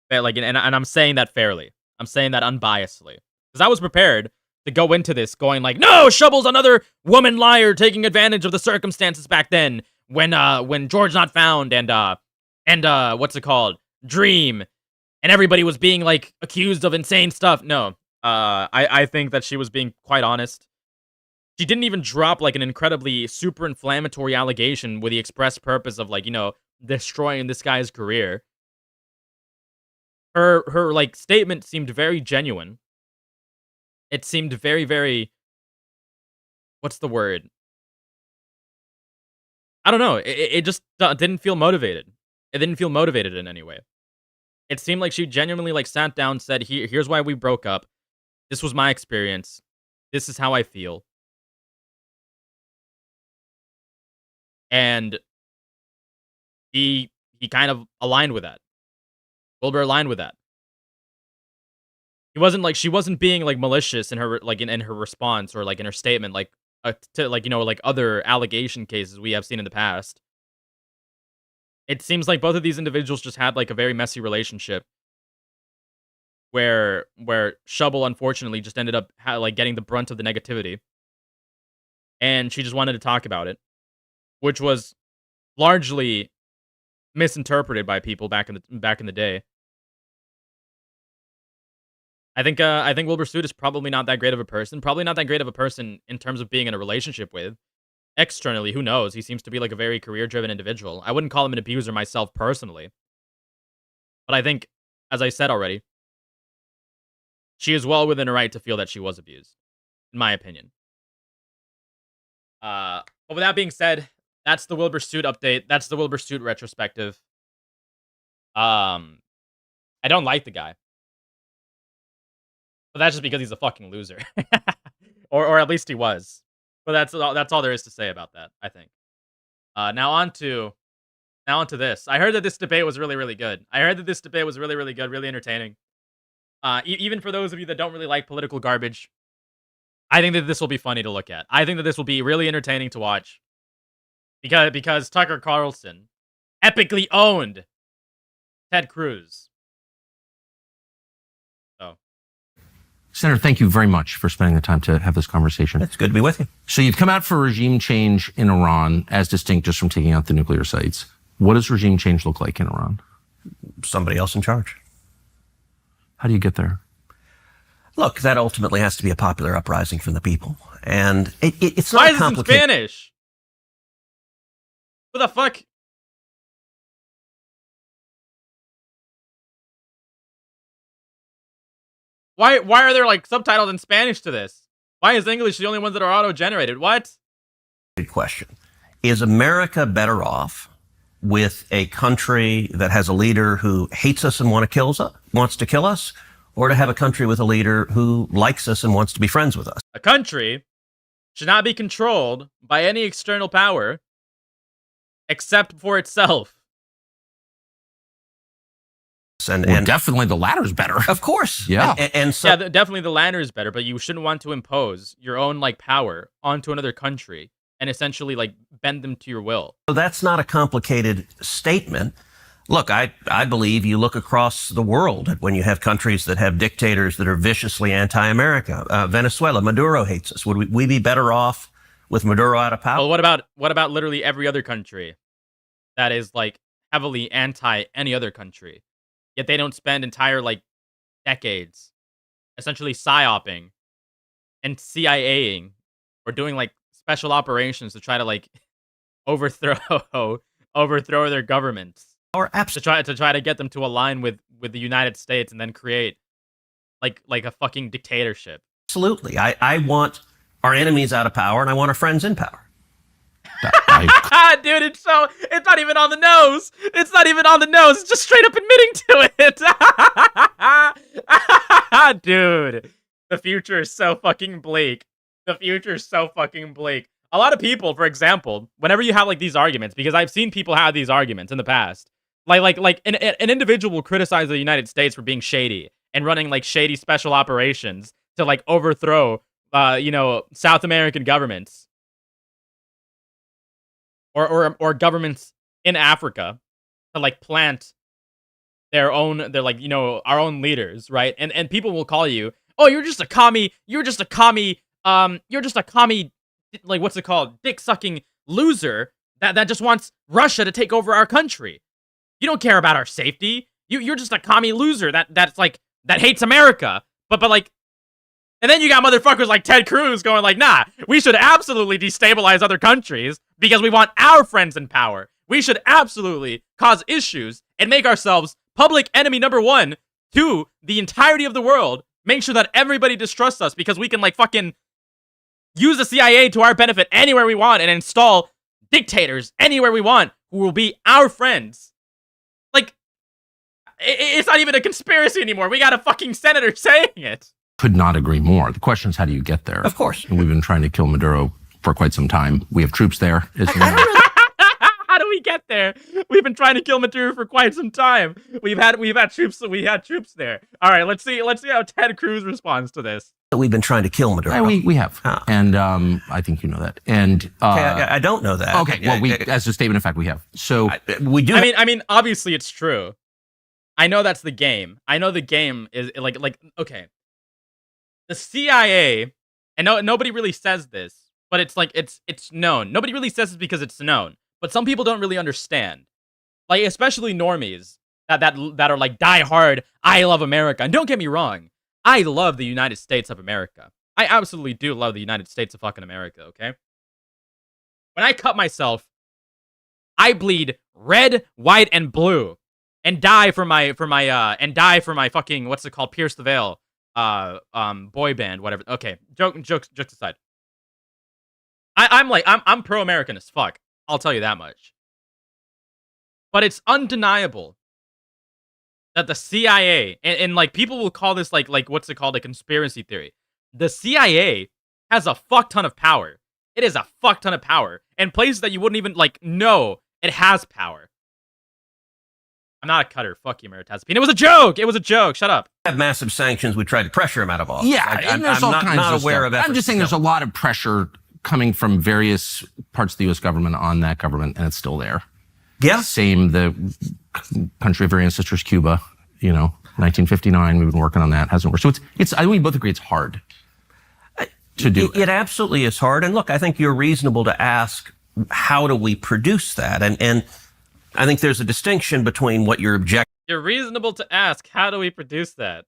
Like, and I'm saying that fairly. I'm saying that unbiasedly. Because I was prepared to go into this going like, no, Shubble's another woman liar taking advantage of the circumstances back then when George Not Found and what's it called? Dream. And everybody was being, like, accused of insane stuff. No. I think that she was being quite honest. She didn't even drop, like, an incredibly super inflammatory allegation with the express purpose of, like, you know, destroying this guy's career. Her like, statement seemed very genuine. It seemed very, very... What's the word? I don't know. It just didn't feel motivated. It didn't feel motivated in any way. It seemed like she genuinely, like, sat down and said, here's why we broke up. This was my experience. This is how I feel. And he kind of aligned with that. Wilbur aligned with that. She wasn't being, like, malicious in her, like, in her response or, like, in her statement, like, to, like, you know, like, other allegation cases we have seen in the past. It seems like both of these individuals just had, like, a very messy relationship where Shubble, unfortunately, just ended up, like, getting the brunt of the negativity. And she just wanted to talk about it, which was largely misinterpreted by people back in the day. I think Wilbur Soot is probably not that great of a person. Probably not that great of a person in terms of being in a relationship with. Externally, who knows? He seems to be like a very career-driven individual. I wouldn't call him an abuser myself personally. But I think, as I said already, she is well within her right to feel that she was abused, in my opinion. But with that being said, that's the Wilbur Soot update. That's the Wilbur Soot retrospective. I don't like the guy. But that's just because he's a fucking loser. or at least he was. But that's all there is to say about that, I think. Now on to this. I heard that this debate was really, really good. Really entertaining. Even for those of you that don't really like political garbage, I think that this will be funny to look at. I think that this will be really entertaining to watch. Because Tucker Carlson epically owned Ted Cruz. Senator, thank you very much for spending the time to have this conversation. It's good to be with you. So you've come out for regime change in Iran, as distinct just from taking out the nuclear sites. What does regime change look like in Iran? Somebody else in charge. How do you get there? Look, that ultimately has to be a popular uprising from the people. And it's Why not is complicated. this in Spanish? What the fuck? Why are there, like, subtitles in Spanish to this? Why is English the only ones that are auto-generated? What? Good question. Is America better off with a country that has a leader who hates us and wants to kill us, or to have a country with a leader who likes us and wants to be friends with us? A country should not be controlled by any external power except for itself. And definitely the latter's better. of course. Yeah. And so Yeah, definitely the latter is better, but you shouldn't want to impose your own like power onto another country and essentially like bend them to your will. that's not a complicated statement. Look, I believe you look across the world when you have countries that have dictators that are viciously anti-America. Venezuela, Maduro hates us. Would we be better off with Maduro out of power? Well, what about literally every other country that is like heavily anti any other country? Yet they don't spend entire like decades essentially psyoping and CIAing or doing like special operations to try to like overthrow their governments. Or To try to get them to align with the United States and then create like a fucking dictatorship. absolutely. I want our enemies out of power, and I want our friends in power. Dude, it's not even on the nose. It's not even on the nose. It's just straight up admitting to it. Dude, the future is so fucking bleak. The future is so fucking bleak. A lot of people, for example, whenever you have like these arguments, because I've seen people have these arguments in the past, like an individual will criticize the United States for being shady and running like shady special operations to like overthrow, South American governments. Or governments in Africa to like plant they're like, our own leaders, right? And people will call you, oh, you're just a commie, like, what's it called? Dick sucking loser that just wants Russia to take over our country. You don't care about our safety. You're just a commie loser that's like that hates America. But like, and then you got motherfuckers like Ted Cruz going like, nah, we should absolutely destabilize other countries because we want our friends in power. We should absolutely cause issues and make ourselves public enemy number one to the entirety of the world. Make sure that everybody distrusts us because we can like fucking use the CIA to our benefit anywhere we want and install dictators anywhere we want who will be our friends. Like, it's not even a conspiracy anymore. We got a fucking senator saying it. Could not agree more. The question is, how do you get there? Of course. And we've been trying to kill Maduro for quite some time. We have troops there. How do we get there? We've been trying to kill Maduro for quite some time. We had troops there. All right, let's see how Ted Cruz responds to this. We've been trying to kill Maduro. We have. And I think you know that. And I don't know that. Okay, well, as a statement of fact, we have. So we do. I mean, obviously it's true. I know that's the game. I know the game is like okay. The CIA, and nobody really says this, but it's like it's known. Nobody really says this because it's known, but some people don't really understand. Like especially normies that are like die hard. I love America, and don't get me wrong, I love the United States of America. I absolutely do love the United States of fucking America. Okay, when I cut myself, I bleed red, white, and blue, and die for my fucking what's it called? Pierce the Veil. Boy band, whatever. Okay, jokes aside. I'm pro-American as fuck. I'll tell you that much. But it's undeniable that the CIA and like people will call this like what's it called, a conspiracy theory. The CIA has a fuck ton of power. It is a fuck ton of power in places that you wouldn't even like know it has power. I'm not a cutter. Fuck you, Meritazepine. It was a joke. It was a joke. Shut up. Have massive sanctions. We tried to pressure him out of office. yeah, and there's all kinds of aware stuff. of efforts. I'm just saying there's a lot of pressure coming from various parts of the U.S. government on that government, and it's still there. Yeah. Same, the country of our ancestors, Cuba, 1959, we've been working on that. Hasn't worked. So it's I think we both agree it's hard to do. It absolutely is hard. And look, I think you're reasonable to ask, how do we produce that? And I think there's a distinction between what your objective You're reasonable to ask, how do we produce that?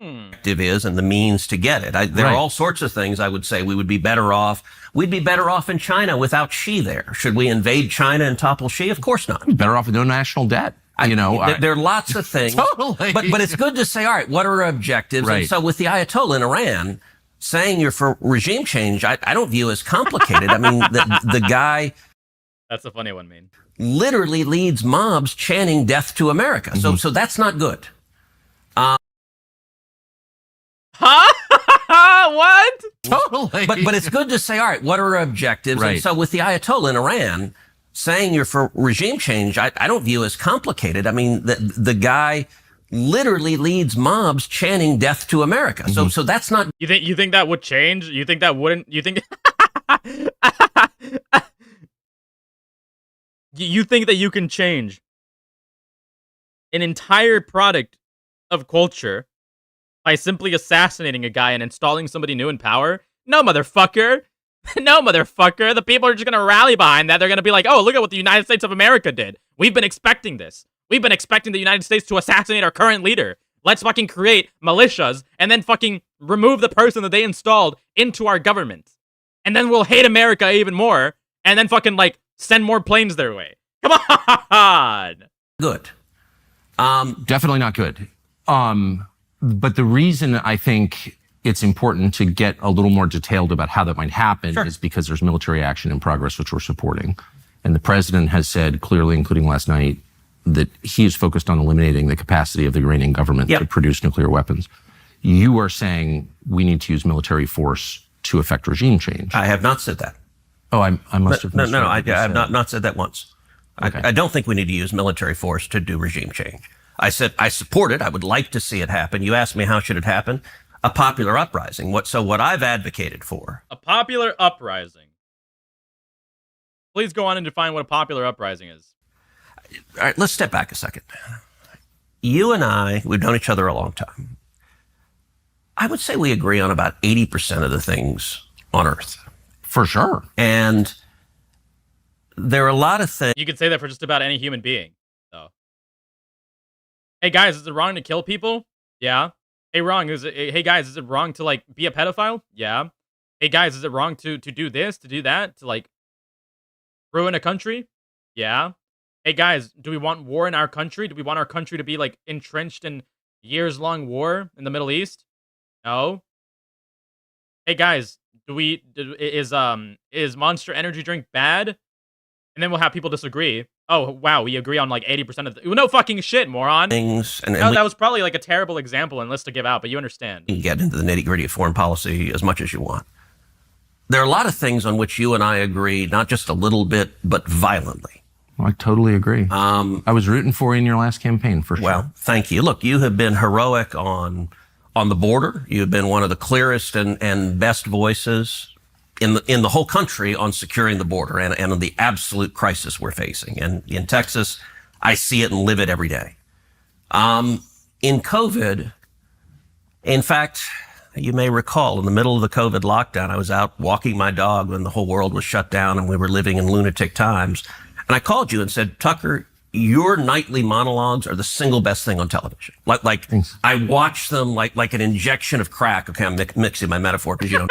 is and the means to get it. There are all sorts of things I would say we would be better off. We'd be better off in China without Xi there. Should we invade China and topple Xi? Of course not. Better off with no national debt. There are lots of things. Totally. But it's good to say, all right, what are our objectives? Right. And so with the Ayatollah in Iran, saying you're for regime change, I don't view as complicated. I mean, the guy... That's a funny one, man. Literally leads mobs chanting death to America. So that's not good. Huh? What? Totally. But it's good to say, all right, what are our objectives? Right. And so with the Ayatollah in Iran, saying you're for regime change, I don't view as complicated. I mean, the guy literally leads mobs chanting "Death to America." So that's not. You think that would change? You think that wouldn't? You think? You think that you can change an entire product of culture by simply assassinating a guy and installing somebody new in power? No, motherfucker. No, motherfucker. The people are just gonna rally behind that. They're gonna be like, oh, look at what the United States of America did. We've been expecting this. We've been expecting the United States to assassinate our current leader. Let's fucking create militias and then fucking remove the person that they installed into our government. And then we'll hate America even more and then fucking, like, send more planes their way. Come on! Good. Definitely not good. But the reason I think it's important to get a little more detailed about how that might happen is because there's military action in progress, which we're supporting. And the president has said clearly, including last night, that he is focused on eliminating the capacity of the Iranian government to produce nuclear weapons. You are saying we need to use military force to effect regime change. I have not said that. Oh, I must have. No, I have not said that once. Okay. I don't think we need to use military force to do regime change. I said I support it. I would like to see it happen. You asked me how should it happen? A popular uprising. What I've advocated for. A popular uprising. Please go on and define what a popular uprising is. All right, let's step back a second. You and I, we've known each other a long time. I would say we agree on about 80% of the things on Earth. For sure. And there are a lot of things. You could say that for just about any human being, though. Hey guys, is it wrong to kill people? Yeah. Hey guys, is it wrong to, like, be a pedophile? Yeah. Hey guys, is it wrong to do this, to do that, to, like, ruin a country? Yeah. Hey guys, do we want war in our country? Do we want our country to be, like, entrenched in years-long war in the Middle East? No. Hey guys, is Monster Energy drink bad? And then we'll have people disagree. Oh wow, we agree on like 80% of the. No fucking shit, moron. Things and that was probably like a terrible example and list to give out, but you understand. You can get into the nitty-gritty of foreign policy as much as you want. There are a lot of things on which you and I agree, not just a little bit, but violently. Well, I totally agree. I was rooting for you in your last campaign, for sure. Well, thank you. Look, you have been heroic on the border. You've been one of the clearest and best voices in the whole country on securing the border and on the absolute crisis we're facing. And in Texas, I see it and live it every day. In COVID, in fact, you may recall in the middle of the COVID lockdown, I was out walking my dog when the whole world was shut down and we were living in lunatic times. And I called you and said, Tucker, your nightly monologues are the single best thing on television. Like I watch them like an injection of crack. Okay, I'm mixing my metaphor because you don't.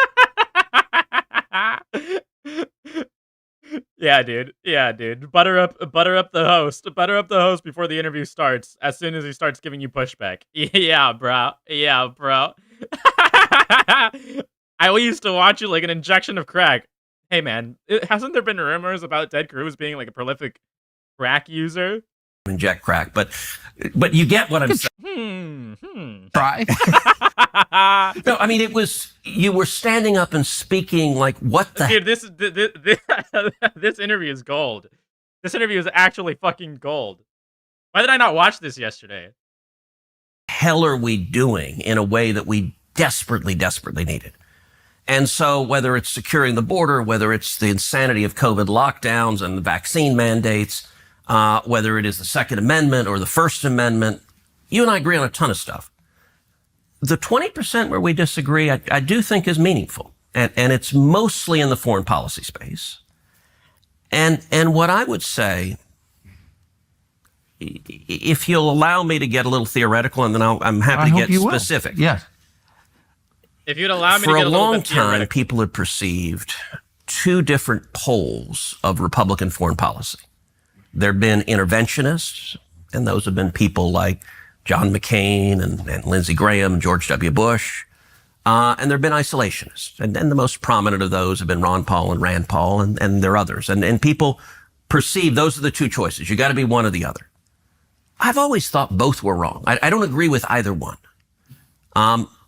Yeah, dude. Butter up the host. Butter up the host before the interview starts. As soon as he starts giving you pushback. Yeah, bro. I used to watch you like an injection of crack. Hey, man, hasn't there been rumors about Ted Cruz being like a prolific crack user? Inject crack, but you get what I'm saying. Try. No, I mean, you were standing up and speaking like, what the Dude, this interview is gold. This interview is actually fucking gold. Why did I not watch this yesterday? Hell are we doing in a way that we desperately needed? And so whether it's securing the border, whether it's the insanity of COVID lockdowns and the vaccine mandates, whether it is the Second Amendment or the First Amendment, you and I agree on a ton of stuff. The 20% where we disagree, I do think is meaningful. And it's mostly in the foreign policy space. And what I would say, if you'll allow me to get a little theoretical, and then I'm happy to get specific. Yes. If you'd allow me to For get a a little long bit time, people have perceived two different poles of Republican foreign policy. There have been interventionists, and those have been people like John McCain and Lindsey Graham, George W. Bush. And there have been isolationists. And the most prominent of those have been Ron Paul and Rand Paul, and there are others. And people perceive those are the two choices. You got to be one or the other. I've always thought both were wrong. I don't agree with either one.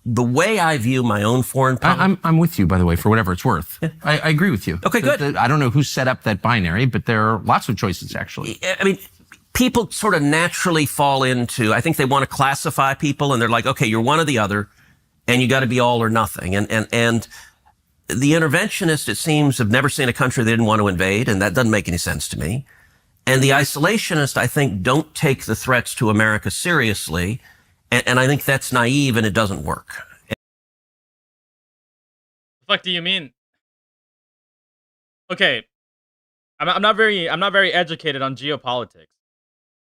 the way I view my own foreign policy. I'm with you, by the way, for whatever it's worth. I agree with you. Okay, good. I don't know who set up that binary, but there are lots of choices, actually. I mean, people sort of naturally fall into, I think they want to classify people, and they're like, okay, you're one or the other, and you got to be all or nothing. And the interventionists, it seems, have never seen a country they didn't want to invade, and that doesn't make any sense to me. And the isolationists, I think, don't take the threats to America seriously, and I think that's naive and it doesn't work. The fuck do you mean? Okay, I'm not very educated on geopolitics,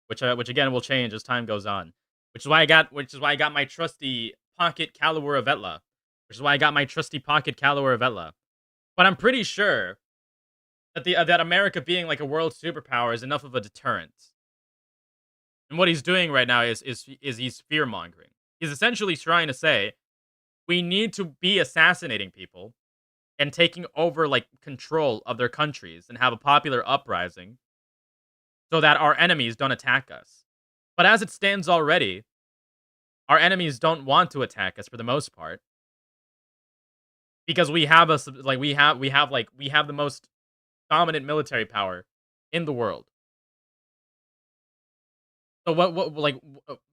which again will change as time goes on. Which is why I got my trusty pocket caliber of Vetla. But I'm pretty sure that America being like a world superpower is enough of a deterrent. And what he's doing right now is he's fear mongering. He's essentially trying to say we need to be assassinating people and taking over like control of their countries and have a popular uprising so that our enemies don't attack us. But as it stands already, our enemies don't want to attack us for the most part. Because we have the most dominant military power in the world. So what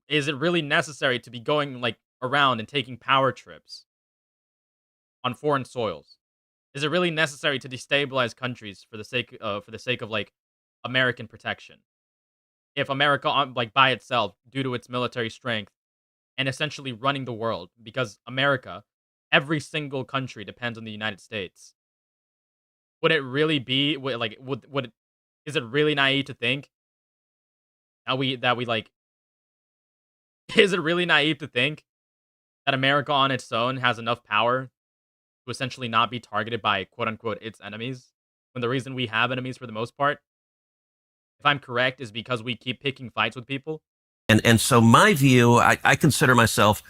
is it really necessary to be going like around and taking power trips on foreign soils? Is it really necessary to destabilize countries for the sake of like American protection? If America like by itself, due to its military strength and essentially running the world, because America, every single country depends on the United States. Would it really be is it really naive to think is it really naive to think that America on its own has enough power to essentially not be targeted by quote unquote its enemies, when the reason we have enemies for the most part, if I'm correct, is because we keep picking fights with people? And so my view, I consider myself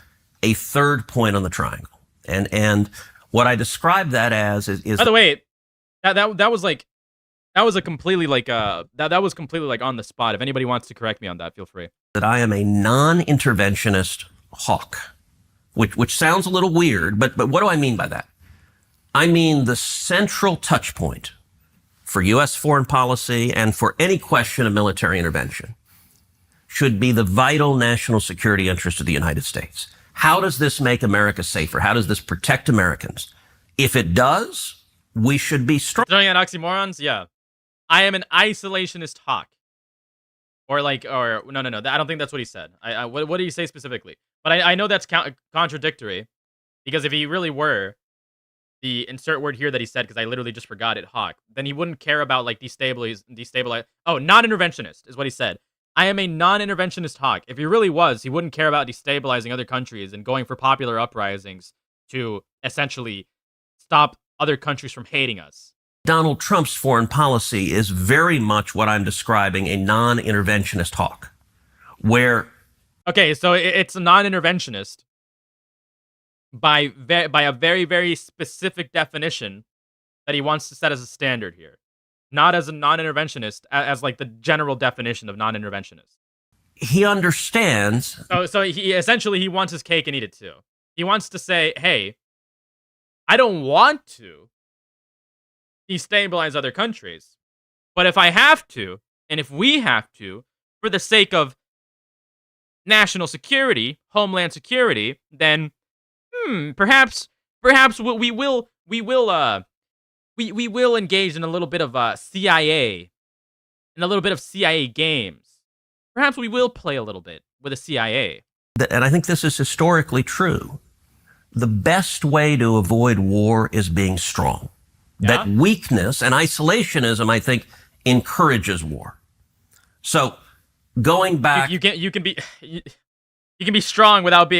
a third point on the triangle. And what I describe that as is by the way, that was completely like on the spot. If anybody wants to correct me on that, feel free. That I am a non-interventionist hawk, which sounds a little weird, but what do I mean by that? I mean the central touch point for U.S. foreign policy and for any question of military intervention should be the vital national security interest of the United States. How does this make America safer? How does this protect Americans? If it does, we should be strong. Throwing out oxymorons? Yeah. I am an isolationist hawk. No, I don't think that's what he said. What did he say specifically? But I know that's contradictory, because if he really were the insert word here that he said, because I literally just forgot it, hawk, then he wouldn't care about like destabilize. Oh, non-interventionist is what he said. I am a non-interventionist hawk. If he really was, he wouldn't care about destabilizing other countries and going for popular uprisings to essentially stop other countries from hating us. Donald Trump's foreign policy is very much what I'm describing, a non-interventionist hawk, where... Okay, so it's a non-interventionist by a very, very specific definition that he wants to set as a standard here. Not as a non-interventionist, as like the general definition of non-interventionist. He understands... So he wants his cake and eat it too. He wants to say, hey, I don't want to destabilize other countries, but if I have to, and if we have to, for the sake of national security, homeland security, then perhaps we will engage in a little bit of CIA, in a little bit of CIA games. Perhaps we will play a little bit with the CIA. And I think this is historically true. The best way to avoid war is being strong. Yeah? That weakness and isolationism, I think, encourages war. So going back, you can be strong without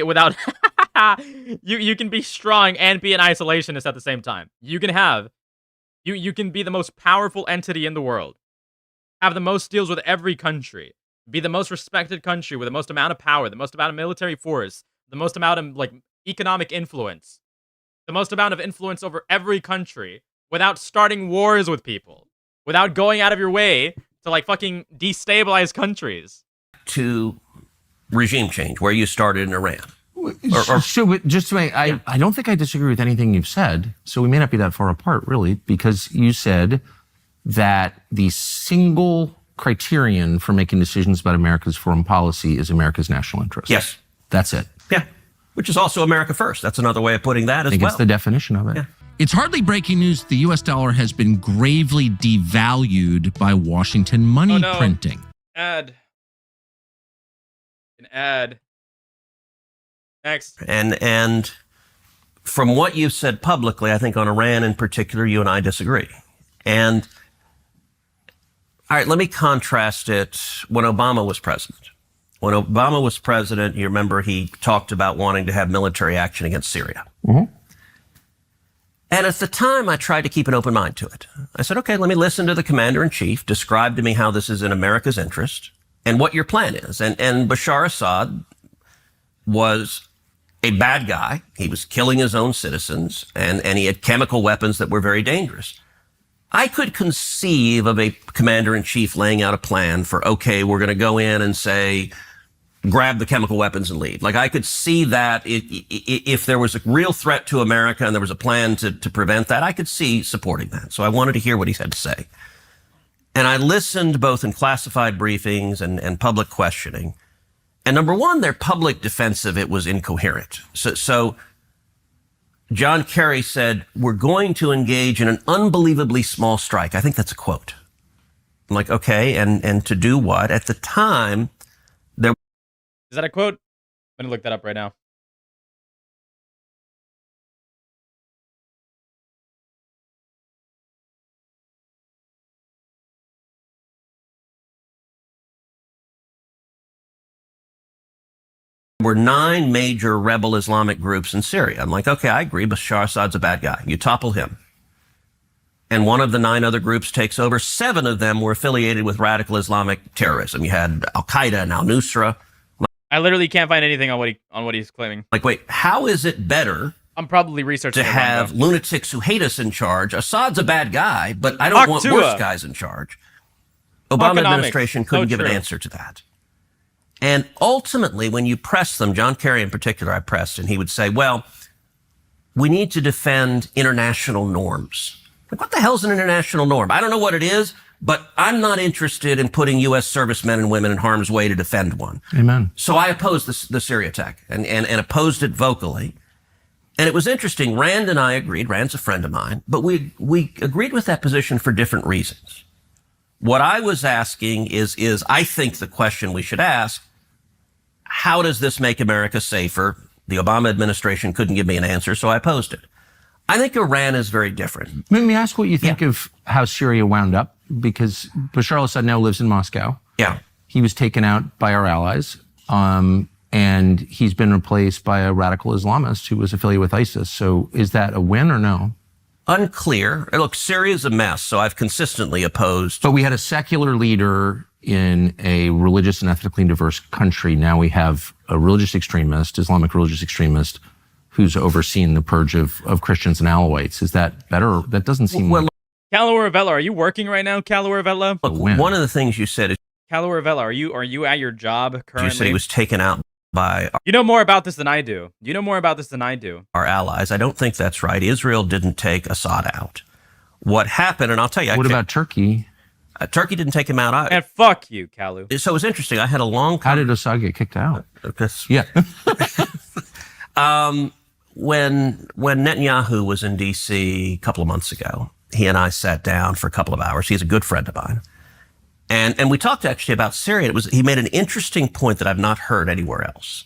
you can be strong and be an isolationist at the same time. You can be the most powerful entity in the world, have the most deals with every country, be the most respected country with the most amount of power, the most amount of military force, the most amount of like economic influence, the most amount of influence over every country without starting wars with people, without going out of your way to like fucking destabilize countries. To regime change, where you started in Iran. So just to make, I don't think I disagree with anything you've said. So we may not be that far apart, really, because you said that the single criterion for making decisions about America's foreign policy is America's national interest. Yes. That's it. Yeah. Which is also America first. That's another way of putting that as I think well. it's the definition of it. Yeah. It's hardly breaking news. The U.S. dollar has been gravely devalued by Washington money printing. An ad. Next. And from what you've said publicly, I think on Iran in particular, you and I disagree. And all right, let me contrast it when Obama was president. When Obama was president, you remember he talked about wanting to have military action against Syria. Mm-hmm. And at the time, I tried to keep an open mind to it. I said, okay, let me listen to the commander-in-chief, describe to me how this is in America's interest and what your plan is. And Bashar Assad was a bad guy. He was killing his own citizens, and he had chemical weapons that were very dangerous. I could conceive of a commander-in-chief laying out a plan for, okay, we're going to go in and say, grab the chemical weapons and leave. Like, I could see that if there was a real threat to America and there was a plan to prevent that, I could see supporting that. So I wanted to hear what he had to say. And I listened both in classified briefings and public questioning. And number one, their public defense of it was incoherent. So John Kerry said, we're going to engage in an unbelievably small strike. I think that's a quote. I'm like, okay, and to do what? At the time, Is that a quote? I'm going to look that up right now. were 9 major rebel Islamic groups in Syria. I'm like, okay, I agree, Bashar Assad's a bad guy. You topple him. And one of the 9 other groups takes over. 7 of them were affiliated with radical Islamic terrorism. You had Al-Qaeda and Al-Nusra. I literally can't find anything on what he's claiming. Like, wait, how is it better I'm probably researching to have lunatics who hate us in charge? Assad's a bad guy, but I don't want worse guys in charge. Obama administration couldn't give an answer to that. And ultimately, when you press them, John Kerry in particular, I pressed, and he would say, well, we need to defend international norms. Like, what the hell's an international norm? I don't know what it is, but I'm not interested in putting U.S. servicemen and women in harm's way to defend one. Amen. So I opposed the Syria attack and opposed it vocally. And it was interesting. Rand and I agreed. Rand's a friend of mine, but we agreed with that position for different reasons. What I was asking is I think the question we should ask, how does this make America safer? The Obama administration couldn't give me an answer, so I opposed it. I think Iran is very different. Let me ask what you think of how Syria wound up, because Bashar al-Assad now lives in Moscow. Yeah. He was taken out by our allies, and he's been replaced by a radical Islamist who was affiliated with ISIS. So is that a win or no? Unclear. Look, Syria's a mess, so I've consistently opposed. But we had a secular leader in a religious and ethnically diverse country. Now we have a religious extremist, Islamic religious extremist, who's overseeing the purge of Christians and Alawites. Is that better? That doesn't seem well, Caloravella, are you working right now, Caloravella? Look, one of the things you said is Caloravella, are you at your job currently? you said he was taken out by You know more about this than I do. You know more about this than I do. Our allies. I don't think that's right. Israel didn't take Assad out. What happened, and I'll tell you. What about Turkey? Turkey didn't take him out either. And fuck you, Kalu. So it was interesting. I had a long How did Assad get kicked out? Yeah. When Netanyahu was in D.C. a couple of months ago, he and I sat down for a couple of hours. He's a good friend of mine. And we talked actually about Syria. He made an interesting point that I've not heard anywhere else,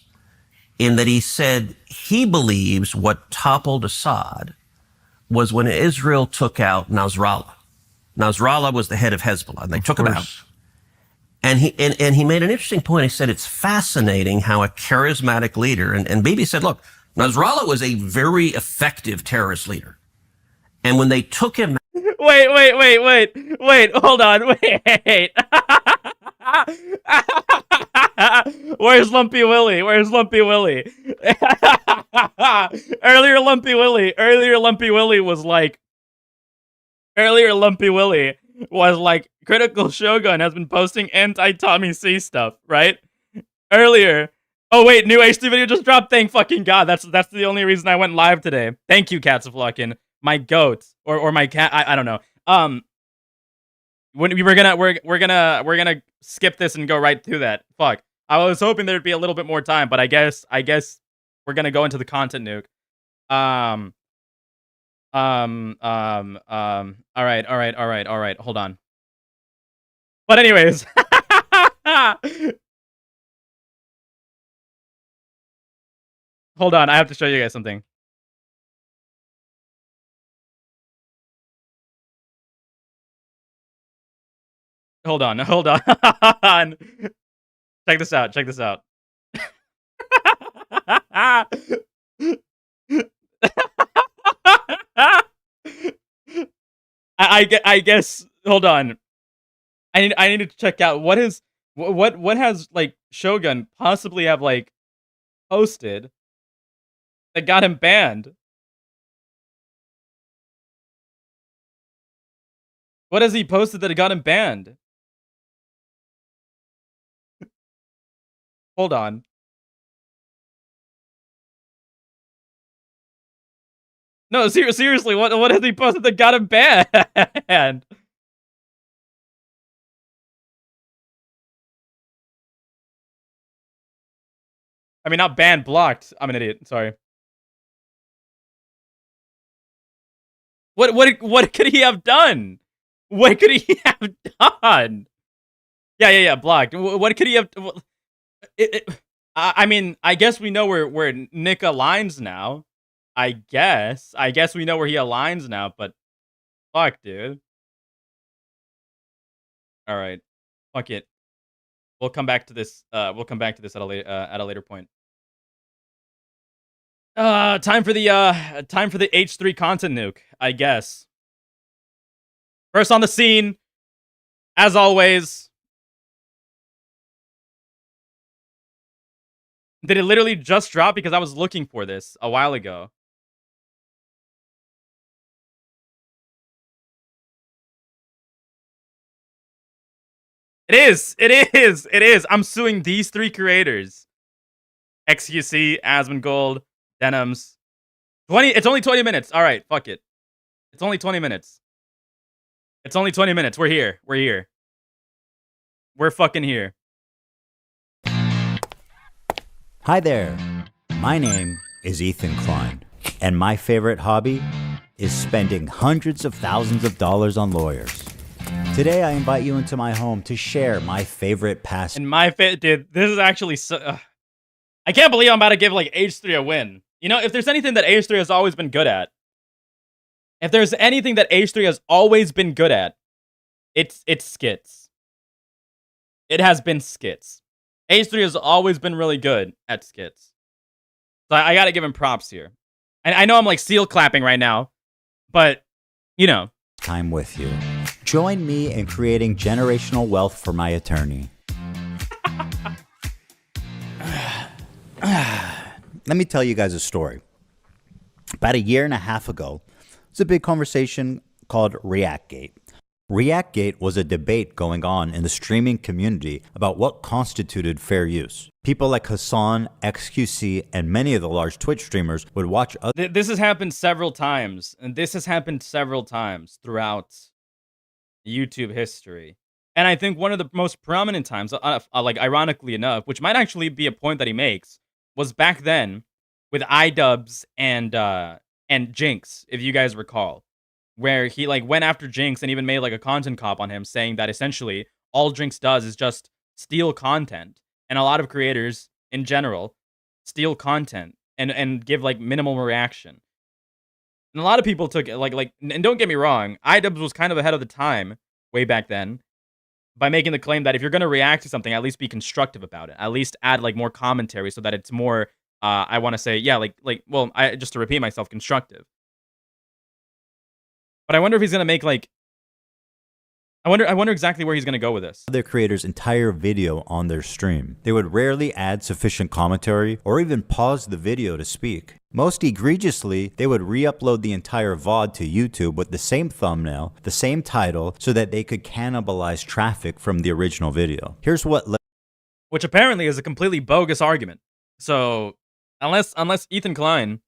in that he said he believes what toppled Assad was when Israel took out Nasrallah. Nasrallah was the head of Hezbollah, and they took him out. And he made an interesting point. He said it's fascinating how a charismatic leader, and Bibi said, look, Nasrallah was a very effective terrorist leader. And when they took him... Wait, hold on, wait. Where's Lumpy Willie? Earlier Lumpy Willie was like, Critical Shogun has been posting anti-Tommy C stuff, right? Earlier, Oh wait, new H3 video just dropped. Thank fucking god. That's the only reason I went live today. Thank you, Cats of Luckin. My goat or my cat. I don't know. When we're gonna skip this and go right through that. Fuck. I was hoping there'd be a little bit more time, but I guess we're gonna go into the content, Nuke. All right. Hold on. But anyways. Hold on, I have to show you guys something. Hold on. Check this out. I guess. Hold on. I need to check out what has like Shogun possibly have like posted that got him banned. What has he posted that got him banned? Hold on. No, seriously, what has he posted that got him banned? I mean, not banned, blocked. I'm an idiot. Sorry. What could he have done? What could he have done? Yeah, blocked. What could he have? I mean, I guess we know where Nick aligns now. I guess we know where he aligns now. But fuck, dude. All right, fuck it. We'll come back to this. We'll come back to this at a later point. Time for the H3 content, Nuke, I guess. First on the scene, as always. Did it literally just drop? Because I was looking for this a while ago. It is. I'm suing these 3 creators. XQC, Asmongold, Denims. It's only 20 minutes. All right, fuck it. It's only 20 minutes. We're here. We're fucking here. Hi there. My name is Ethan Klein, and my favorite hobby is spending hundreds of thousands of dollars on lawyers. Today, I invite you into my home to share my favorite pastime. And dude, this is actually so... I can't believe I'm about to give, like, H3 a win. You know, if there's anything that H3 has always been good at, it's skits. It has been skits. H3 has always been really good at skits. So I gotta give him props here. And I know I'm, like, seal clapping right now, but, you know. Time with you. Join me in creating generational wealth for my attorney. Let me tell you guys a story. About a year and a half ago, it's a big conversation called ReactGate. ReactGate was a debate going on in the streaming community about what constituted fair use. People like Hassan, XQC, and many of the large Twitch streamers would watch other... This has happened several times, and this has happened several times throughout YouTube history. And I think one of the most prominent times, like ironically enough, which might actually be a point that he makes, was back then with iDubbbz and Jinx, if you guys recall, where he like went after Jinx and even made like a content cop on him, saying that essentially all Jinx does is just steal content, and a lot of creators in general steal content and give like minimal reaction. And a lot of people took it like, and don't get me wrong, iDubbbz was kind of ahead of the time way back then by making the claim that if you're going to react to something, at least be constructive about it. At least add like more commentary so that it's more, I want to say, yeah, well, just to repeat myself, constructive. But I wonder if he's going to make like, I wonder exactly where he's going to go with this. Other creators' entire video on their stream. They would rarely add sufficient commentary or even pause the video to speak. Most egregiously, they would re-upload the entire VOD to YouTube with the same thumbnail, the same title, so that they could cannibalize traffic from the original video. Here's what... Which apparently is a completely bogus argument. So unless Ethan Klein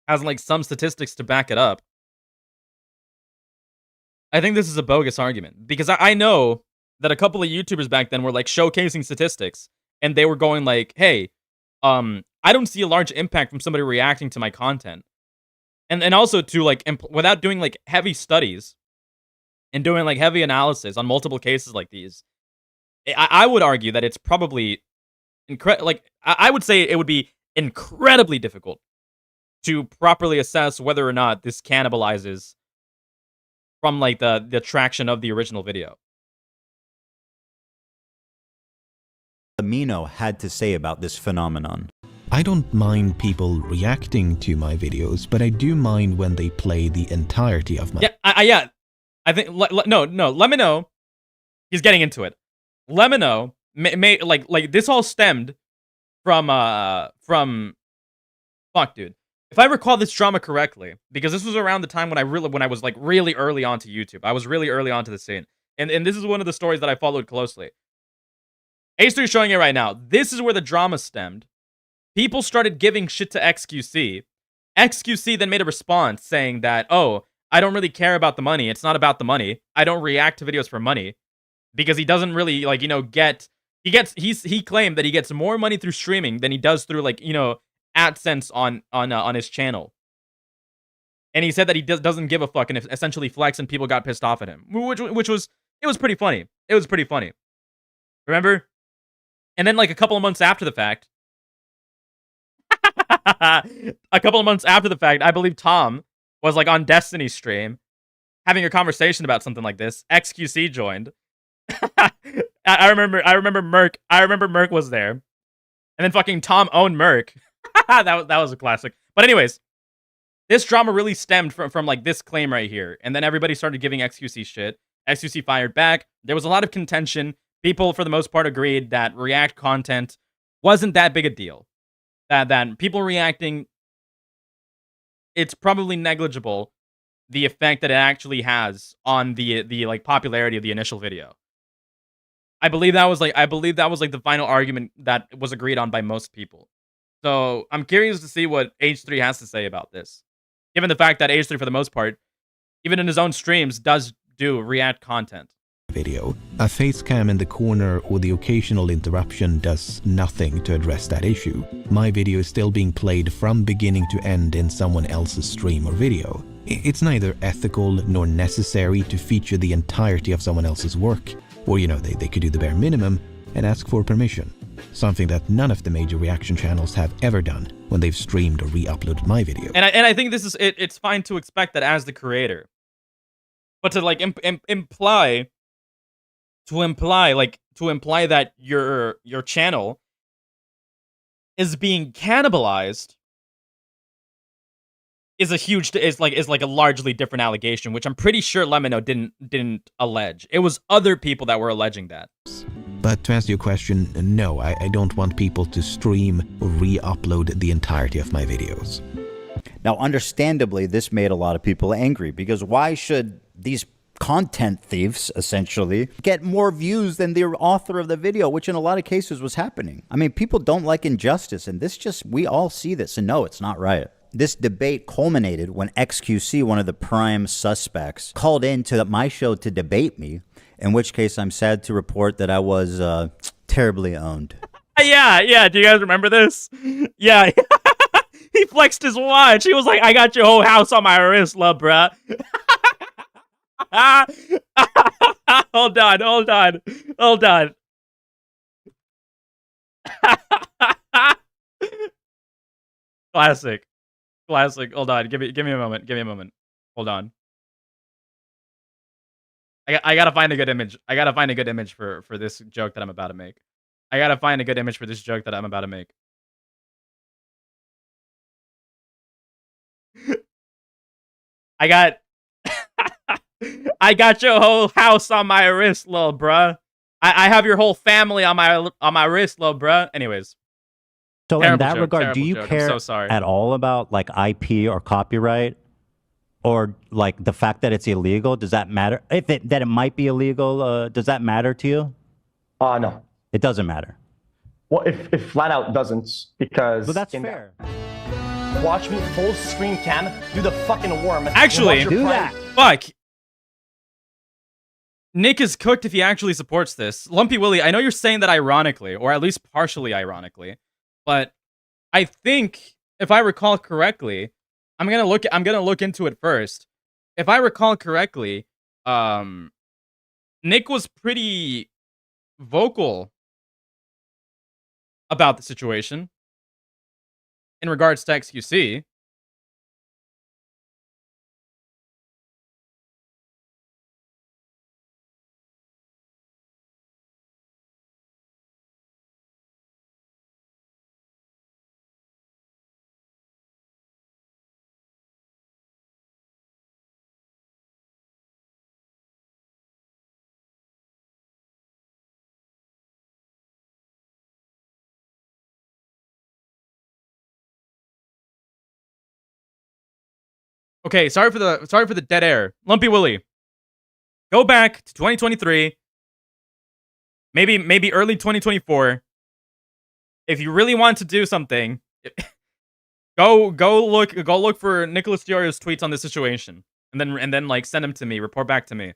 has like some statistics to back it up, I think this is a bogus argument, because I know that a couple of YouTubers back then were like showcasing statistics, and they were going like, "Hey, I don't see a large impact from somebody reacting to my content," and also to like without doing like heavy studies and doing like heavy analysis on multiple cases like these. I would argue that it's probably I would say it would be incredibly difficult to properly assess whether or not this cannibalizes from like the traction of the original video. Amino had to say about this phenomenon. I don't mind people reacting to my videos, but I do mind when they play the entirety of my... Yeah, I think, no, let me know. He's getting into it. Let me know. Like this all stemmed from, fuck, dude. If I recall this drama correctly, because this was around the time when I was like really early onto YouTube. I was really early onto the scene. And this is one of the stories that I followed closely. H3 is showing it right now. This is where the drama stemmed. People started giving shit to XQC. XQC then made a response saying that, "Oh, I don't really care about the money. It's not about the money. I don't react to videos for money." Because he doesn't really, like, you know, he claimed that he gets more money through streaming than he does through, like, you know, AdSense on his channel. And he said that he doesn't give a fuck and essentially flex, and people got pissed off at him. Which was pretty funny. It was pretty funny. Remember? And then, like, a couple of months after the fact, I believe Tom was, like, on Destiny's stream having a conversation about something like this. XQC joined. I remember Merc was there. And then fucking Tom owned Merc. that was a classic. But anyways, this drama really stemmed from like this claim right here. And then everybody started giving XQC shit. XQC fired back. There was a lot of contention. People, for the most part, agreed that React content wasn't that big a deal. That people reacting, it's probably negligible, the effect that it actually has on the like popularity of the initial video. I believe that was like the final argument that was agreed on by most people. So I'm curious to see what H3 has to say about this, given the fact that H3, for the most part, even in his own streams, does do React content. Video. A face cam in the corner or the occasional interruption does nothing to address that issue. My video is still being played from beginning to end in someone else's stream or video. It's neither ethical nor necessary to feature the entirety of someone else's work. Or, you know, they could do the bare minimum and ask for permission. Something that none of the major reaction channels have ever done when they've streamed or re-uploaded my video. And I think this is it's fine to expect that as the creator. But to like imply that your channel is being cannibalized is like a largely different allegation, which I'm pretty sure Lemino didn't allege. It was other people that were alleging that. But to answer your question, no, I don't want people to stream or re-upload the entirety of my videos. Now, understandably, this made a lot of people angry, because why should these content thieves, essentially, get more views than the author of the video, which in a lot of cases was happening? I mean, people don't like injustice, and we all see this, and no, it's not right. This debate culminated when XQC, one of the prime suspects, called into my show to debate me, in which case I'm sad to report that I was terribly owned. Yeah, do you guys remember this? Yeah, he flexed his watch. He was like, "I got your whole house on my wrist, love, bruh." Hold on. Classic. Hold on. Give me a moment. Hold on. I gotta find a good image. For this joke that I'm about to make. I got your whole house on my wrist, lil' bruh. I have your whole family on my wrist, lil' bruh. Anyways. So in that regard, do you care at all about like IP or copyright, or like the fact that it's illegal? Does that matter? That it might be illegal, does that matter to you? No. It doesn't matter. Well, if flat out doesn't, because... But that's fair. Watch me full screen cam, do the fucking worm. Actually, do that. Fuck. Nick is cooked if he actually supports this. Lumpy Willie, I know you're saying that ironically, or at least partially ironically, but I think, if I recall correctly, I'm gonna look into it first. If I recall correctly, Nick was pretty vocal about the situation in regards to XQC. Okay, sorry for the dead air. Lumpy Willie. Go back to 2023. Maybe early 2024. If you really want to do something, go look for Nicholas Diorio's tweets on this situation. And then like send them to me, report back to me.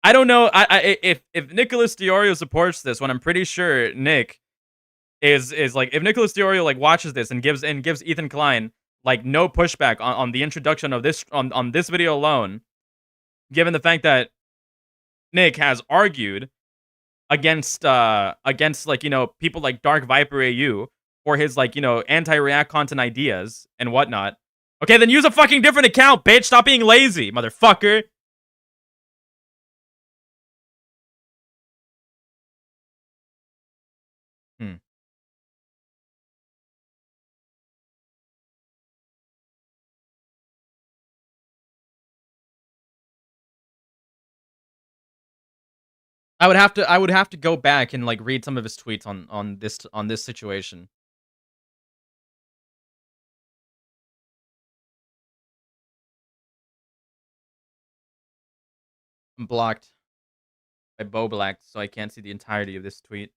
I don't know if Nicholas Diorio supports this, when I'm pretty sure Nick is like, if Nicholas Diorio like watches this and gives Ethan Klein like no pushback on the introduction of this on this video alone, given the fact that Nick has argued against like, you know, people like Dark Viper AU for his like, you know, anti-React content ideas and whatnot. Okay, then use a fucking different account, bitch. Stop being lazy, motherfucker. I would have to go back and like read some of his tweets on this situation. I'm blocked by Bo Black, so I can't see the entirety of this tweet.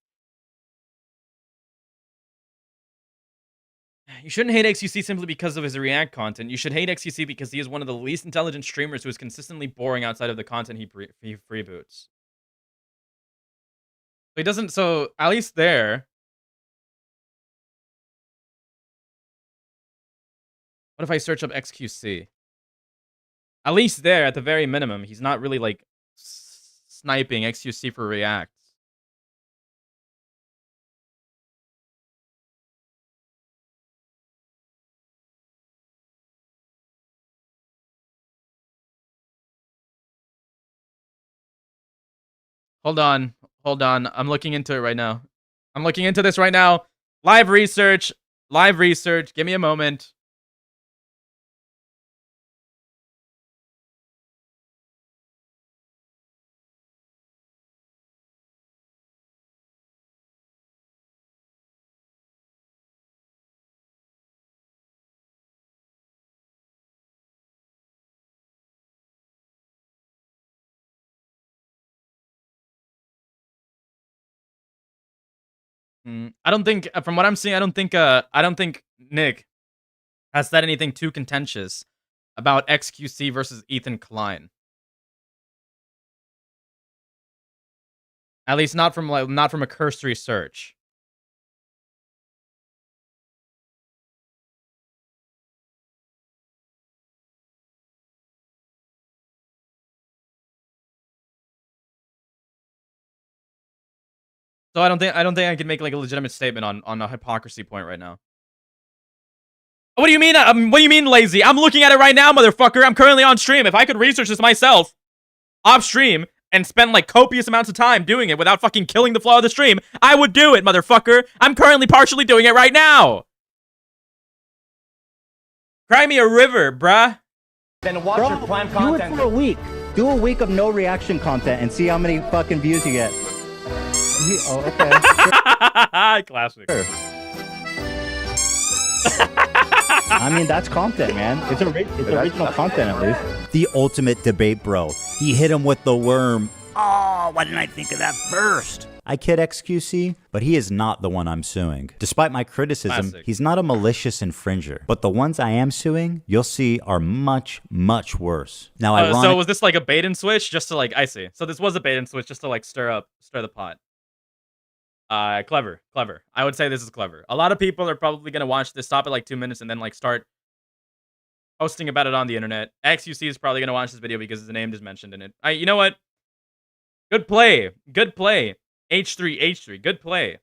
You shouldn't hate XQC simply because of his React content. You should hate XQC because he is one of the least intelligent streamers who is consistently boring outside of the content he freeboots. He doesn't, so at least there. What if I search up XQC? At least there, at the very minimum, he's not really like sniping XQC for React. Hold on. I'm looking into it right now. I'm looking into this right now. Live research. Give me a moment. I don't think, from what I'm seeing, I don't think Nick has said anything too contentious about XQC versus Ethan Klein. At least not from a cursory search. So I don't think I can make like a legitimate statement on a hypocrisy point right now. What do you mean? What do you mean lazy? I'm looking at it right now, motherfucker. I'm currently on stream. If I could research this myself off stream and spend like copious amounts of time doing it without fucking killing the flow of the stream, I would do it, motherfucker. I'm currently partially doing it right now. Cry me a river, bruh. Then watch your prime content. Do it for a week. Do a week of no reaction content and see how many fucking views you get. Oh, okay. Classic. Sure. I mean, that's content, man. It's original content, at least. The ultimate debate, bro. He hit him with the worm. Oh, why didn't I think of that first? I kid XQC, but he is not the one I'm suing. Despite my criticism, he's not a malicious infringer. But the ones I am suing, you'll see, are much, much worse. Now, so was this like a bait and switch just to like, I see. So this was a bait and switch just to like stir the pot. Clever. I would say this is clever. A lot of people are probably going to watch this, stop at like 2 minutes, and then like start posting about it on the internet. XUC is probably going to watch this video because his name is mentioned in it. You know what? Good play. H3H3, good play.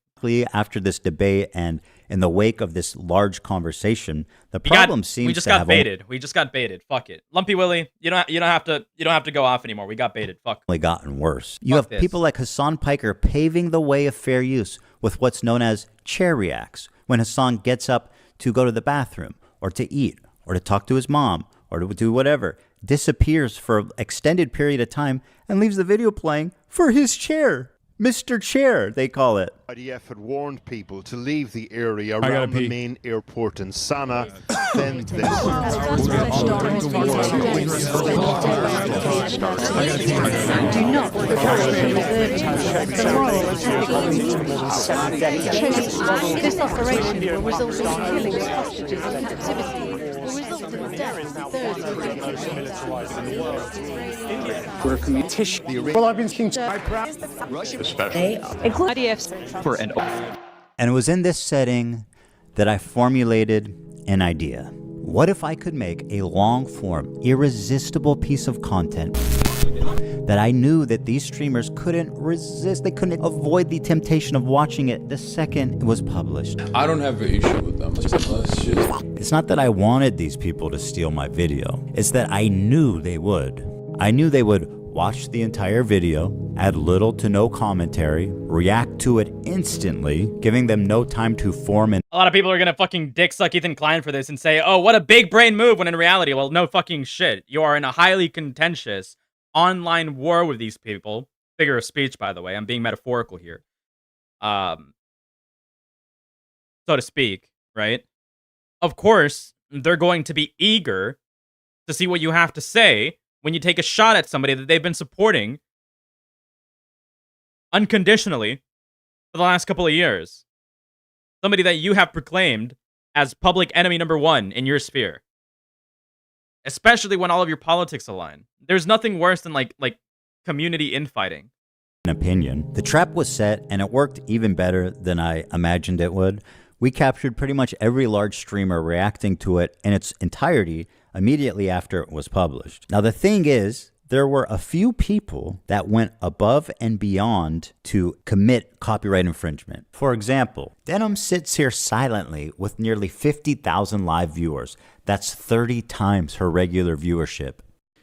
After this debate and in the wake of this large conversation, the problem seems we just got baited. We just got baited. Fuck it, Lumpy Willie. You don't have to go off anymore. We got baited. Fuck. Only gotten worse. You have people like Hassan Piker paving the way of fair use with what's known as chair reacts. When Hassan gets up to go to the bathroom or to eat or to talk to his mom or to do whatever, disappears for an extended period of time and leaves the video playing for his chair. Mr. Chair, they call it. IDF had warned people to leave the area around the main airport in Sana'a. Then this. Do not this operation will result in killing hostages and captivity. Will result in the death of thirds. Well, I've been speaking to Especially And it was in this setting that I formulated an idea. What if I could make a long-form, irresistible piece of content that I knew that these streamers couldn't resist? They couldn't avoid the temptation of watching it the second it was published. I don't have an issue with them. It's not that I wanted these people to steal my video. It's that I knew they would. I knew they would watch the entire video, add little to no commentary, react to it instantly, giving them no time to form an... A lot of people are gonna fucking dick suck Ethan Klein for this and say, oh, what a big brain move, when in reality, well, no fucking shit. You are in a highly contentious online war with these people. Figure of speech, by the way. I'm being metaphorical here. So to speak, right? Of course, they're going to be eager to see what you have to say when you take a shot at somebody that they've been supporting unconditionally for the last couple of years. Somebody that you have proclaimed as public enemy number one in your sphere. Especially when all of your politics align. There's nothing worse than like community infighting. Opinion. The trap was set and it worked even better than I imagined it would. We captured pretty much every large streamer reacting to it in its entirety immediately after it was published. Now the thing is, there were a few people that went above and beyond to commit copyright infringement. For example, Denim sits here silently with nearly 50,000 live viewers. That's 30 times her regular viewership.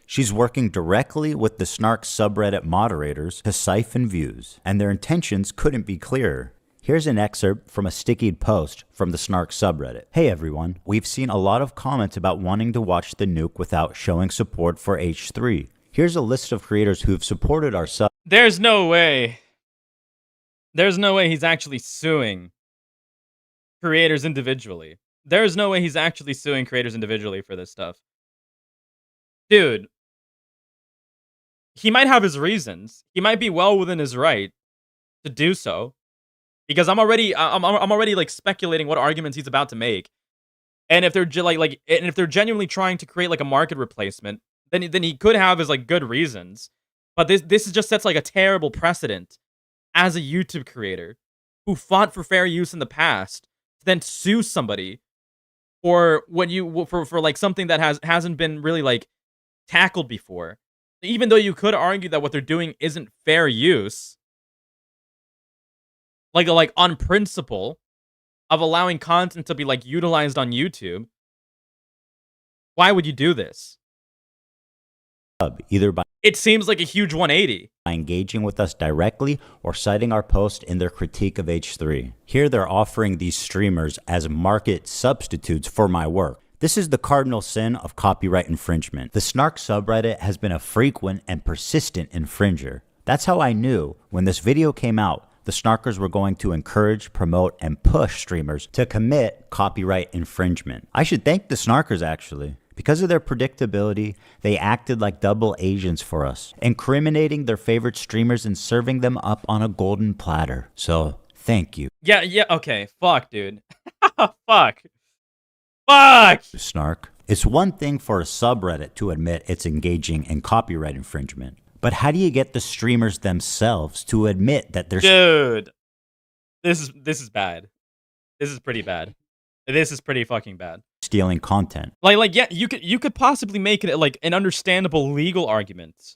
She's working directly with the Snark subreddit moderators to siphon views, and their intentions couldn't be clearer. Here's an excerpt from a stickied post from the Snark subreddit. Hey everyone, we've seen a lot of comments about wanting to watch the nuke without showing support for H3. Here's a list of creators who've supported our sub. There's no way. There's no way he's actually suing creators individually. There's no way he's actually suing creators individually for this stuff. Dude. He might have his reasons. He might be well within his right to do so. Because I'm already like speculating what arguments he's about to make. And if they're if they're genuinely trying to create like a market replacement, then he could have his like good reasons. But this just sets like a terrible precedent as a YouTube creator who fought for fair use in the past to then sue somebody for like something that hasn't been really like tackled before. Even though you could argue that what they're doing isn't fair use, like on principle of allowing content to be like utilized on YouTube, why would you do this? Either by it seems like a huge 180. By engaging with us directly or citing our post in their critique of H3. Here they're offering these streamers as market substitutes for my work. This is the cardinal sin of copyright infringement. The Snark subreddit has been a frequent and persistent infringer. That's how I knew when this video came out, the Snarkers were going to encourage, promote, and push streamers to commit copyright infringement. I should thank the Snarkers actually, Because of their predictability, they acted like double agents for us, incriminating their favorite streamers and serving them up on a golden platter. So, thank you. Yeah, okay. Fuck, dude. Fuck. Fuck! Snark. It's one thing for a subreddit to admit it's engaging in copyright infringement, but how do you get the streamers themselves to admit that they're... Dude. This is bad. This is pretty bad. This is pretty fucking bad. Stealing content. Like yeah, you could possibly make it like an understandable legal argument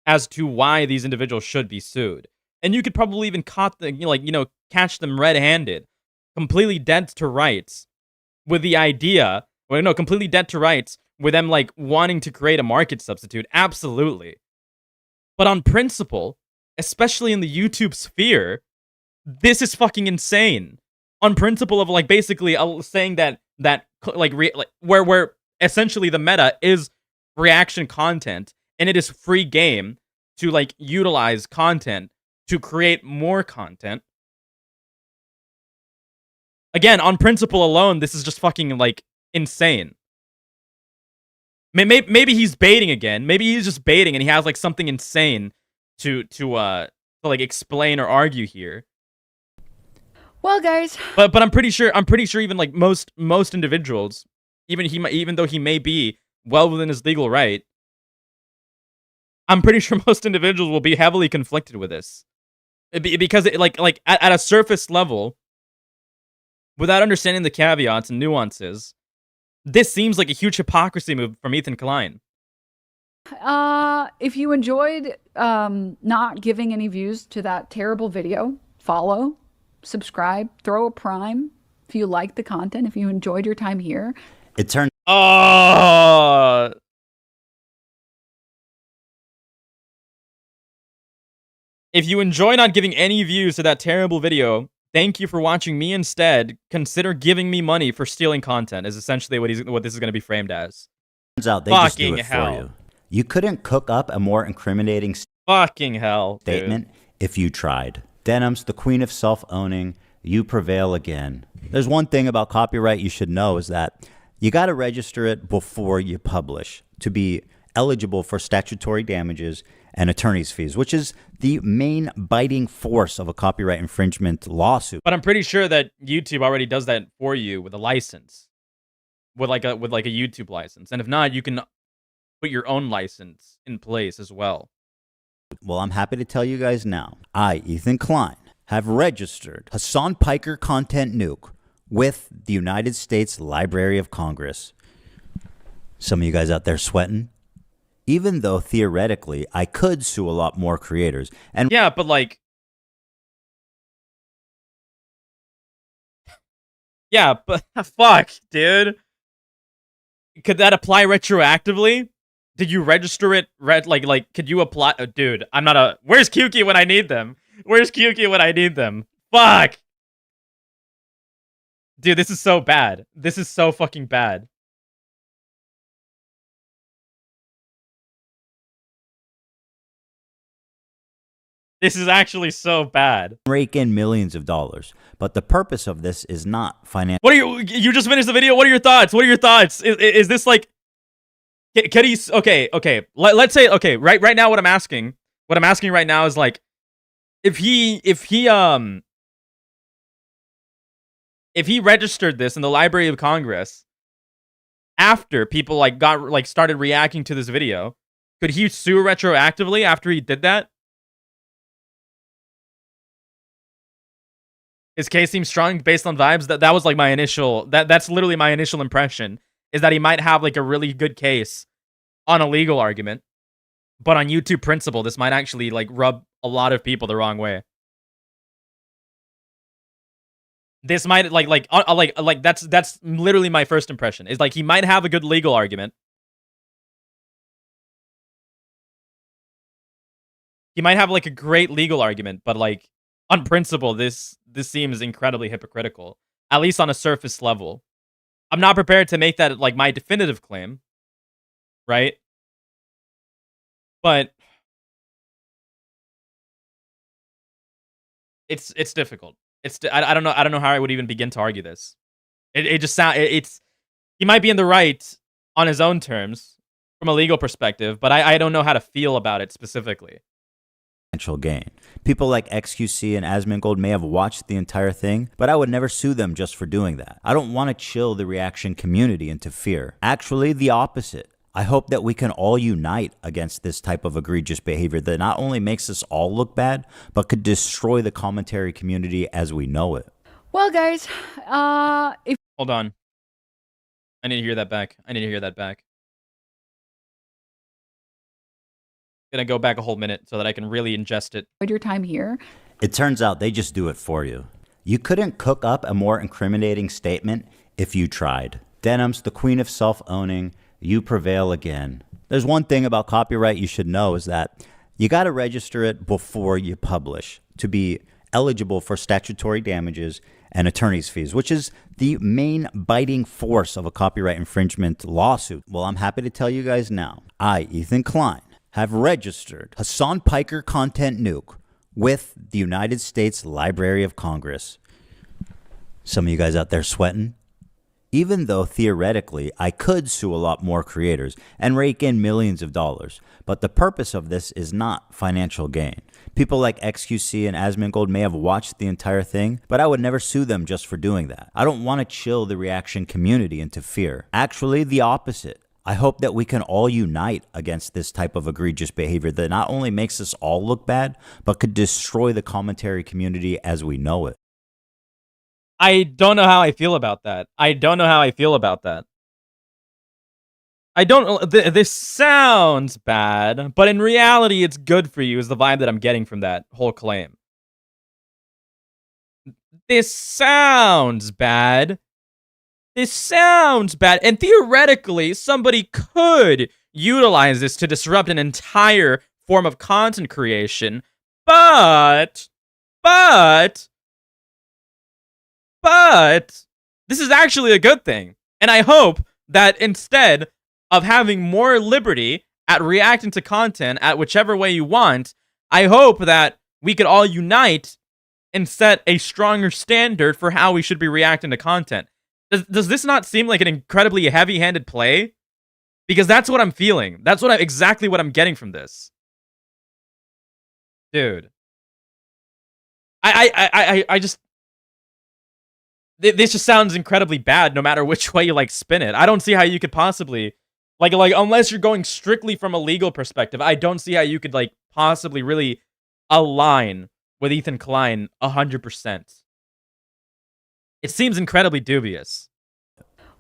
as to why these individuals should be sued. And you could probably even catch them red-handed, completely dead to rights with the idea, completely dead to rights with them like wanting to create a market substitute. Absolutely. But on principle, especially in the YouTube sphere, this is fucking insane. On principle of like basically saying that where essentially the meta is reaction content and it is free game to like utilize content to create more content. Again, on principle alone, this is just fucking like insane. Maybe he's baiting again. Maybe he's just baiting and he has like something insane to like explain or argue here. Well, guys, but I'm pretty sure even like most individuals, even though he may be well within his legal right, I'm pretty sure most individuals will be heavily conflicted with this, because it, like at a surface level, without understanding the caveats and nuances, this seems like a huge hypocrisy move from Ethan Klein. if you enjoyed not giving any views to that terrible video, follow, subscribe, throw a prime. If you like the content, if you enjoyed your time here. It turned... If you enjoy not giving any views to that terrible video, thank you for watching me instead. Consider giving me money for stealing content is essentially what this is going to be framed as. Turns out they just do it for you. You couldn't cook up a more incriminating statement if you tried. Denim's the queen of self-owning. You prevail again. There's one thing about copyright you should know is that you got to register it before you publish to be eligible for statutory damages and attorney's fees, which is the main biting force of a copyright infringement lawsuit. But I'm pretty sure that YouTube already does that for you with a license, with like a YouTube license. And if not, you can put your own license in place as well. Well, I'm happy to tell you guys now. I, Ethan Klein, have registered Hassan Piker Content Nuke with the United States Library of Congress. Some of you guys out there sweating? Even though theoretically I could sue a lot more creators. And yeah, but like, yeah, but fuck, dude. Could that apply retroactively? Did you register it? Like, could you apply? Oh, dude, I'm not a. Where's Kyuki when I need them? Where's Kyuki when I need them? Fuck, dude, this is so bad. This is so fucking bad. This is actually so bad. Rake in millions of dollars, but the purpose of this is not financial. What are you just finished the video? What are your thoughts? What are your thoughts? Is this like, can he? Okay. Let's say right now what I'm asking right now is like, if he registered this in the Library of Congress after people started reacting to this video, could he sue retroactively after he did that? His case seems strong based on vibes. That was like my initial. That's literally my initial impression, is that he might have like a really good case on a legal argument, but on YouTube principle, this might actually like rub a lot of people the wrong way. This might like that's literally my first impression. Is like he might have a good legal argument. He might have like a great legal argument, but like on principle, this seems incredibly hypocritical, at least on a surface level. I'm not prepared to make that like my definitive claim, right? But it's difficult. I don't know how I would even begin to argue this. It just sounds he might be in the right, on his own terms from a legal perspective, but I don't know how to feel about it specifically. Financial gain. People like XQC and Asmongold may have watched the entire thing, but I would never sue them just for doing that. I don't want to chill the reaction community into fear. Actually, the opposite. I hope that we can all unite against this type of egregious behavior that not only makes us all look bad, but could destroy the commentary community as we know it. Well, guys, if Hold on. I need to hear that back. I need to hear that back. Gonna go back a whole minute so that I can really ingest it. your time here. It turns out they just do it for you. You couldn't cook up a more incriminating statement if you tried. Denim's the queen of self-owning. You prevail again. There's one thing about copyright you should know is that you got to register it before you publish to be eligible for statutory damages and attorney's fees, which is the main biting force of a copyright infringement lawsuit. Well, I'm happy to tell you guys now. I, Ethan Klein, have registered Hassan Piker Content Nuke with the United States Library of Congress. Some of you guys out there sweating? Even though theoretically I could sue a lot more creators and rake in millions of dollars, but the purpose of this is not financial gain. People like XQC and Asmongold may have watched the entire thing, but I would never sue them just for doing that. I don't want to chill the reaction community into fear. Actually, the opposite. I hope that we can all unite against this type of egregious behavior that not only makes us all look bad, but could destroy the commentary community as we know it. I don't know how I feel about that. I don't know how I feel about that. I don't... This sounds bad, but in reality, it's good for you is the vibe that I'm getting from that whole claim. This sounds bad. This sounds bad. And theoretically, somebody could utilize this to disrupt an entire form of content creation. But this is actually a good thing. And I hope that instead of having more liberty at reacting to content at whichever way you want, I hope that we could all unite and set a stronger standard for how we should be reacting to content. Does this not seem like an incredibly heavy-handed play? Because that's what I'm feeling. That's exactly what I'm getting from this. Dude. I just... This just sounds incredibly bad no matter which way you, spin it. I don't see how you could possibly... Like, unless you're going strictly from a legal perspective, I don't see how you could, possibly really align with Ethan Klein 100%. It seems incredibly dubious.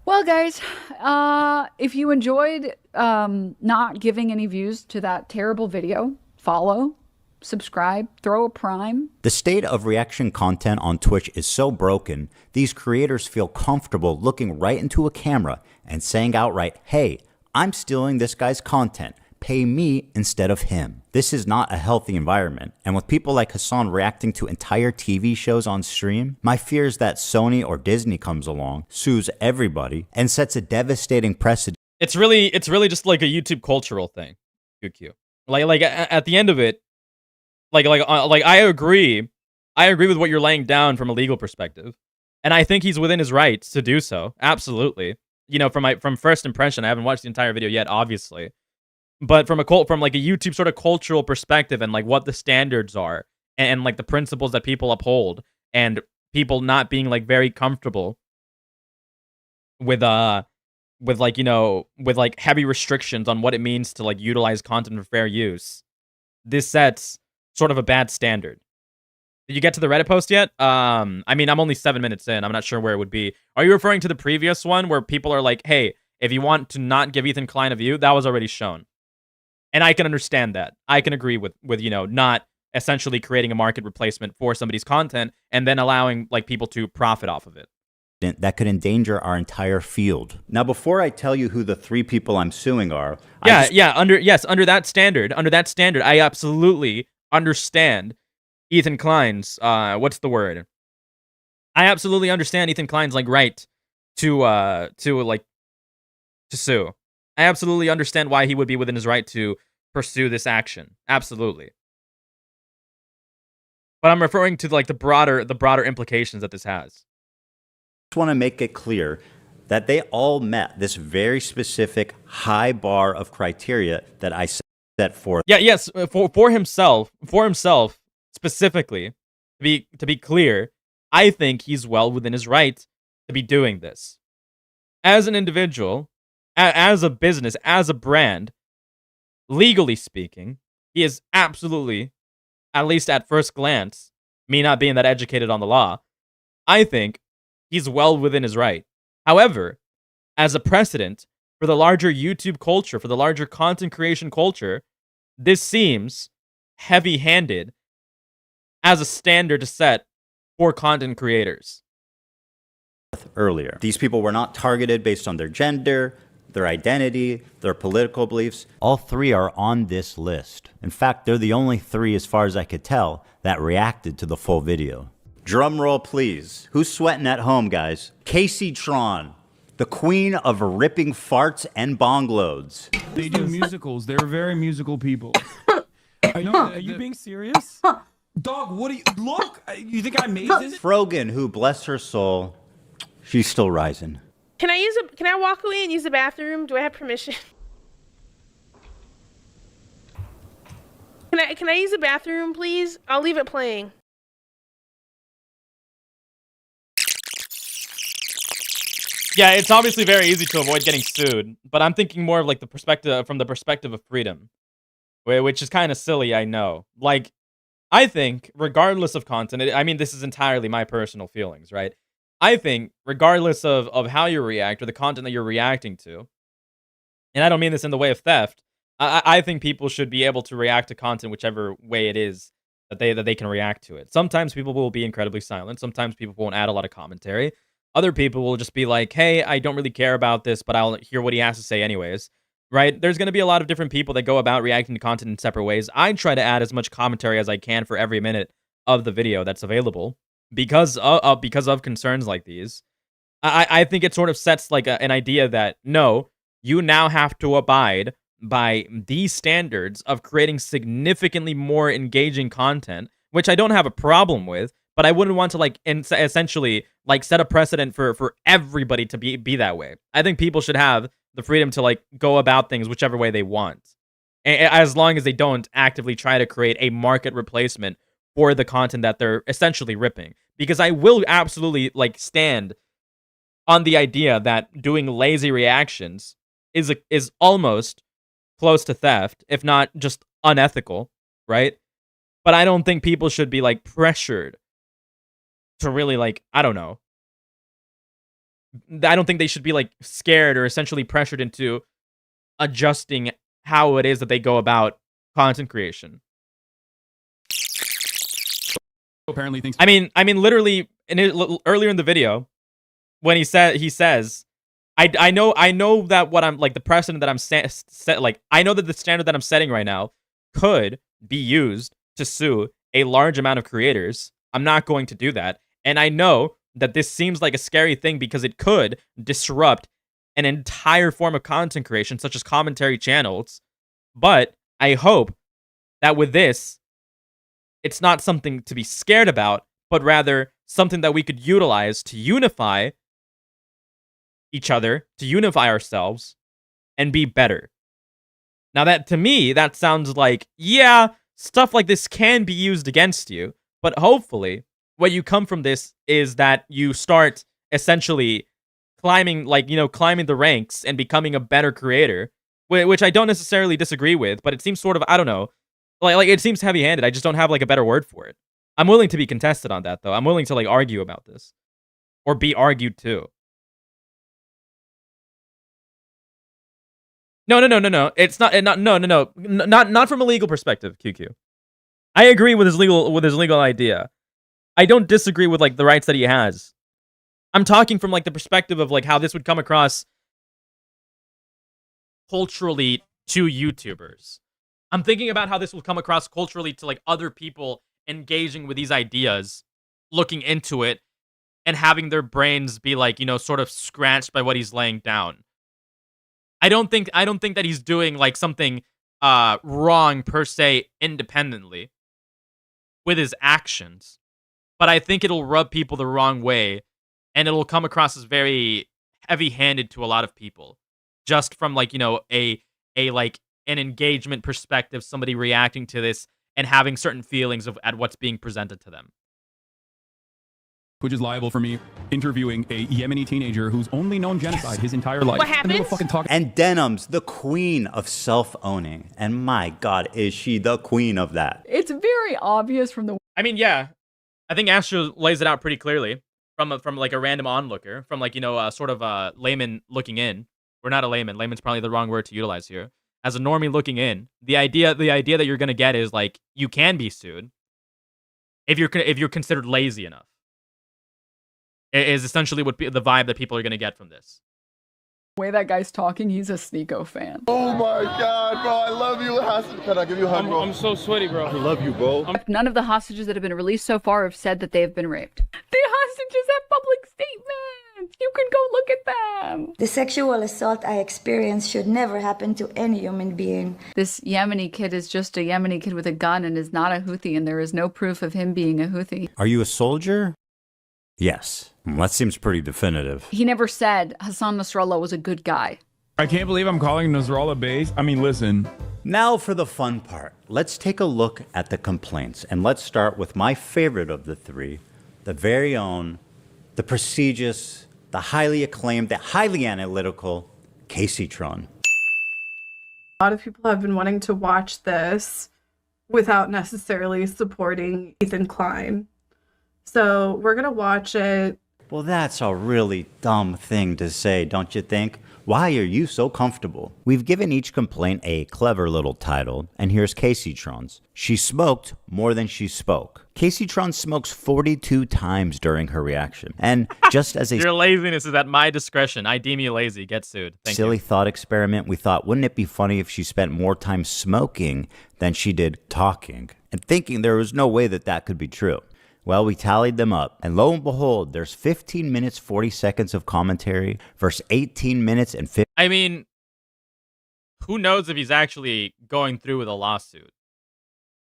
Well, guys, if you enjoyed not giving any views to that terrible video, follow, subscribe, throw a prime. The state of reaction content on Twitch is so broken, these creators feel comfortable looking right into a camera and saying outright, hey, I'm stealing this guy's content. Pay me instead of him. This is not a healthy environment. And with people like Hassan reacting to entire TV shows on stream, my fear is that Sony or Disney comes along, sues everybody, and sets a devastating precedent. It's really just like a YouTube cultural thing. QQ. Like at the end of it, I agree with what you're laying down from a legal perspective, and I think he's within his rights to do so. Absolutely. You know, from first impression, I haven't watched the entire video yet, obviously. But from a YouTube sort of cultural perspective and what the standards are and the principles that people uphold and people not being very comfortable with heavy restrictions on what it means to utilize content for fair use, this sets sort of a bad standard. Did you get to the Reddit post yet? I mean, I'm only 7 minutes in. I'm not sure where it would be. Are you referring to the previous one where people are like, hey, if you want to not give Ethan Klein a view, that was already shown. And I can understand that. I can agree with not essentially creating a market replacement for somebody's content and then allowing people to profit off of it. That could endanger our entire field. Now, before I tell you who the 3 people I'm suing are, under that standard, I absolutely understand Ethan Klein's what's the word? I absolutely understand Ethan Klein's right to sue. I absolutely understand why he would be within his right to pursue this action. Absolutely. But I'm referring to the broader implications that this has. I just want to make it clear, that they all met this very specific high bar of criteria that I set forth. Yeah, yes, for himself specifically, to be clear, I think he's well within his right to be doing this. As an individual, as a business, as a brand, legally speaking, he is absolutely, at least at first glance, me not being that educated on the law, I think he's well within his right. However, as a precedent for the larger YouTube culture, for the larger content creation culture, this seems heavy-handed as a standard to set for content creators. Earlier, these people were not targeted based on their gender, their identity, their political beliefs. All three are on this list. In fact, they're the only three, as far as I could tell, that reacted to the full video. Drum roll, please. Who's sweating at home, guys? Casey Tron, the queen of ripping farts and bong loads. They do musicals. They're very musical people. Are you being serious? Dog, what do you... Look! You think I made this? Frogan, who, bless her soul, she's still rising. Can I walk away and use the bathroom? Do I have permission? Can I use the bathroom, please? I'll leave it playing. Yeah, it's obviously very easy to avoid getting sued, but I'm thinking more of like the perspective of freedom, which is kind of silly, I know. Like, I think regardless of content, I mean, this is entirely my personal feelings, right? I think regardless of how you react or the content that you're reacting to, and I don't mean this in the way of theft, I think people should be able to react to content whichever way it is that they can react to it. Sometimes people will be incredibly silent. Sometimes people won't add a lot of commentary. Other people will just be like, hey, I don't really care about this, but I'll hear what he has to say anyways, right? There's going to be a lot of different people that go about reacting to content in separate ways. I try to add as much commentary as I can for every minute of the video that's available because of concerns like these. I think it sort of sets like an idea that, no, you now have to abide by these standards of creating significantly more engaging content, which I don't have a problem with, but I wouldn't want to like essentially like set a precedent for everybody to be that way. I think people should have the freedom to like go about things whichever way they want, as long as they don't actively try to create a market replacement for the content that they're essentially ripping. Because I will absolutely like stand on the idea that doing lazy reactions is almost close to theft, if not just unethical, right? But I don't think people should be like pressured to really like, I don't know. I don't think they should be like scared or essentially pressured into adjusting how it is that they go about content creation. Apparently thinks I mean literally earlier in the video when he says I know that what I'm like the precedent that I'm set like I know that the standard that I'm setting right now could be used to sue a large amount of creators. I'm not going to do that. And I know that this seems like a scary thing because it could disrupt an entire form of content creation, such as commentary channels. But I hope that with this, it's not something to be scared about, but rather something that we could utilize to unify each other, to unify ourselves, and be better. Now that, to me, that sounds like, yeah, stuff like this can be used against you, but hopefully what you come from this is that you start essentially climbing, like, you know, climbing the ranks and becoming a better creator, which I don't necessarily disagree with, but it seems sort of, I don't know, like it seems heavy-handed. I just don't have like a better word for it. I'm willing to be contested on that though. I'm willing to like argue about this or be argued to. No. It's not from a legal perspective, QQ. I agree with his legal idea. I don't disagree with like the rights that he has. I'm talking from like the perspective of like how this would come across culturally to YouTubers. I'm thinking about how this will come across culturally to like other people engaging with these ideas, looking into it, and having their brains be like, you know, sort of scratched by what he's laying down. I don't think that he's doing like something wrong per se independently with his actions, but I think it'll rub people the wrong way, and it'll come across as very heavy-handed to a lot of people, just from like, you know, a like an engagement perspective, somebody reacting to this and having certain feelings at what's being presented to them. Which is liable for me interviewing a Yemeni teenager who's only known genocide his entire life. What happened? And they were fucking talking. And Denim's the queen of self-owning. And my God, is she the queen of that? It's very obvious from the. I mean, yeah, I think Astro lays it out pretty clearly from like a random onlooker, from like, you know, sort of a layman looking in. We're not a layman. Layman's probably the wrong word to utilize here. As a normie looking in, the idea that you're gonna get is like you can be sued if you're considered lazy enough. Is essentially what the vibe that people are gonna get from this. The way that guy's talking, he's a Sneeko fan. Oh my God, bro, I love you. Can I give you a hug, bro? I'm so sweaty, bro. I love you, bro. None of the hostages that have been released so far have said that they have been raped. The hostages have public statements. You can go look at them. The sexual assault I experienced should never happen to any human being. This Yemeni kid is just a Yemeni kid with a gun and is not a Houthi, and there is no proof of him being a Houthi. Are you a soldier? Yes. That seems pretty definitive. He never said Hassan Nasrallah was a good guy. I can't believe I'm calling Nasrallah base. I mean, listen. Now for the fun part. Let's take a look at the complaints. And let's start with my favorite of the three, the very own, the prestigious, the highly acclaimed, the highly analytical Caseytron. A lot of people have been wanting to watch this without necessarily supporting Ethan Klein. So we're going to watch it. Well, that's a really dumb thing to say, don't you think? Why are you so comfortable? We've given each complaint a clever little title, and here's Caseytron's. She smoked more than she spoke. Caseytron smokes 42 times during her reaction. And just as a your laziness is at my discretion. I deem you lazy. Get sued. Thank silly you. Thought experiment, we thought, wouldn't it be funny if she spent more time smoking than she did talking? And thinking there was no way that that could be true. Well, we tallied them up, and lo and behold, there's 15 minutes, 40 seconds of commentary versus 18 minutes and 50. I mean, who knows if he's actually going through with a lawsuit?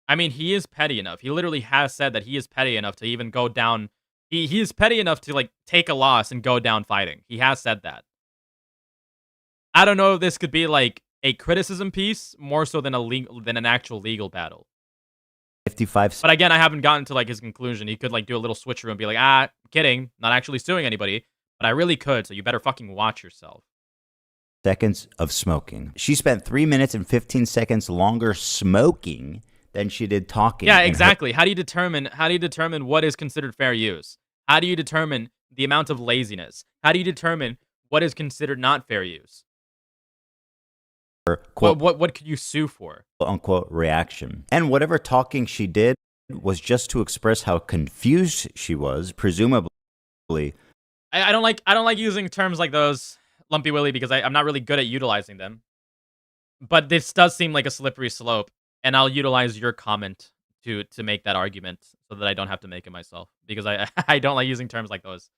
I mean, he is petty enough. He literally has said that he is petty enough to even go down. He is petty enough to, like, take a loss and go down fighting. He has said that. I don't know if this could be, like, a criticism piece more so than an actual legal battle. 55. But again, I haven't gotten to like his conclusion. He could like do a little switcheroo and be like, I'm kidding, not actually suing anybody, but I really could, so you better fucking watch yourself. Seconds of smoking. She spent 3 minutes and 15 seconds longer smoking than she did talking. Yeah, exactly. How do you determine what is considered fair use? How do you determine the amount of laziness? How do you determine what is considered not fair use? Quote, what could you sue for? Unquote reaction. And whatever talking she did was just to express how confused she was, presumably. I don't like using terms like those, Lumpy Willy, because I'm not really good at utilizing them. But this does seem like a slippery slope, and I'll utilize your comment to make that argument so that I don't have to make it myself, because I don't like using terms like those.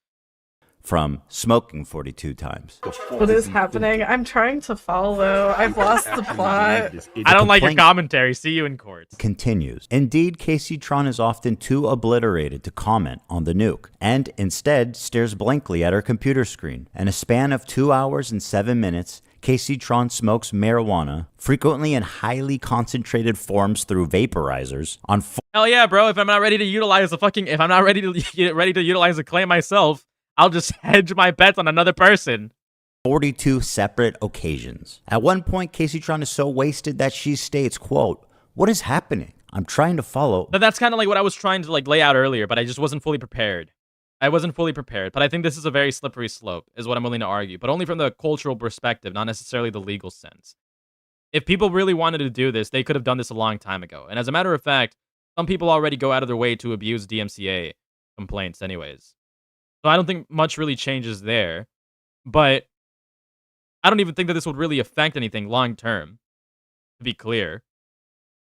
From smoking 42 times. What is happening? I'm trying to follow. I've lost the plot. I don't like your commentary. See you in court. Continues. Indeed, Caseytron is often too obliterated to comment on the nuke, and instead stares blankly at her computer screen. In a span of 2 hours and 7 minutes, Caseytron smokes marijuana, frequently in highly concentrated forms through vaporizers, on hell yeah, bro. If I'm not ready to utilize if I'm not ready to utilize a claim myself, I'll just hedge my bets on another person. 42 separate occasions. At one point, Caseytron is so wasted that she states, quote, "What is happening? I'm trying to follow." But that's kind of like what I was trying to like lay out earlier, but I just wasn't fully prepared. But I think this is a very slippery slope, is what I'm willing to argue, but only from the cultural perspective, not necessarily the legal sense. If people really wanted to do this, they could have done this a long time ago. And as a matter of fact, some people already go out of their way to abuse DMCA complaints anyways. So I don't think much really changes there, but I don't even think that this would really affect anything long term, to be clear.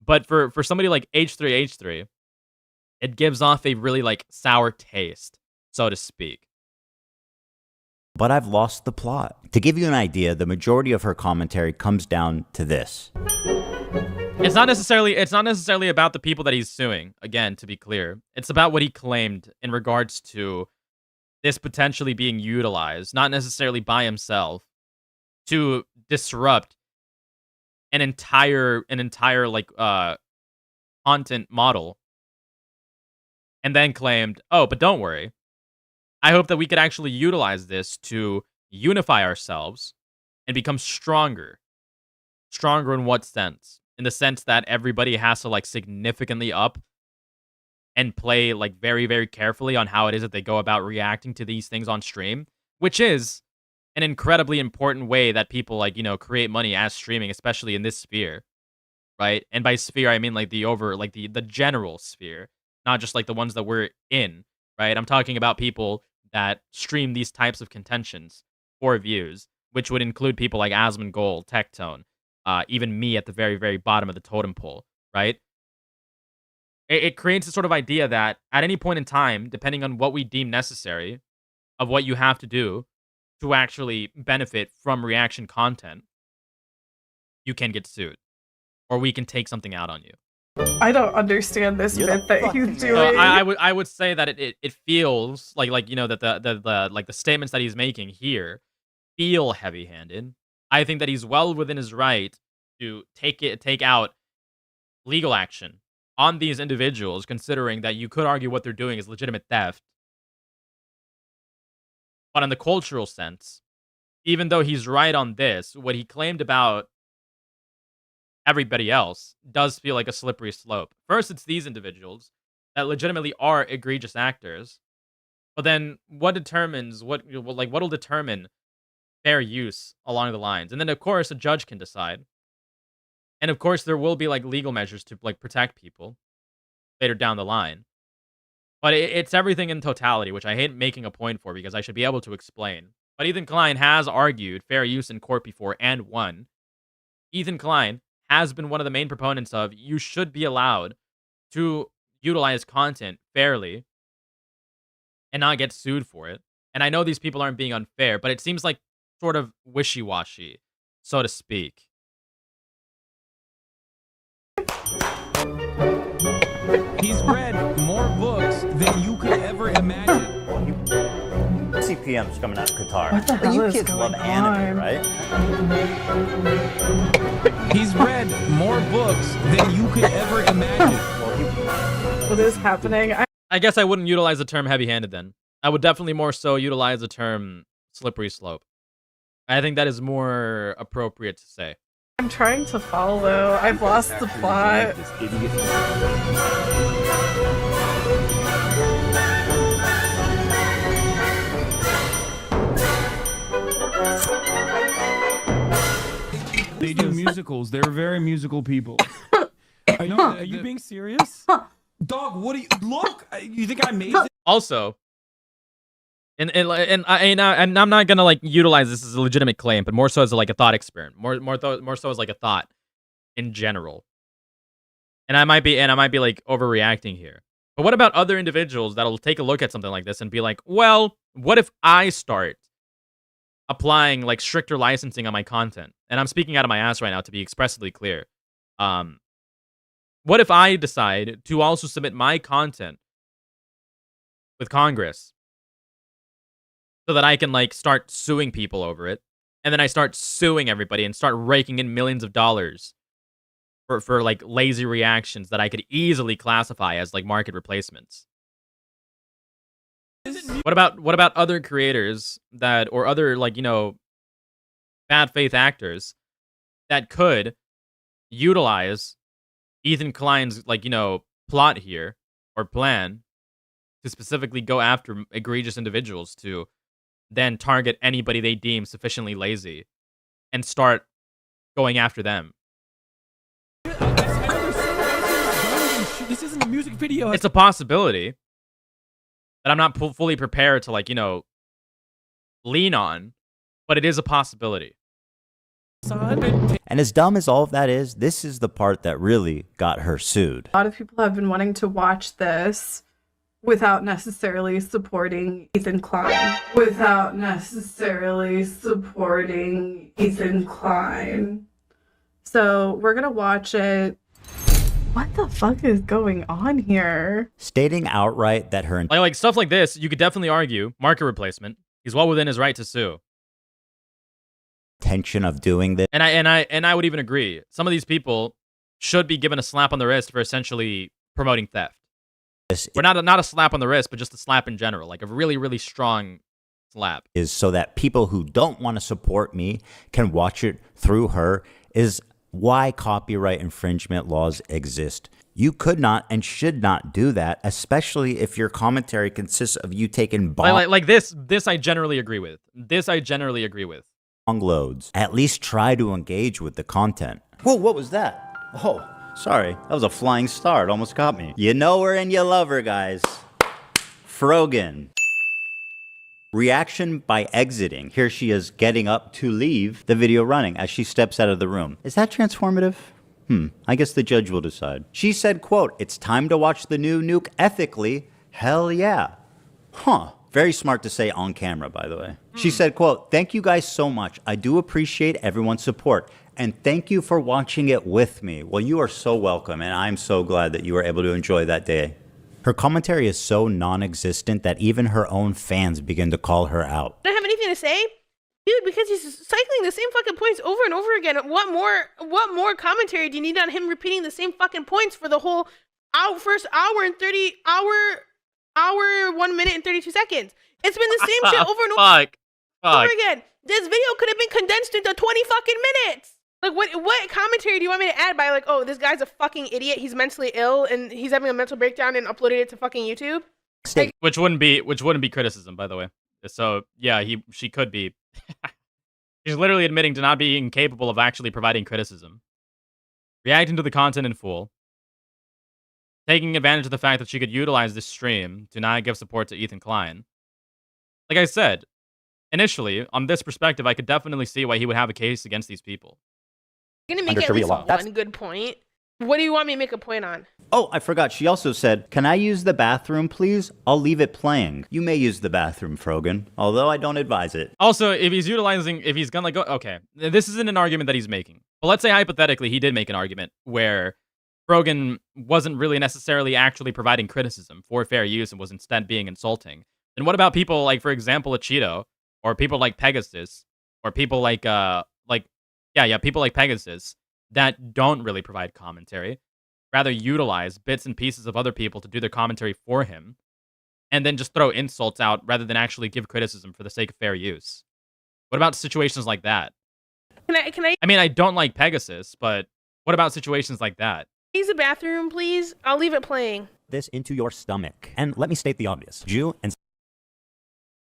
But for somebody like H3H3, it gives off a really like sour taste, so to speak. But I've lost the plot. To give you an idea, the majority of her commentary comes down to this. It's not necessarily about the people that he's suing, again, to be clear. It's about what he claimed in regards to this potentially being utilized, not necessarily by himself, to disrupt an entire like content model, and then claimed, "Oh, but don't worry. I hope that we could actually utilize this to unify ourselves and become stronger." Stronger in what sense? In the sense that everybody has to like significantly up and play like very, very carefully on how it is that they go about reacting to these things on stream, which is an incredibly important way that people like, create money as streaming, especially in this sphere, right? And by sphere, I mean like the general sphere, not just like the ones that we're in, right? I'm talking about people that stream these types of contentions for views, which would include people like Asmongold, Tectone, even me at the very, very bottom of the totem pole, right? It creates a sort of idea that at any point in time, depending on what we deem necessary, of what you have to do to actually benefit from reaction content, you can get sued, or we can take something out on you. I don't understand this bit that he's doing. I would say that it feels like that the statements that he's making here feel heavy-handed. I think that he's well within his right to take out legal action on these individuals, considering that you could argue what they're doing is legitimate theft. But in the cultural sense, even though he's right on this, what he claimed about everybody else does feel like a slippery slope. First, it's these individuals that legitimately are egregious actors. But then what'll determine fair use along the lines? And then of course a judge can decide. And of course there will be like legal measures to like protect people later down the line. But it's everything in totality, which I hate making a point for because I should be able to explain. But Ethan Klein has argued fair use in court before and won. Ethan Klein has been one of the main proponents of you should be allowed to utilize content fairly and not get sued for it. And I know these people aren't being unfair, but it seems like sort of wishy-washy, so to speak. He's read more books than you could ever imagine. CPM's coming out of Qatar. What the hell you is kids love going anime, on? right? He's read more books than you could ever imagine. What is happening? I guess I wouldn't utilize the term heavy-handed then. I would definitely more so utilize the term slippery slope. I think that is more appropriate to say. I'm trying to follow. I've lost the plot. They do musicals. They're very musical people. Are you being serious? Dog, what do you look? You think I made it? Also, and I'm not gonna like utilize this as a legitimate claim, but more so as like a thought experiment, more so as like a thought in general. And I might be like overreacting here. But what about other individuals that'll take a look at something like this and be like, well, what if I start applying like stricter licensing on my content? And I'm speaking out of my ass right now to be expressly clear. What if I decide to also submit my content with Congress so that I can like start suing people over it, and then I start suing everybody and start raking in millions of dollars for like lazy reactions that I could easily classify as like market replacements? What about other creators that, or other like, bad faith actors that could utilize Ethan Klein's like, plot here or plan to specifically go after egregious individuals to then target anybody they deem sufficiently lazy and start going after them? This isn't a music video. It's a possibility that I'm not fully prepared to like, lean on, but it is a possibility. And as dumb as all of that is, this is the part that really got her sued. A lot of people have been wanting to watch this without necessarily supporting Ethan Klein. So we're gonna watch it. What the fuck is going on here? Stating outright that her Like stuff like this, you could definitely argue market replacement. He's well within his right to sue. intention of doing this. And I would even agree. Some of these people should be given a slap on the wrist for essentially promoting theft. Or not a slap on the wrist, but just a slap in general, like a really, really strong slap. Is so that people who don't want to support me can watch it through her, is why copyright infringement laws exist. You could not and should not do that, especially if your commentary consists of you taking Like this I generally agree with. This I generally agree with. long loads. At least try to engage with the content. Whoa, what was that? Oh, sorry. That was a flying star. It almost got me. You know her and you love her, guys. Frogan. Reaction by exiting. Here she is getting up to leave the video running as she steps out of the room. Is that transformative? I guess the judge will decide. She said, quote, "It's time to watch the new Nuke ethically. Hell yeah." Huh. Very smart to say on camera, by the way. She said, quote, "Thank you guys so much. I do appreciate everyone's support. And thank you for watching it with me." Well, you are so welcome, and I'm so glad that you were able to enjoy that day. Her commentary is so non-existent that even her own fans begin to call her out. I don't have anything to say, dude, because he's cycling the same fucking points over and over again. What more commentary do you need on him repeating the same fucking points for the whole first hour and 1 minute and 32 seconds? It's been the same shit over and over again. This video could have been condensed into 20 fucking minutes. Like, what commentary do you want me to add by, like, oh, this guy's a fucking idiot, he's mentally ill, and he's having a mental breakdown, and uploaded it to fucking YouTube? Like, Which wouldn't be criticism, by the way. So yeah, she could be. She's literally admitting to not being capable of actually providing criticism, reacting to the content in full, taking advantage of the fact that she could utilize this stream to not give support to Ethan Klein. Like I said, initially, on this perspective, I could definitely see why he would have a case against these people. You're gonna make at least one good point. What do you want me to make a point on? Oh, I forgot. She also said, "Can I use the bathroom, please? I'll leave it playing." You may use the bathroom, Frogan, although I don't advise it. Also, if he's gonna go, okay, this isn't an argument that he's making. But let's say hypothetically he did make an argument where Frogan wasn't really necessarily actually providing criticism for fair use and was instead being insulting. Then what about people like, for example, a Cheeto, or people like Pegasus, or people like people like Pegasus that don't really provide commentary, rather utilize bits and pieces of other people to do their commentary for him, and then just throw insults out rather than actually give criticism for the sake of fair use? What about situations like that? Can I? I mean, I don't like Pegasus, but what about situations like that? Use the bathroom, please. I'll leave it playing. This into your stomach. And let me state the obvious. Jew and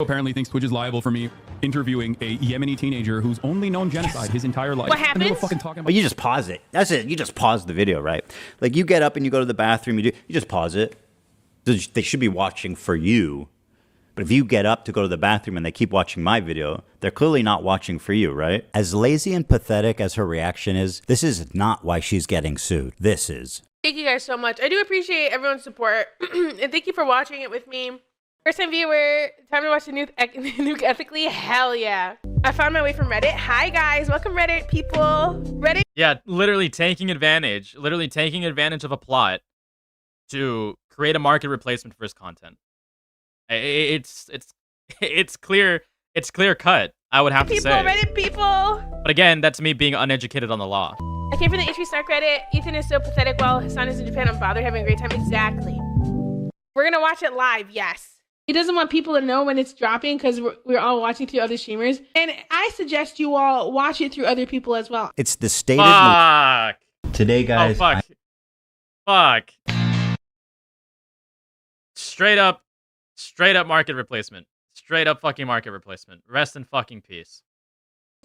apparently thinks Twitch is liable for me interviewing a Yemeni teenager who's only known genocide his entire life. What happens? And they were fucking talking about well, you just pause it. That's it. You just pause the video, right? Like, you get up and you go to the bathroom, you just pause it. They should be watching for you. But if you get up to go to the bathroom and they keep watching my video, they're clearly not watching for you, right? As lazy and pathetic as her reaction is, this is not why she's getting sued. This is. Thank you guys so much. I do appreciate everyone's support. And thank you for watching it with me. First time viewer, time to watch the Nuke ethically? Hell yeah. I found my way from Reddit. Hi guys, welcome Reddit people. Reddit. Yeah, literally taking advantage of a plot to create a market replacement for his content. It's clear cut, I would have to say. Reddit people. But again, that's me being uneducated on the law. I came from the H3H3 Reddit. Ethan is so pathetic while Hassan is in Japan. I'm bothered having a great time. Exactly. We're gonna watch it live, yes. He doesn't want people to know when it's dropping because we're all watching through other streamers. And I suggest you all watch it through other people as well. It's the stated... Fuck. Today, guys... Oh, fuck. Straight up market replacement. Straight up fucking market replacement. Rest in fucking peace.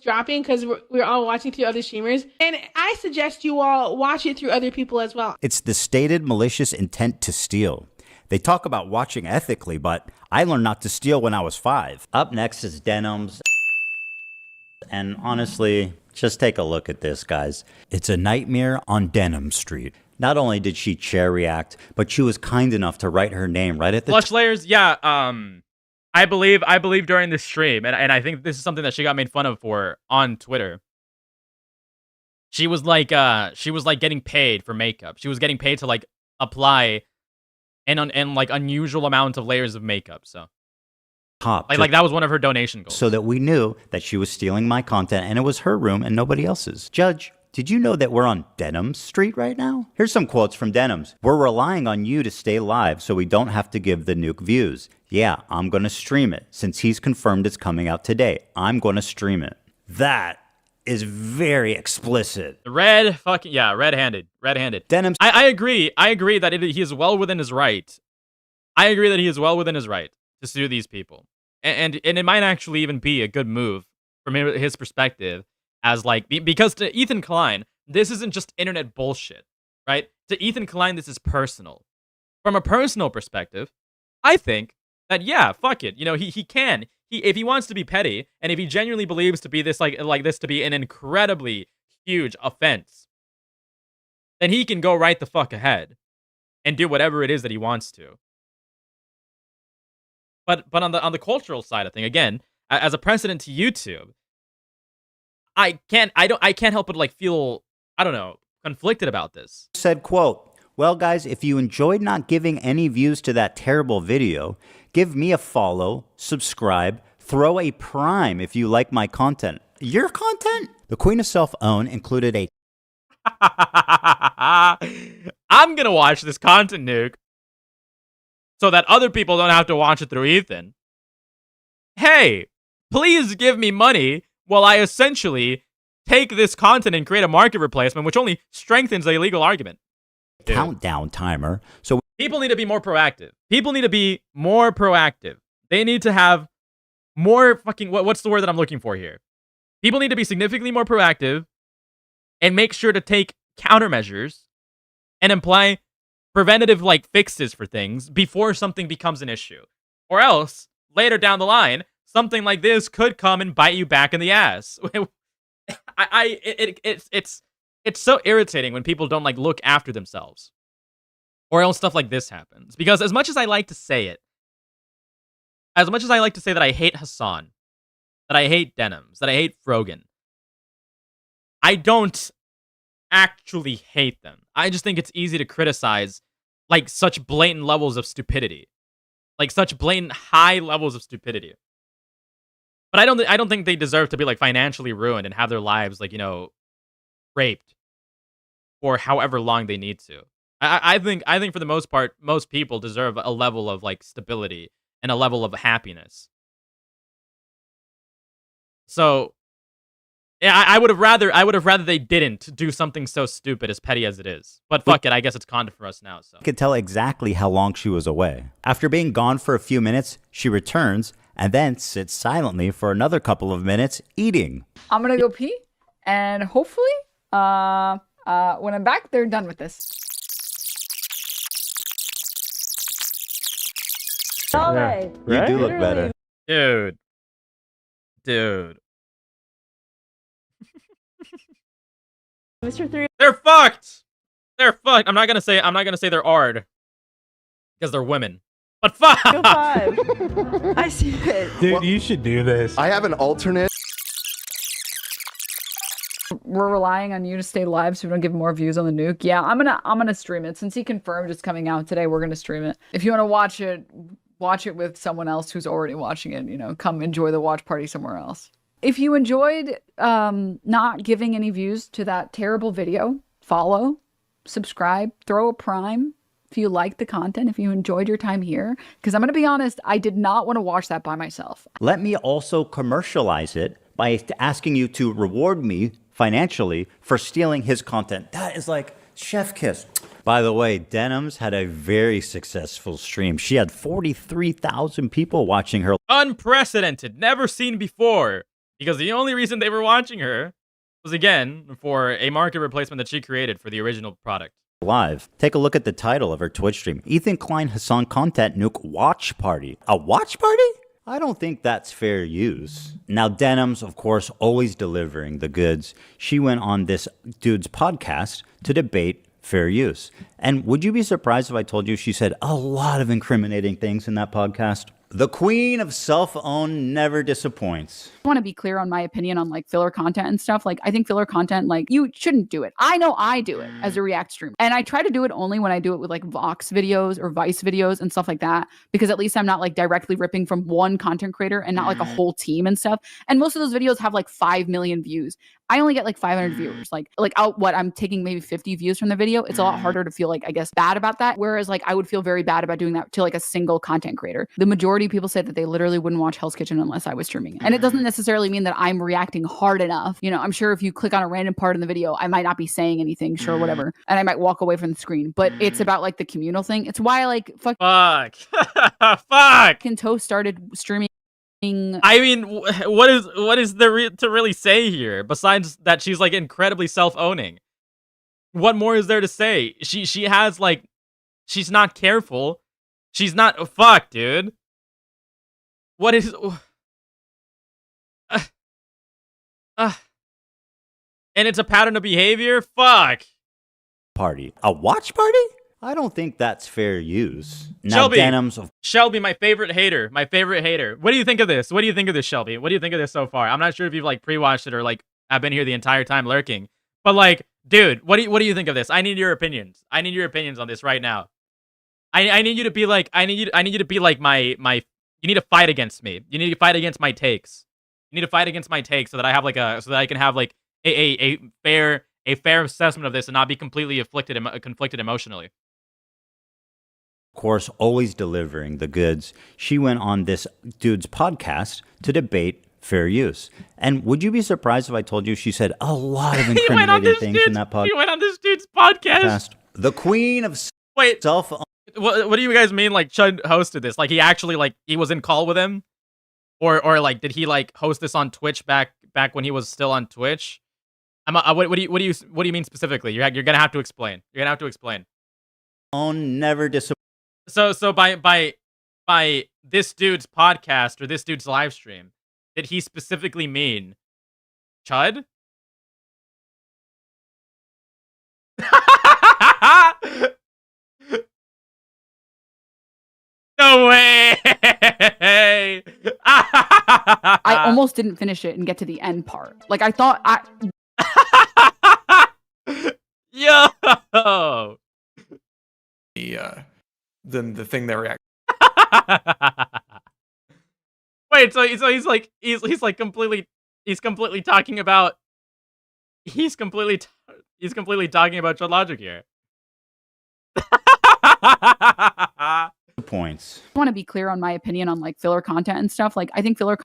Dropping because we're all watching through other streamers. And I suggest you all watch it through other people as well. It's the stated malicious intent to steal. They talk about watching ethically, but I learned not to steal when I was 5. Up next is Denims. And honestly, just take a look at this, guys. It's a nightmare on Denim Street. Not only did she chair react, but she was kind enough to write her name right at the Flush Layers, yeah, I believe during this stream, and I think this is something that she got made fun of for on Twitter. she was like getting paid for makeup. She was getting paid to like apply an like unusual amount of layers of makeup. So like that was one of her donation goals. So that we knew that she was stealing my content and it was her room and nobody else's. Judge, did you know that we're on Denham Street right now? Here's some quotes from Denham's. We're relying on you to stay live so we don't have to give the Nuke views. Yeah, I'm going to stream it. Since he's confirmed it's coming out today, I'm going to stream it. That is very explicit. Red-handed. Denham's. I agree that he is well within his right. I agree that he is well within his right to sue these people. And it might actually even be a good move from his perspective, as like, because to Ethan Klein, this isn't just internet bullshit, right? To Ethan Klein, this is personal. From a personal perspective, I think that, yeah, fuck it. You know, he can. If he wants to be petty, and if he genuinely believes to be this like this to be an incredibly huge offense, then he can go right the fuck ahead and do whatever it is that he wants to. But on the cultural side of thing, again, as a precedent to YouTube, I can't help but like feel, I don't know, conflicted about this. Said, quote, well, guys, if you enjoyed not giving any views to that terrible video, give me a follow, subscribe, throw a prime if you like my content. Your content? The Queen of Self-Own included a... I'm gonna watch this content, Nuke, so that other people don't have to watch it through Ethan. Hey, please give me money while I essentially take this content and create a market replacement, which only strengthens the illegal argument. Countdown timer. So people need to be more proactive. They need to have more fucking, what's the word that I'm looking for here? People need to be significantly more proactive and make sure to take countermeasures and imply preventative like fixes for things before something becomes an issue. Or else, later down the line, something like this could come and bite you back in the ass. It's so irritating when people don't like look after themselves, or else stuff like this happens. Because as much as I like to say that I hate Hassan, that I hate Denims, that I hate Frogan, I don't actually hate them. I just think it's easy to criticize like such blatant levels of stupidity, like such blatant high levels of stupidity. But I don't think they deserve to be like financially ruined and have their lives like, you know, raped for however long they need to. I think for the most part, most people deserve a level of like stability and a level of happiness. So yeah, I would have rather they didn't do something so stupid, as petty as it is. But fuck it, I guess it's content for us now. So I could tell exactly how long she was away. After being gone for a few minutes, she returns and then sits silently for another couple of minutes eating. I'm gonna go pee, and hopefully, when I'm back, they're done with this. All right. You do look better. Dude. Mr. 3. They're fucked. I'm not gonna say they're ard because they're women. But fuck. I see it. Dude, you should do this. I have an alternate. We're relying on you to stay live so we don't give more views on the Nuke. Yeah, I'm gonna stream it. Since he confirmed it's coming out today, we're gonna stream it. If you want to watch it with someone else who's already watching it, you know, come enjoy the watch party somewhere else. If you enjoyed not giving any views to that terrible video, follow, subscribe, throw a prime if you like the content, if you enjoyed your time here. Because I'm going to be honest, I did not want to watch that by myself. Let me also commercialize it by asking you to reward me financially for stealing his content. That is like chef kiss. By the way, Denims had a very successful stream. She had 43,000 people watching her. Unprecedented, never seen before. Because the only reason they were watching her was, again, for a market replacement that she created for the original product. Live. Take a look at the title of her Twitch stream. Ethan Klein Hassan Content Nuke Watch Party. A watch party? I don't think that's fair use. Now, Denims, of course, always delivering the goods. She went on this dude's podcast to debate fair use. And would you be surprised if I told you she said a lot of incriminating things in that podcast? The queen of self-own never disappoints. I want to be clear on my opinion on like filler content and stuff. Like, I think filler content, like, you shouldn't do it. I know I do it as a React streamer, and I try to do it only when I do it with like Vox videos or Vice videos and stuff like that, because at least I'm not like directly ripping from one content creator and not like a whole team and stuff. And most of those videos have like 5 million views. I only get like 500 viewers. Like I'm taking maybe 50 views from the video. It's a lot harder to feel like, I guess, bad about that. Whereas like I would feel very bad about doing that to like a single content creator. The majority of people say that they literally wouldn't watch Hell's Kitchen unless I was streaming it. And it doesn't necessarily mean that I'm reacting hard enough. You know, I'm sure if you click on a random part in the video, I might not be saying anything, sure, whatever. And I might walk away from the screen. But it's about like the communal thing. It's why like fuck. Fuck. Toast started streaming. I mean, what is there to really say here besides that she's like incredibly self-owning? What more is there to say? She has like, she's not careful. She's not. Fuck, dude. What is? And it's a pattern of behavior. Fuck. Party. A watch party? I don't think that's fair use. Now, Shelby, Denims of Shelby, my favorite hater. My favorite hater. What do you think of this? What do you think of this, Shelby? What do you think of this so far? I'm not sure if you've like pre-watched it or like I've been here the entire time lurking. But like, dude, what do you think of this? I need your opinions. I need your opinions on this right now. I need you to be like I need you to be like my you need to fight against me. You need to fight against my takes. You need to fight against my takes so that I have like so that I can have like a fair assessment of this and not be completely conflicted emotionally. Of course, always delivering the goods. She went on this dude's podcast to debate fair use. And would you be surprised if I told you she said a lot of incriminating things in that podcast? He went on this dude's podcast. The queen of self. What do you guys mean? Like Chud hosted this? Like he actually like he was in call with him, or like did he like host this on Twitch back when he was still on Twitch? What do you mean specifically? You're gonna have to explain. You're gonna have to explain. Never disappoint. So by this dude's podcast or this dude's live stream, did he specifically mean Chud? No way! I almost didn't finish it and get to the end part. Like I thought Yo! The thing that reacts. Wait, so he's completely talking about talking about Chud Logic here. Points. I want to be clear on my opinion on like filler content and stuff. Like I think filler.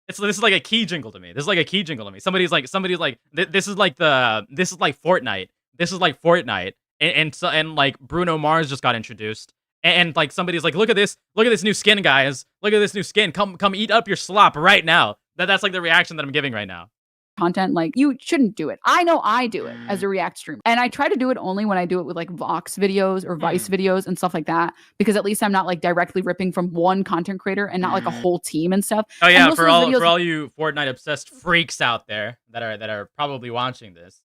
This is like a key jingle to me. This is like a key jingle to me. Somebody's like this is like Fortnite. This is like Fortnite. And like Bruno Mars just got introduced. And like somebody's like, look at this new skin, guys. Look at this new skin. Come eat up your slop right now. That's like the reaction that I'm giving right now. Content, like you shouldn't do it. I know I do it as a React streamer, and I try to do it only when I do it with like Vox videos or Vice videos and stuff like that, because at least I'm not like directly ripping from one content creator and not like a whole team and stuff. Oh yeah, for all you Fortnite obsessed freaks out there that are probably watching this,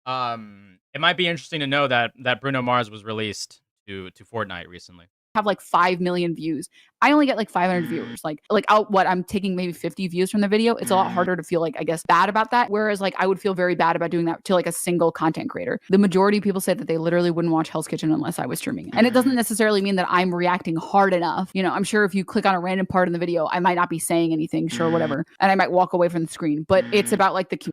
it might be interesting to know that Bruno Mars was released to Fortnite recently. Have like 5 million views. I only get like 500 viewers. Like I'm taking maybe 50 views from the video. It's a lot harder to feel like, I guess, bad about that. Whereas like I would feel very bad about doing that to like a single content creator. The majority of people say that they literally wouldn't watch Hell's Kitchen unless I was streaming it. And it doesn't necessarily mean that I'm reacting hard enough. You know, I'm sure if you click on a random part in the video, I might not be saying anything, sure, whatever. And I might walk away from the screen. But it's about like the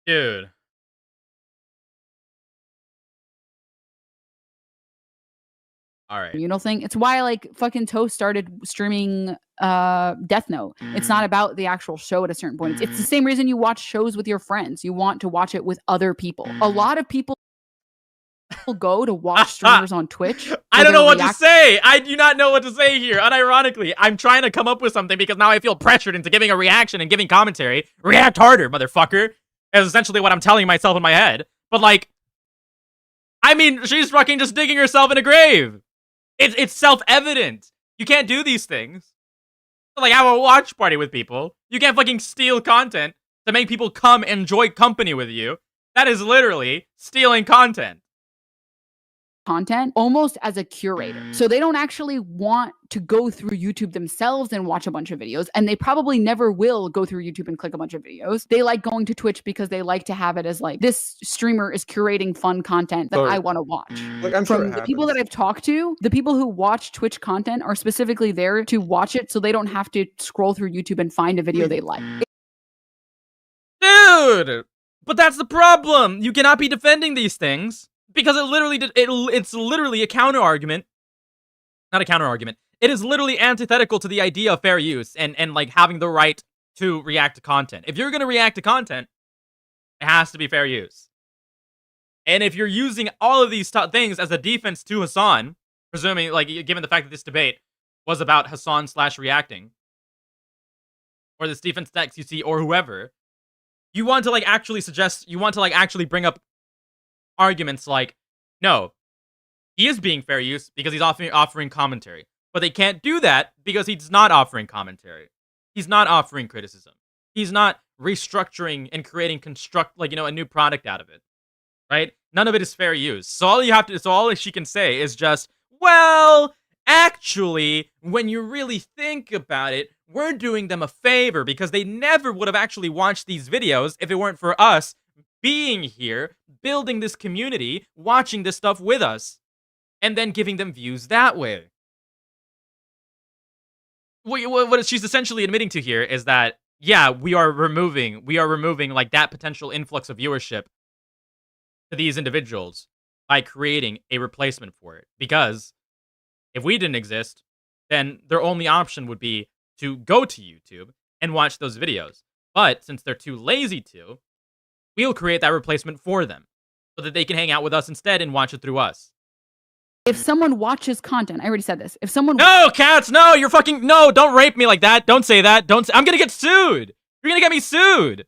Dude. All right. Communal thing. It's why like fucking Toast started streaming Death Note. It's not about the actual show at a certain point. It's the same reason you watch shows with your friends. You want to watch it with other people. A lot of people go to watch streamers on Twitch. I don't know what to say. I do not know what to say here. Unironically, I'm trying to come up with something because now I feel pressured into giving a reaction and giving commentary. React harder, motherfucker. Is essentially what I'm telling myself in my head. But like, I mean, she's fucking just digging herself in a grave. It's self-evident. You can't do these things. Like, have a watch party with people. You can't fucking steal content to make people come enjoy company with you. That is literally stealing content. Content almost as a curator. So they don't actually want to go through YouTube themselves and watch a bunch of videos. And they probably never will go through YouTube and click a bunch of videos. They like going to Twitch because they like to have it as like, this streamer is curating fun content that I want to watch. Like, I'm sure From the people that I've talked to, the people who watch Twitch content are specifically there to watch it so they don't have to scroll through YouTube and find a video they like. Dude! But that's the problem. You cannot be defending these things. Because it's literally a counter-argument. Not a counter-argument. It is literally antithetical to the idea of fair use and like having the right to react to content. If you're going to react to content, it has to be fair use. And if you're using all of these things as a defense to Hassan, presuming, like, given the fact that this debate was about Hassan / reacting, or this defense text you see, or whoever, you want to, like, actually suggest, you want to, like, actually bring up arguments like, no, he is being fair use because he's offering commentary. But they can't do that because he's not offering commentary. He's not offering criticism. He's not restructuring and creating a new product out of it. Right? None of it is fair use. So all she can say is just, well, actually, when you really think about it, we're doing them a favor because they never would have actually watched these videos if it weren't for us being here, building this community, watching this stuff with us, and then giving them views that way. What she's essentially admitting to here is that, yeah, we are removing like that potential influx of viewership to these individuals by creating a replacement for it. Because if we didn't exist, then their only option would be to go to YouTube and watch those videos. But since they're too lazy to, we'll create that replacement for them so that they can hang out with us instead and watch it through us. If someone watches content, I already said this. If someone No, Cats, no, you're fucking no, don't rape me like that. Don't say that. I'm going to get sued. You're going to get me sued.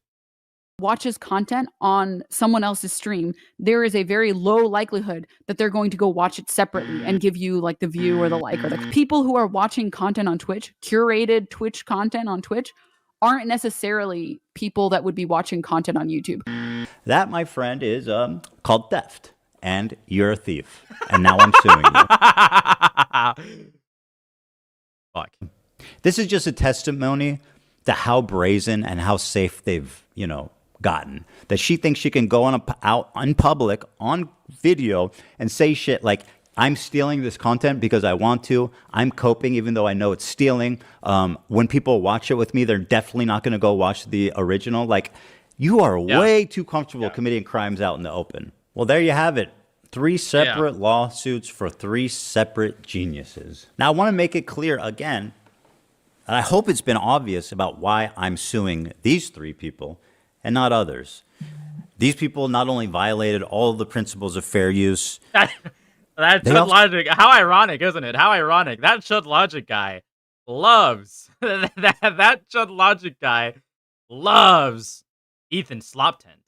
Watches content on someone else's stream, there is a very low likelihood that they're going to go watch it separately and give you like the view or the like, or the people who are watching content on Twitch, curated Twitch content on Twitch, aren't necessarily people that would be watching content on YouTube. That, my friend, is called theft. And you're a thief. And now I'm suing you. Fuck. This is just a testimony to how brazen and how safe they've, gotten. That she thinks she can go out in public, on video, and say shit like, I'm stealing this content because I want to. I'm coping even though I know it's stealing. When people watch it with me, they're definitely not going to go watch the original. Like, you are way too comfortable committing crimes out in the open. Well, there you have it. 3 separate lawsuits for 3 separate geniuses. Now, I want to make it clear again, and I hope it's been obvious about why I'm suing these 3 people and not others. These people not only violated all of the principles of fair use. That Chud Logic, how ironic, isn't it? How ironic. That Chud Logic guy loves, that Chud Logic guy loves Ethan Slop Tent.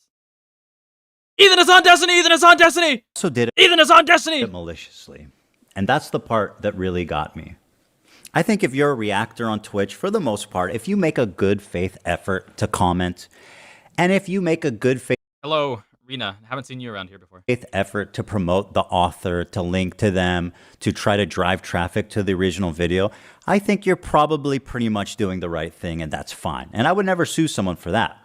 Ethan is on Destiny! Ethan is on Destiny! So did Ethan is on Destiny! Maliciously. And that's the part that really got me. I think if you're a reactor on Twitch, for the most part, if you make a good faith effort to comment, and if you make a good faith... Hello, Rena. Haven't seen you around here before. ...faith effort to promote the author, to link to them, to try to drive traffic to the original video, I think you're probably pretty much doing the right thing, and that's fine. And I would never sue someone for that.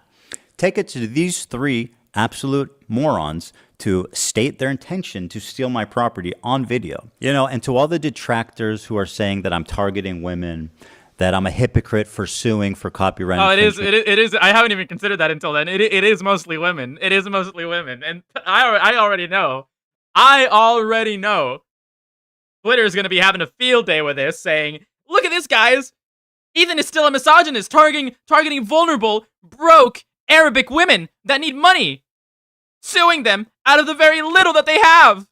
Take it to these 3 absolute morons to state their intention to steal my property on video. And to all the detractors who are saying that I'm targeting women, that I'm a hypocrite for suing for copyright infringement. It is. I haven't even considered that until then. It is mostly women. It is mostly women. And I already know. Twitter is going to be having a field day with this, saying, look at this, guys. Ethan is still a misogynist, targeting vulnerable, broke Arabic women that need money, suing them out of the very little that they have.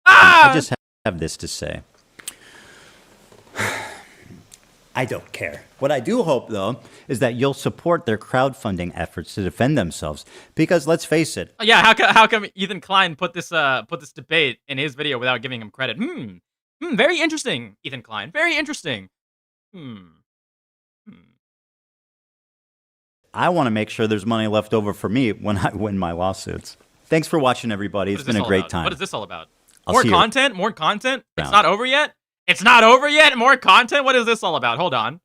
I just have this to say. I don't care. What I do hope, though, is that you'll support their crowdfunding efforts to defend themselves. Because let's face it. Yeah, how come Ethan Klein put this debate in his video without giving him credit? Very interesting, Ethan Klein. Very interesting. I want to make sure there's money left over for me when I win my lawsuits. Thanks for watching, everybody. It's been a great time. What is this all about? I'll More see you content? More content? It's around. not over yet? It's not over yet? More content? What is this all about? Hold on.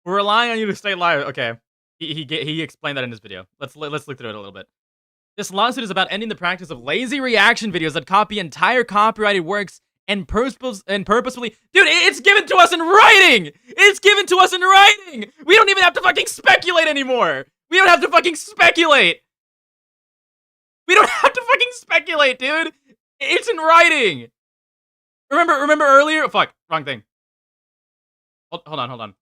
We're relying on you to stay live. Okay. He explained that in his video. Let's look through it a little bit. This lawsuit is about ending the practice of lazy reaction videos that copy entire copyrighted works and purposefully. Dude, it's given to us in writing! It's given to us in writing! We don't even have to fucking speculate anymore! We don't have to fucking speculate! We don't have to fucking speculate, dude! It's in writing! Remember earlier? Fuck, wrong thing. Hold on.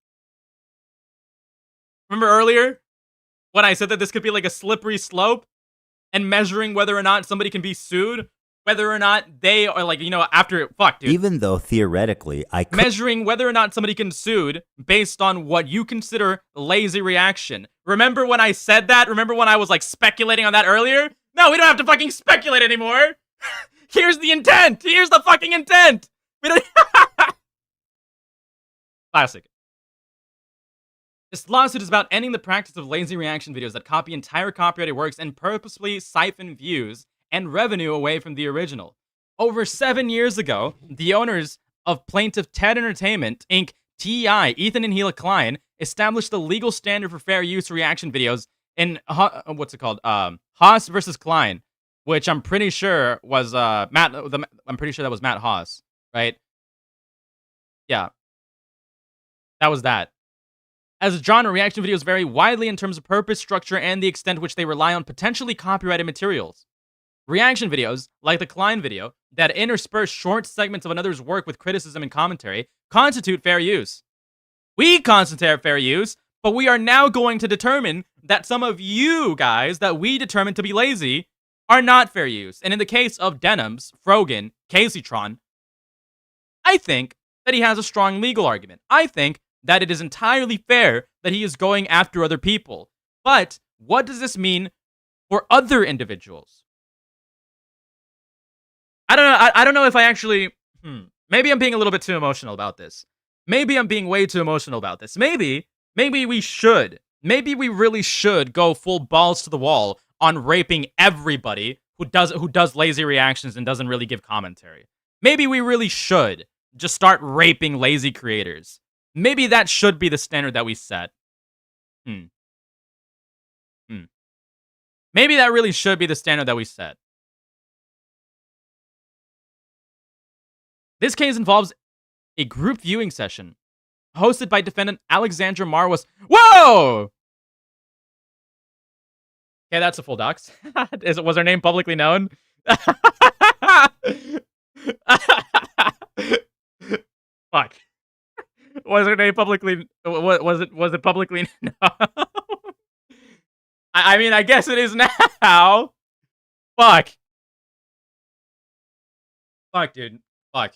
Remember earlier when I said that this could be like a slippery slope and measuring whether or not somebody can be sued, whether or not they are like, after fuck, dude. Even though theoretically I could. Measuring whether or not somebody can be sued based on what you consider lazy reaction. Remember when I said that? Remember when I was like speculating on that earlier? No, we don't have to fucking speculate anymore. Here's the intent. Here's the fucking intent. We don't. Classic. This lawsuit is about ending the practice of lazy reaction videos that copy entire copyrighted works and purposefully siphon views and revenue away from the original. Over 7 years ago, the owners of Plaintiff Ted Entertainment, Inc., TEI, Ethan and Hila Klein, established the legal standard for fair use reaction videos in, Haas versus Klein, which I'm pretty sure was, I'm pretty sure that was Matt Haas, right? Yeah. That was that. As a genre, reaction videos vary widely in terms of purpose, structure, and the extent to which they rely on potentially copyrighted materials. Reaction videos, like the Klein video, that intersperse short segments of another's work with criticism and commentary, constitute fair use. We constitute fair use, but we are now going to determine that some of you guys that we determined to be lazy are not fair use. And in the case of Denims, Frogan, Caseytron, I think that he has a strong legal argument. I think that it is entirely fair that he is going after other people. But what does this mean for other individuals? I don't know. I don't know if I actually... Maybe I'm being a little bit too emotional about this. Maybe I'm being way too emotional about this. Maybe we should. Maybe we really should go full balls to the wall on raping everybody who does lazy reactions and doesn't really give commentary. Maybe we really should just start raping lazy creators. Maybe that should be the standard that we set. Maybe that really should be the standard that we set. This case involves a group viewing session hosted by defendant Alexandra Marwas. Whoa! Okay, that's a full dox. Was her name publicly known? Fuck. Was her name publicly? Was it publicly? No. I mean, I guess it is now. Fuck. Fuck, dude. Fuck.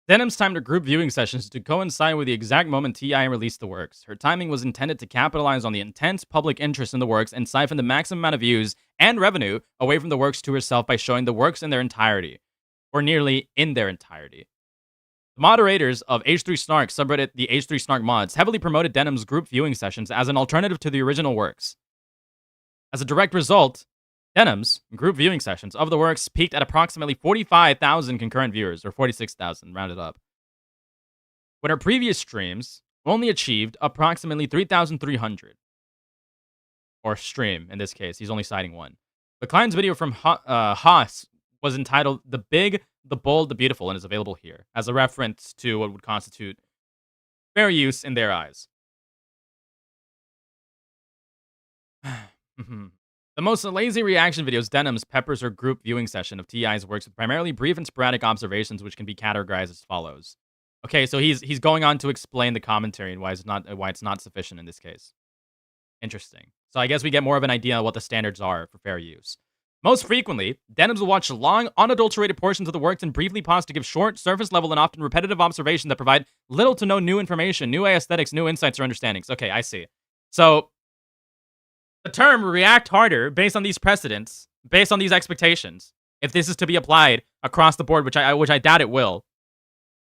Denim's timed her group viewing sessions to coincide with the exact moment TI released the works. Her timing was intended to capitalize on the intense public interest in the works and siphon the maximum amount of views and revenue away from the works to herself by showing the works in their entirety, or nearly in their entirety. The moderators of H3 Snark subreddit the H3 Snark mods heavily promoted Denim's group viewing sessions as an alternative to the original works. As a direct result, Denim's group viewing sessions of the works peaked at approximately 45,000 concurrent viewers, or 46,000 rounded up, when her previous streams only achieved approximately 3,300. Or stream, in this case. He's only citing one. But Klein's video from Haas was entitled The Big, the Bold, the Beautiful, and is available here as a reference to what would constitute fair use in their eyes. The most lazy reaction videos, Denim's peppers her group viewing session of TI's works with primarily brief and sporadic observations, which can be categorized as follows. Okay, so he's going on to explain the commentary and why it's not sufficient in this case. Interesting. So I guess we get more of an idea of what the standards are for fair use. Most frequently, Denims will watch long, unadulterated portions of the works and briefly pause to give short, surface-level, and often repetitive observations that provide little to no new information, new aesthetics, new insights, or understandings. Okay, I see. So, the term react harder, based on these precedents, based on these expectations, if this is to be applied across the board, which I doubt it will,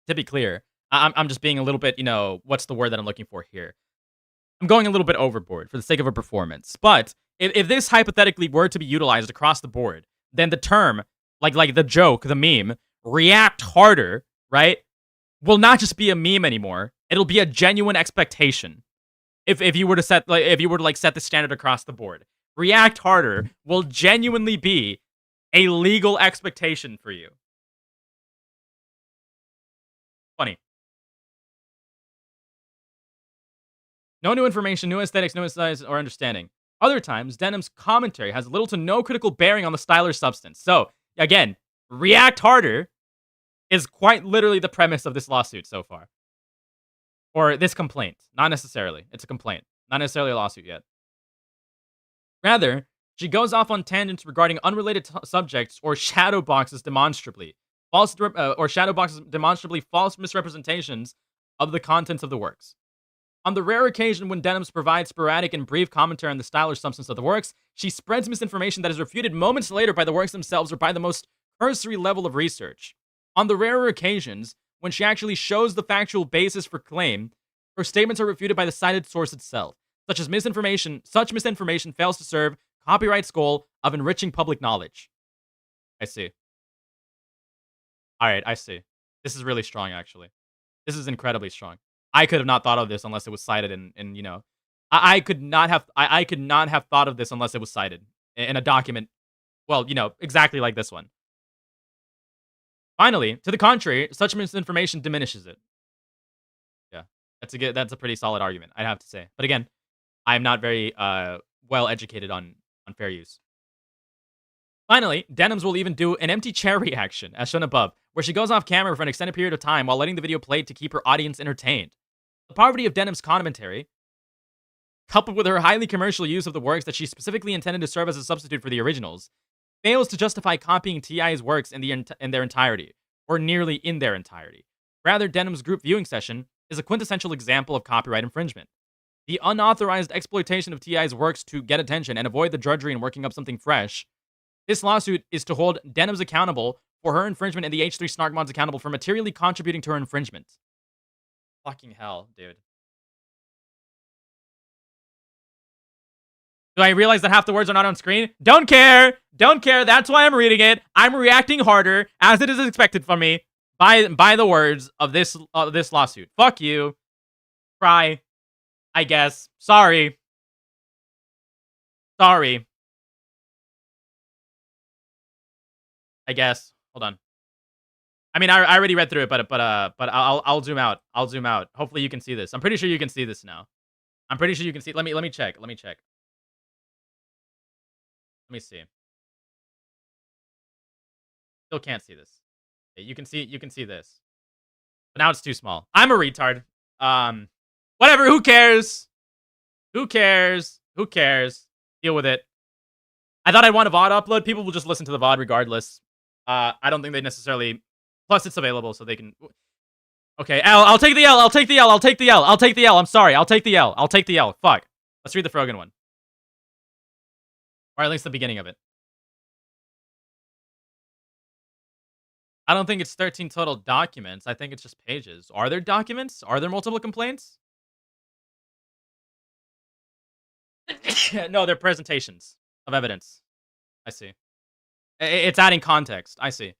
to be clear, I'm just being a little bit, what's the word that I'm looking for here? I'm going a little bit overboard for the sake of a performance. But if this hypothetically were to be utilized across the board, then the term, like the joke, the meme, react harder, right, will not just be a meme anymore. It'll be a genuine expectation. If you were to set set the standard across the board, react harder will genuinely be a legal expectation for you. Funny. No new information, new aesthetics, no insights or understanding. Other times, Denham's commentary has little to no critical bearing on the style or substance. So, again, react harder is quite literally the premise of this lawsuit so far. Or this complaint. Not necessarily. It's a complaint. Not necessarily a lawsuit yet. Rather, she goes off on tangents regarding unrelated subjects or shadow boxes demonstrably. False misrepresentations of the contents of the works. On the rare occasion when Denham's provides sporadic and brief commentary on the style or substance of the works, she spreads misinformation that is refuted moments later by the works themselves or by the most cursory level of research. On the rarer occasions, when she actually shows the factual basis for claim, her statements are refuted by the cited source itself. Such misinformation fails to serve copyright's goal of enriching public knowledge. I see. Alright, I see. This is really strong, actually. This is incredibly strong. I could have not thought of this unless it was cited in I could not have thought of this unless it was cited in a document, well, exactly like this one. Finally, to the contrary, such misinformation diminishes it. Yeah, that's a pretty solid argument, I'd have to say. But again, I'm not very well educated on fair use. Finally, Denham's will even do an empty chair reaction, as shown above, where she goes off camera for an extended period of time while letting the video play to keep her audience entertained. The poverty of Denham's commentary, coupled with her highly commercial use of the works that she specifically intended to serve as a substitute for the originals, fails to justify copying T.I.'s works in their entirety, or nearly in their entirety. Rather, Denham's group viewing session is a quintessential example of copyright infringement. The unauthorized exploitation of T.I.'s works to get attention and avoid the drudgery in working up something fresh. This lawsuit is to hold Denham's accountable for her infringement and the H3 Snark mods accountable for materially contributing to her infringement. Fucking hell, dude. Do I realize that half the words are not on screen? Don't care! Don't care, that's why I'm reading it. I'm reacting harder, as it is expected from me, by the words of this lawsuit. Fuck you. Cry. I guess. Sorry. Sorry. I guess. Hold on. I mean, I already read through it, but I'll zoom out. I'll zoom out. Hopefully you can see this. I'm pretty sure you can see this now. I'm pretty sure you can see. Let me check. Let me check. Let me see. Still can't see this. Okay, you can see this. But now it's too small. I'm a retard. Whatever, who cares? Who cares? Who cares? Deal with it. I thought I'd want a VOD upload. People will just listen to the VOD regardless. I don't think they necessarily. Plus, it's available, so they can. Okay, I'll take the L. I'll take the L. I'll take the L. I'll take the L. I'm sorry. I'll take the L. I'll take the L. Fuck. Let's read the Frogan one. Or at least the beginning of it. I don't think it's 13 total documents. I think it's just pages. Are there documents? Are there multiple complaints? No, they're presentations of evidence. I see. It's adding context. I see.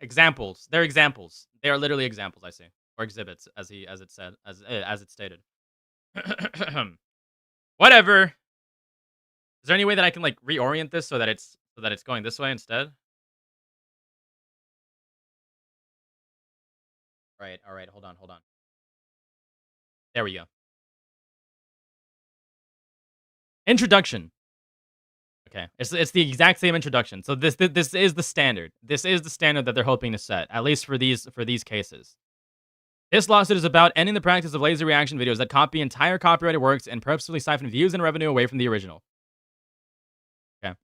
Examples. They're examples. They are literally examples, I see. Or exhibits, as it stated. Whatever. Is there any way that I can like reorient this so that it's going this way instead? All right, hold on. There we go. Introduction. Okay, it's the exact same introduction. So this is the standard. This is the standard that they're hoping to set, at least for these cases. This lawsuit is about ending the practice of lazy reaction videos that copy entire copyrighted works and purposefully siphon views and revenue away from the original. Okay.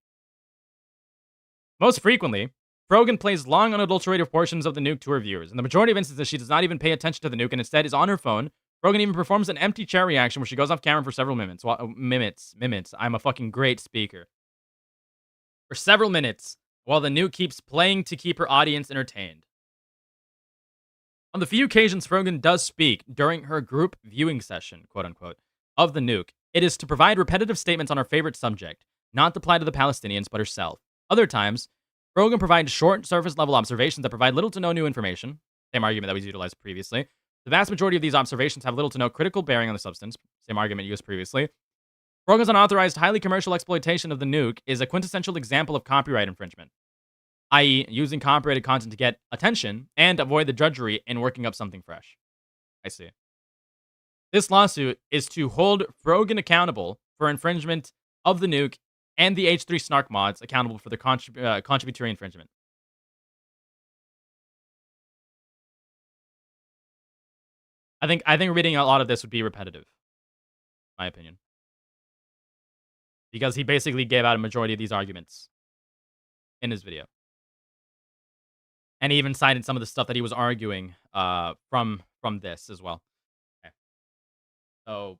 Most frequently, Frogan plays long, unadulterated portions of the Nuke to her viewers. In the majority of instances, she does not even pay attention to the Nuke and instead is on her phone. Frogan even performs an empty chair reaction where she goes off camera for several minutes. Minutes. I'm a fucking great speaker. for several minutes while the Nuke keeps playing to keep her audience entertained. On the few occasions Frogan does speak during her group viewing session, quote unquote, of the Nuke, it is to provide repetitive statements on her favorite subject, not the plight of the Palestinians, but herself. Other times, Frogan provides short, surface-level observations that provide little to no new information, same argument that was utilized previously. The vast majority of these observations have little to no critical bearing on the substance, same argument used previously. Frogan's unauthorized, highly commercial exploitation of the Nuke is a quintessential example of copyright infringement, i.e., using copyrighted content to get attention and avoid the drudgery in working up something fresh. I see. This lawsuit is to hold Frogan accountable for infringement of the Nuke and the H3 Snark mods accountable for the contributory infringement. I think reading a lot of this would be repetitive, in my opinion. Because he basically gave out a majority of these arguments in his video. And he even cited some of the stuff that he was arguing from this as well. Okay. So,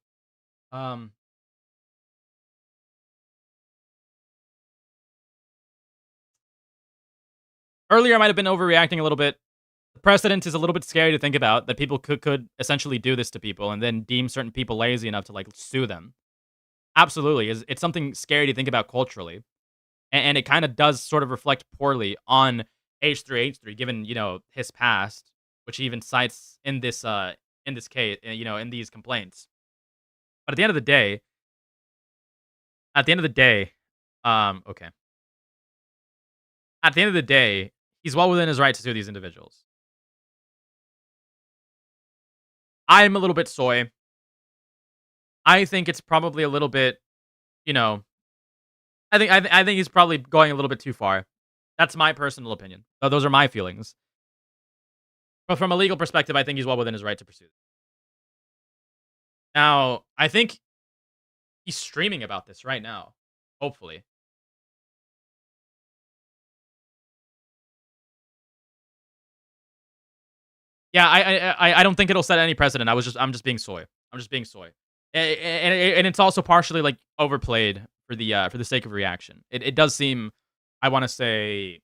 earlier I might have been overreacting a little bit. The precedent is a little bit scary to think about, that people could essentially do this to people and then deem certain people lazy enough to like sue them. Absolutely. It's something scary to think about culturally. And it kind of does sort of reflect poorly on H3H3, given, you know, his past, which he even cites in this case, you know, in these complaints. But at the end of the day, okay. At the end of the day, he's well within his right to sue these individuals. I'm a little bit soy. I think it's probably a little bit, you know, I think he's probably going a little bit too far. That's my personal opinion. Those are my feelings. But from a legal perspective, I think he's well within his right to pursue. Now, I think he's streaming about this right now. Hopefully. Yeah, I don't think it'll set any precedent. I'm just being soy. I'm just being soy. And it's also partially like overplayed for the sake of reaction. It does seem, I want to say,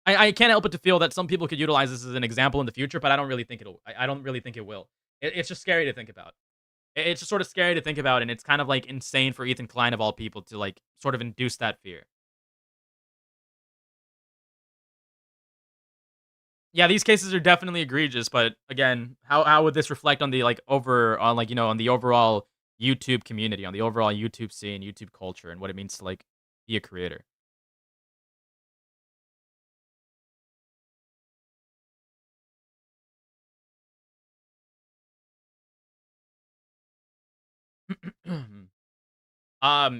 I can't help but to feel that some people could utilize this as an example in the future, but I don't really think I don't really think it will. It's just scary to think about. It's just sort of scary to think about, and it's kind of like insane for Ethan Klein of all people to like sort of induce that fear. Yeah, these cases are definitely egregious, but again, how would this reflect on the like on like, you know, on the overall YouTube community, on the overall YouTube scene, YouTube culture, and what it means to like be a creator?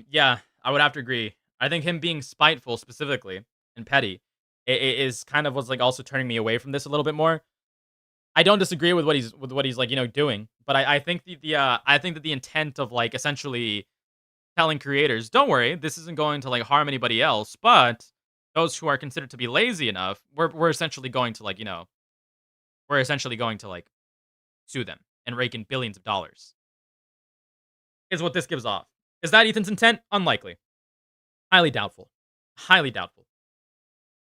Yeah, I would have to agree. I think him being spiteful specifically and petty is kind of what's like also turning me away from this a little bit more. I don't disagree with what he's like, you know, doing, but I think I think that the intent of like essentially telling creators, don't worry, this isn't going to like harm anybody else, but those who are considered to be lazy enough, we're essentially going to like, you know, we're essentially going to like sue them and rake in billions of dollars. Is what this gives off. Is that Ethan's intent? Unlikely. Highly doubtful. Highly doubtful.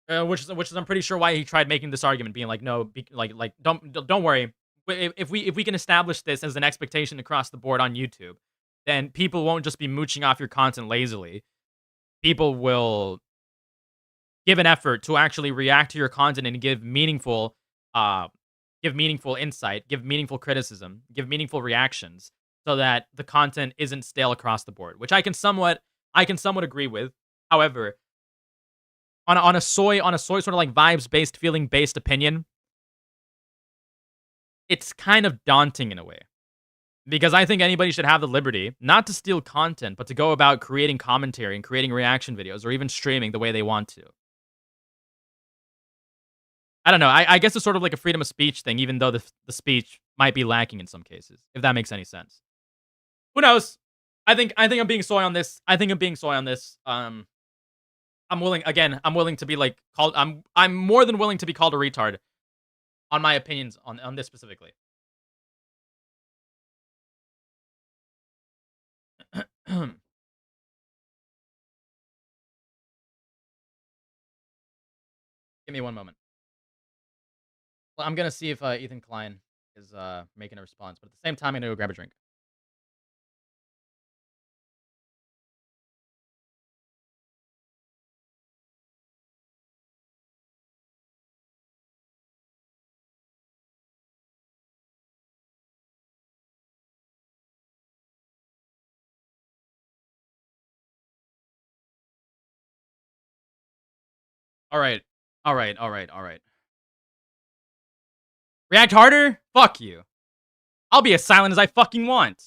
Which is I'm pretty sure why he tried making this argument, being like, no, don't worry. If we can establish this as an expectation across the board on YouTube, then people won't just be mooching off your content lazily. People will give an effort to actually react to your content and give meaningful insight, give meaningful criticism, give meaningful reactions, so that the content isn't stale across the board, which I can somewhat agree with. However, on a soy sort of like vibes based, feeling based opinion, it's kind of daunting in a way. Because I think anybody should have the liberty not to steal content, but to go about creating commentary and creating reaction videos or even streaming the way they want to. I don't know. I guess it's sort of like a freedom of speech thing, even though the speech might be lacking in some cases, if that makes any sense. Who knows? I think I'm being soy on this. I'm willing to be like called. I'm more than willing to be called a retard on my opinions on this specifically. Give me one moment. Well, I'm gonna see if Ethan Klein is making a response, but at the same time, I'm gonna go grab a drink. All right. All right. All right. All right. React harder? Fuck you. I'll be as silent as I fucking want.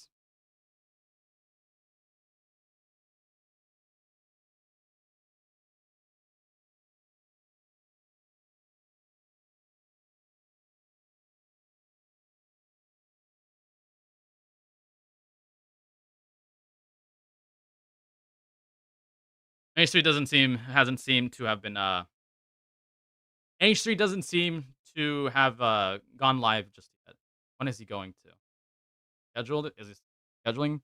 H3 hasn't seemed to have been H3 doesn't seem to have gone live just yet. When is he going to? Scheduled? Is he scheduling?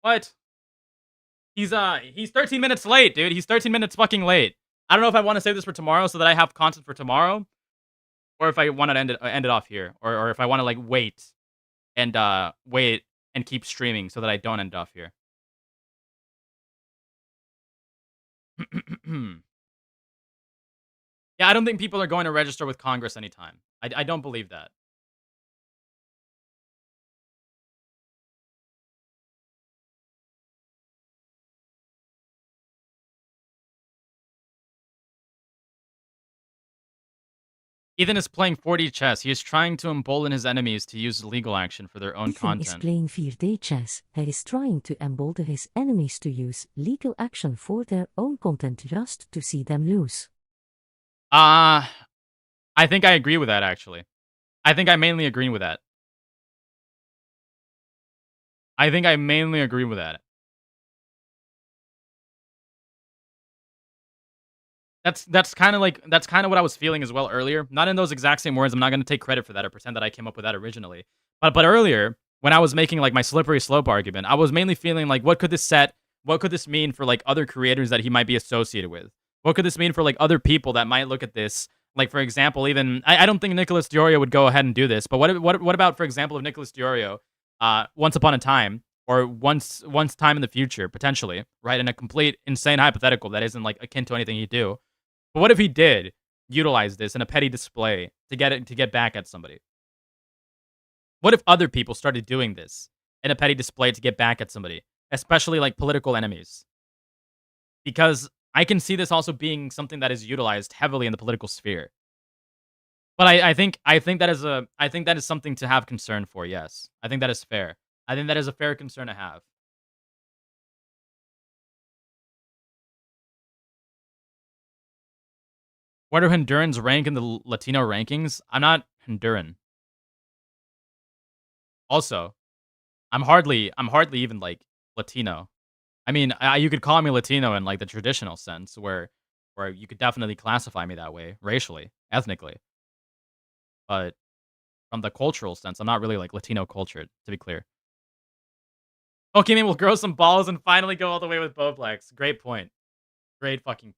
What? He's 13 minutes late, dude. He's 13 minutes fucking late. I don't know if I want to save this for tomorrow so that I have content for tomorrow, or if I want to end it off here, or if I want to like wait and keep streaming so that I don't end off here. Yeah, I don't think people are going to register with Congress anytime. I don't believe that. Ethan is playing 4D chess. He is trying to embolden his enemies to use legal action for their own Ethan content. is playing 4D chess. He is trying to embolden his enemies to use legal action for their own content just to see them lose. I think I agree with that, actually. I think I mainly agree with that. That's kind of what I was feeling as well earlier. Not in those exact same words. I'm not going to take credit for that or pretend that I came up with that originally. But earlier, when I was making like my slippery slope argument, I was mainly feeling like, what could this mean for like other creators that he might be associated with? What could this mean for like other people that might look at this? Like, for example, even I don't think Nicholas Diorio would go ahead and do this. But what about, for example, if Nicholas Diorio, once upon a time, or once time in the future, potentially, right, in a complete insane hypothetical that isn't like akin to anything he'd do. But what if he did utilize this in a petty display to get back at somebody? What if other people started doing this in a petty display to get back at somebody, especially like political enemies? Because I can see this also being something that is utilized heavily in the political sphere. But I think that is something to have concern for. Yes, I think that is fair. I think that is a fair concern to have. Where do Hondurans rank in the Latino rankings? I'm not Honduran. Also, I'm hardly even like Latino. I mean, you could call me Latino in like the traditional sense, where you could definitely classify me that way, racially, ethnically. But from the cultural sense, I'm not really like Latino cultured, to be clear. Pokemon will grow some balls and finally go all the way with Bowplex. Great point. Great fucking point.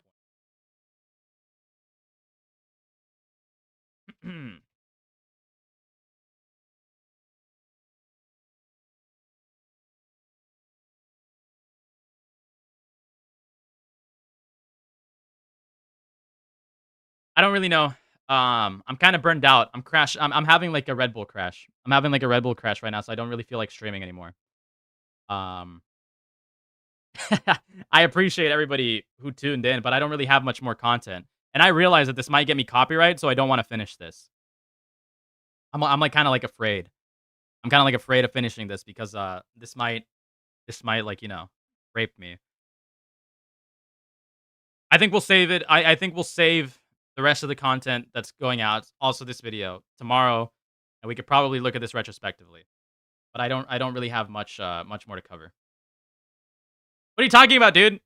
I don't really know. I'm kind of burned out. I'm having like a Red Bull crash. I'm having like a Red Bull crash right now, so I don't really feel like streaming anymore. I appreciate everybody who tuned in, but I don't really have much more content. And I realize that this might get me copyright, so I don't want to finish this. I'm like kind of like afraid. I'm kind of like afraid of finishing this because this might like, you know, rape me. I think we'll save it. I think we'll save the rest of the content that's going out, also this video, tomorrow, and we could probably look at this retrospectively. But I don't really have much more to cover. What are you talking about, dude?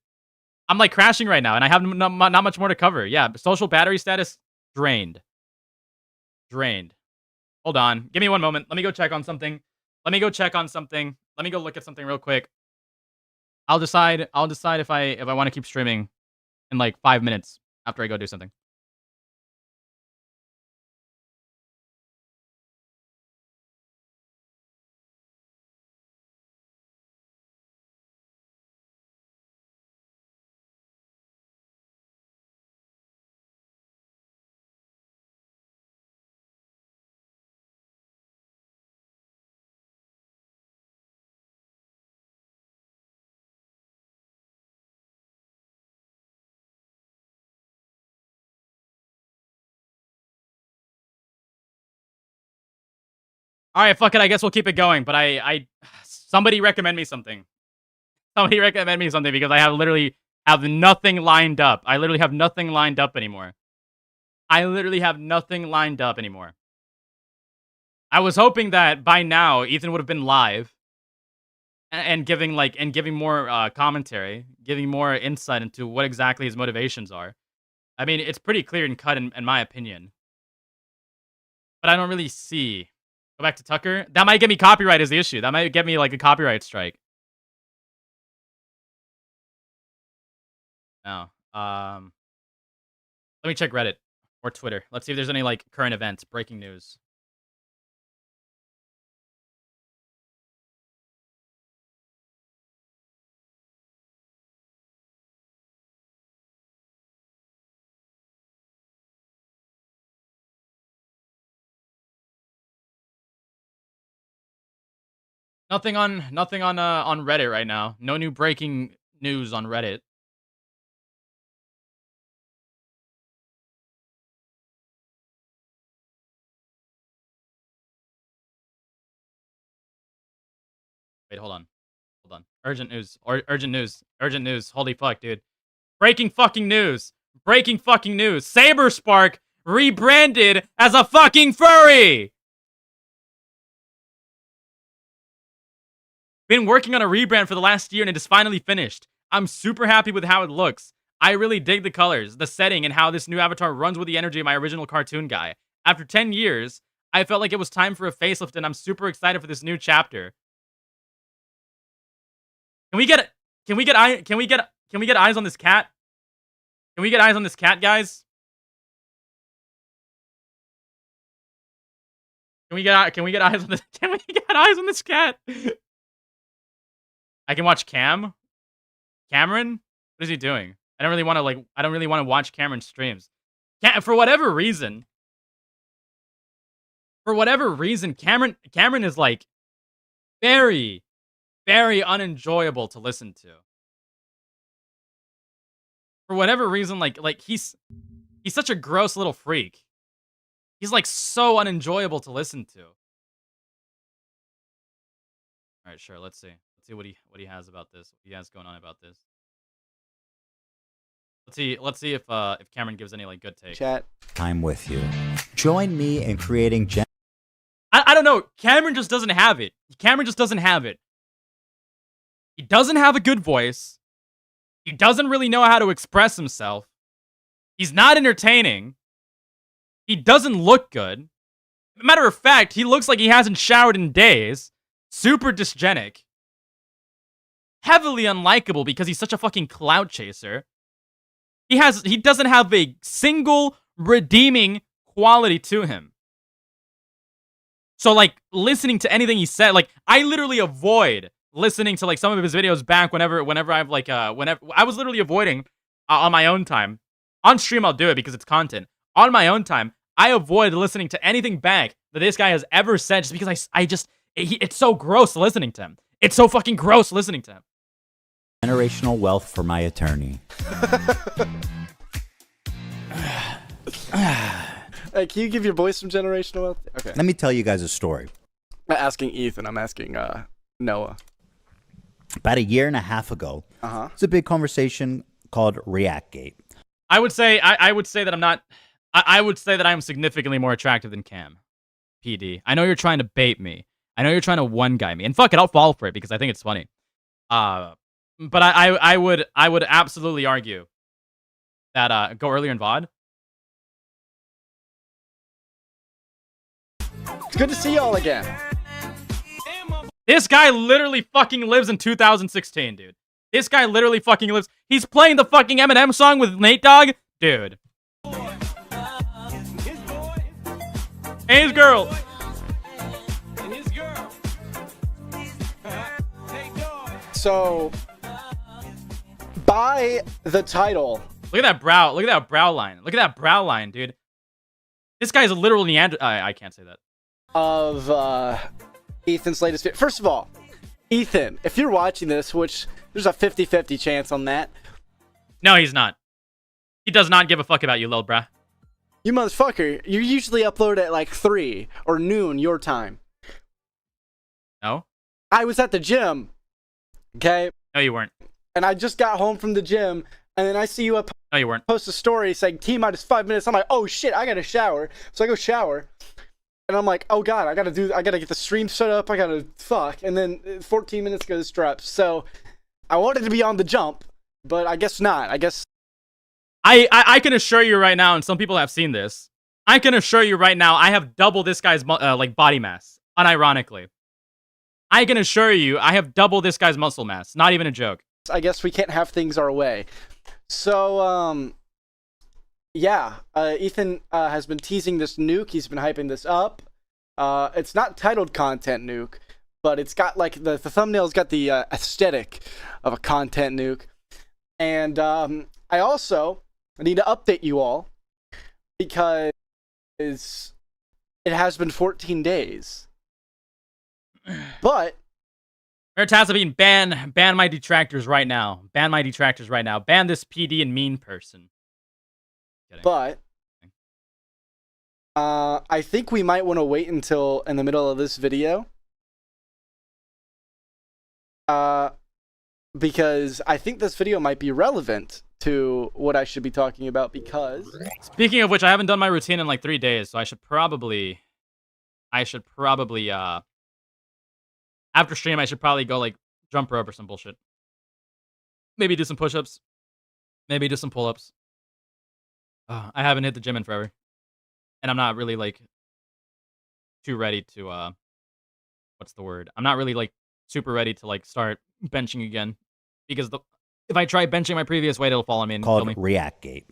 I'm like crashing right now, and I have not much more to cover. Yeah, social battery status drained. Hold on, give me one moment. Let me go check on something. Let me go look at something real quick. I'll decide if I want to keep streaming in like 5 minutes after I go do something. All right, fuck it. I guess we'll keep it going. But somebody recommend me something. Somebody recommend me something because I literally have nothing lined up. I literally have nothing lined up anymore. I was hoping that by now Ethan would have been live and giving more commentary, giving more insight into what exactly his motivations are. I mean, it's pretty clear and cut in my opinion. But I don't really see. Go back to Tucker. That might get me copyright is the issue. That might get me like a copyright strike. No. Let me check Reddit or Twitter. Let's see if there's any like current events, breaking news. Nothing on Reddit right now. No new breaking news on Reddit. Wait, hold on. Urgent news. Urgent news. Holy fuck, dude. Breaking fucking news. Saberspark rebranded as a fucking furry. Been working on a rebrand for the last year and it is finally finished. I'm super happy with how it looks. I really dig the colors, the setting, and how this new avatar runs with the energy of my original cartoon guy. After 10 years, I felt like it was time for a facelift and I'm super excited for this new chapter. Can we get eyes on this cat? Can we get eyes on this cat, guys? Can we get eyes on this? Can we get eyes on this cat? I can watch Cameron? What is he doing? I don't really want to watch Cameron's streams. For whatever reason, Cameron is like very, very unenjoyable to listen to. For whatever reason, like he's such a gross little freak. He's like so unenjoyable to listen to. All right, sure. Let's see what he has about this. What he has going on about this. Let's see if Cameron gives any like good take. Chat. I'm with you. Join me in creating. I don't know. Cameron just doesn't have it. He doesn't have a good voice. He doesn't really know how to express himself. He's not entertaining. He doesn't look good. Matter of fact, he looks like he hasn't showered in days. Super dysgenic. Heavily unlikable because he's such a fucking clout chaser. He doesn't have a single redeeming quality to him. So like listening to anything he said, like I literally avoid listening to like some of his videos back whenever I've like whenever I was literally avoiding on my own time. On stream I'll do it because it's content. On my own time, I avoid listening to anything back that this guy has ever said just because it's so gross listening to him. It's so fucking gross listening to him. Generational wealth for my attorney. Hey, can you give your boy some generational wealth? Okay. Let me tell you guys a story. I'm not asking Ethan, I'm asking Noah. About a year and a half ago, it's a big conversation called Reactgate. I would say that I'm not. I would say that I am significantly more attractive than Cam. PD. I know you're trying to bait me. I know you're trying to one guy me, and fuck it, I'll fall for it because I think it's funny. But I would absolutely argue that go earlier in VOD. It's good to see y'all again. This guy literally fucking lives in 2016, dude. This guy literally fucking lives. He's playing the fucking Eminem song with Nate Dogg, dude. Hey, his girl. So, by the title. Look at that brow. Look at that brow line. Look at that brow line, dude. This guy's a literal Neanderthal. I can't say that. Of Ethan's latest video. First of all, Ethan, if you're watching this, which there's a 50-50 chance on that. No, he's not. He does not give a fuck about you, lil bruh. You motherfucker. You usually upload at like 3 or noon your time. I was at the gym. Okay. No, you weren't. And I just got home from the gym, and then I see you No, you weren't. post a story saying T-minus 5 minutes. I'm like, oh shit, I gotta shower. So I go shower, and I'm like, oh god, I gotta get the stream set up. I gotta fuck. And then 14 minutes goes drops. So I wanted to be on the jump, but I guess not. I guess I can assure you right now, and some people have seen this. I can assure you right now, I have double this guy's like body mass. Unironically, I can assure you, I have double this guy's muscle mass. Not even a joke. I guess we can't have things our way. So yeah, Ethan has been teasing this nuke. He's been hyping this up. It's not titled content nuke, but it's got like the thumbnail's got the aesthetic of a content nuke. And I also need to update you all because it has been 14 days. But Veritazabine, ban my detractors right now. Ban my detractors right now. Ban this PD and mean person. Kidding. But I think we might want to wait until in the middle of this video. Because I think this video might be relevant to what I should be talking about because... Speaking of which, I haven't done my routine in like 3 days, so I should probably, after stream, I should probably go like jump rope or some bullshit. Maybe do some push-ups. Maybe do some pull-ups. I haven't hit the gym in forever. And I'm not really like too ready to, what's the word? I'm not really like super ready to like start benching again. Because if I try benching my previous weight, it'll fall on me and kill me. Called ReactGate.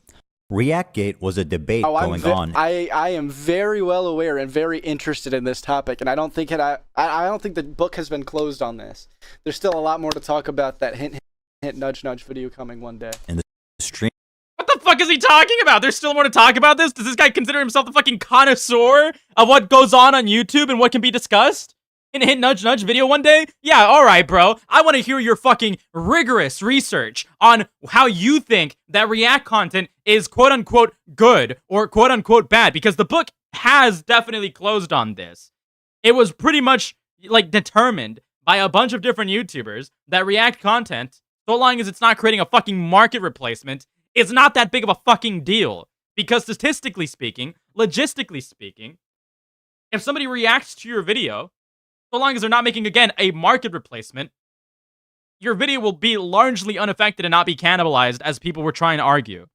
ReactGate was a debate going on. I am very well aware and very interested in this topic, and I don't think I don't think the book has been closed on this. There's still a lot more to talk about. That hint, nudge, nudge video coming one day. In the stream. What the fuck is he talking about? There's still more to talk about this? Does this guy consider himself the fucking connoisseur of what goes on YouTube and what can be discussed? In a hit nudge nudge video one day? Yeah, alright, bro. I want to hear your fucking rigorous research on how you think that React content is quote-unquote good or quote-unquote bad, because the book has definitely closed on this. It was pretty much, like, determined by a bunch of different YouTubers that React content, so long as it's not creating a fucking market replacement, is not that big of a fucking deal. Because statistically speaking, logistically speaking, if somebody reacts to your video, so long as they're not making, again, a market replacement, your video will be largely unaffected and not be cannibalized, as people were trying to argue.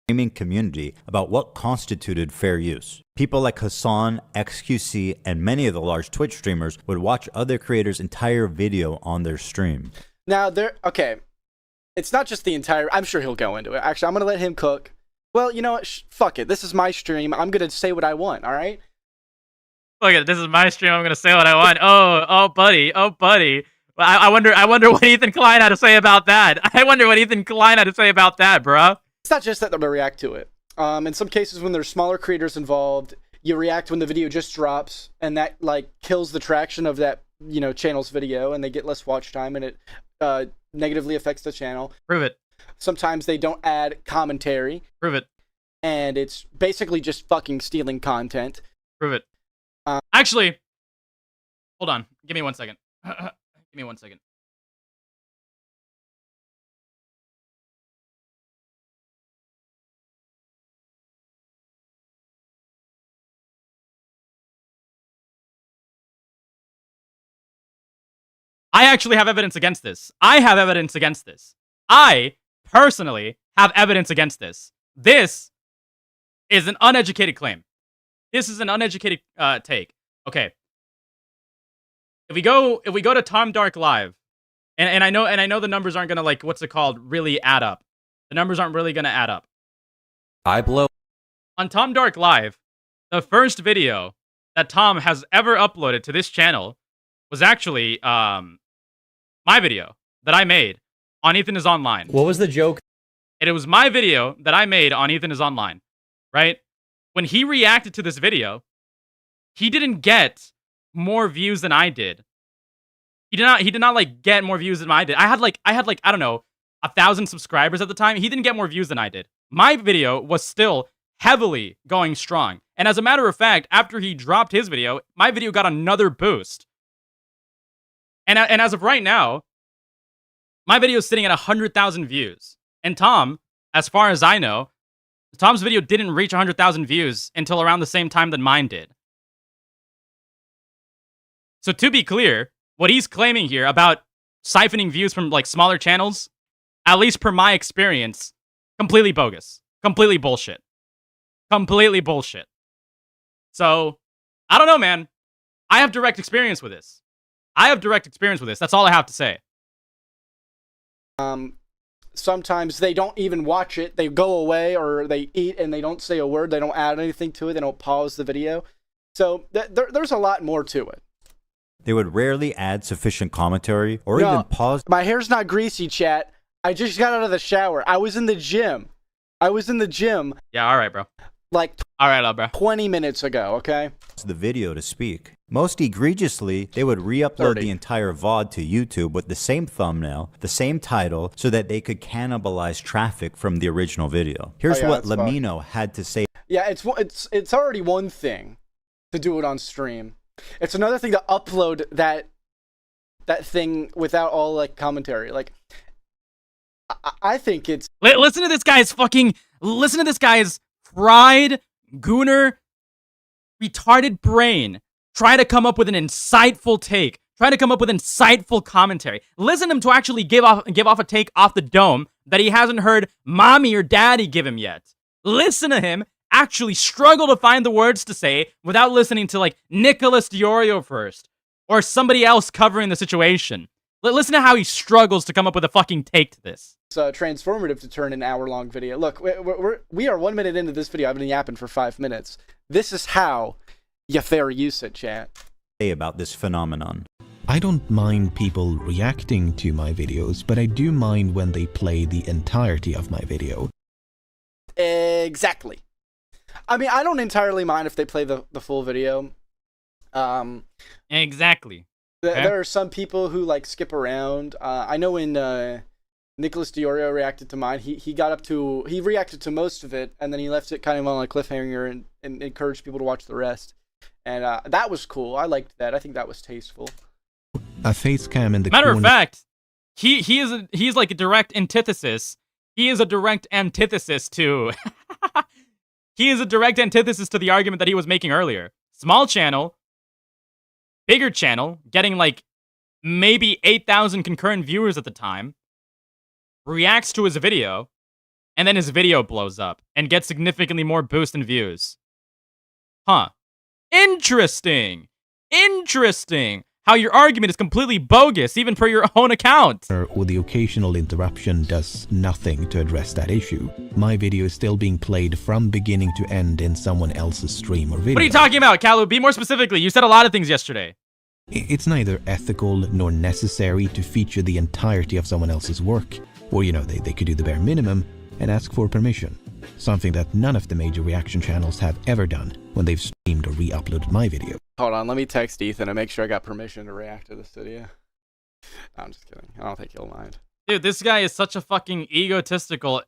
Streaming community about what constituted fair use. People like Hassan, XQC, and many of the large Twitch streamers would watch other creators' entire video on their stream. Now, okay, it's not just the entire... I'm sure he'll go into it. Actually, I'm going to let him cook. Well, you know what? Fuck it. This is my stream. I'm going to say what I want, all right? Look at this is my stream. I'm gonna say what I want. Oh, buddy. I wonder what Ethan Klein had to say about that. I wonder what Ethan Klein had to say about that, bruh. It's not just that they'll react to it. In some cases, when there's smaller creators involved, you react when the video just drops, and that like kills the traction of that channel's video, and they get less watch time, and it negatively affects the channel. Prove it. Sometimes they don't add commentary. Prove it. And it's basically just fucking stealing content. Prove it. Actually, hold on. Give me 1 second. Give me 1 second. I actually have evidence against this. I have evidence against this. I, personally, have evidence against this. This is an uneducated claim. This is an uneducated take. Okay. If we go to Tom Dark Live, and I know the numbers aren't gonna like really add up. The numbers aren't really gonna add up. I blow On Tom Dark Live, the first video that Tom has ever uploaded to this channel was actually my video that I made on Ethan is Online. What was the joke? It was my video that I made on Ethan is Online, right? When he reacted to this video, he didn't get more views than I did. He did not like get more views than I did. I had like I don't know, 1,000 subscribers at the time. He didn't get more views than I did. My video was still heavily going strong. And as a matter of fact, after he dropped his video, my video got another boost. And as of right now, my video is sitting at 100,000 views. And Tom, as far as I know, Tom's video didn't reach 100,000 views until around the same time that mine did. So to be clear, what he's claiming here about siphoning views from like smaller channels, at least per my experience, completely bogus. Completely bullshit. Completely bullshit. So, I don't know, man. I have direct experience with this. That's all I have to say. Sometimes they don't even watch it. They go away or they eat and they don't say a word. They don't add anything to it. They don't pause the video. So there's a lot more to it. They would rarely add sufficient commentary or even pause. My hair's not greasy, chat. I just got out of the shower. I was in the gym. Yeah, all right, bro. Like, all right, bro. 20 minutes ago, okay? The video to speak. Most egregiously, they would re-upload the entire VOD to YouTube with the same thumbnail, the same title, so that they could cannibalize traffic from the original video. Here's what Lamino had to say. Yeah, it's already one thing to do it on stream. It's another thing to upload that thing without all like commentary. Like, I think it's listen to this guy's fried gooner retarded brain try to come up with an insightful take, try to come up with insightful commentary. Listen to him to actually give off a take off the dome that he hasn't heard mommy or daddy give him yet. Listen to him actually struggle to find the words to say without listening to like Nicholas Diorio first or somebody else covering the situation. Listen to how he struggles to come up with a fucking take to this. It's transformative to turn an hour-long video. Look, we are 1 minute into this video. I've been yapping for 5 minutes. This is how you fair use it, chat. Say about this phenomenon. I don't mind people reacting to my videos, but I do mind when they play the entirety of my video. Exactly. I mean, I don't entirely mind if they play the full video. Exactly. Okay. There are some people who like skip around. I know when Nicholas Diorio reacted to mine, he reacted to most of it, and then he left it kind of on a cliffhanger and encouraged people to watch the rest. And that was cool. I liked that. I think that was tasteful. A face cam in the matter of fact, he's like a direct antithesis. He is a direct antithesis to he is a direct antithesis to the argument that he was making earlier. Small channel, bigger channel, getting like maybe 8,000 concurrent viewers at the time, reacts to his video, and then his video blows up and gets significantly more boost in views. Huh. Interesting. How your argument is completely bogus, even per your own account. Or the occasional interruption does nothing to address that issue. My video is still being played from beginning to end in someone else's stream or video. What are you talking about, Kalu? Be more specifically. You said a lot of things yesterday. It's neither ethical nor necessary to feature the entirety of someone else's work. Or, you know, they could do the bare minimum and ask for permission. Something that none of the major reaction channels have ever done when they've streamed or re-uploaded my video. Hold on, let me text Ethan and make sure I got permission to react to this video. No, I'm just kidding. I don't think he'll mind. Dude, this guy is such a fucking egotistical...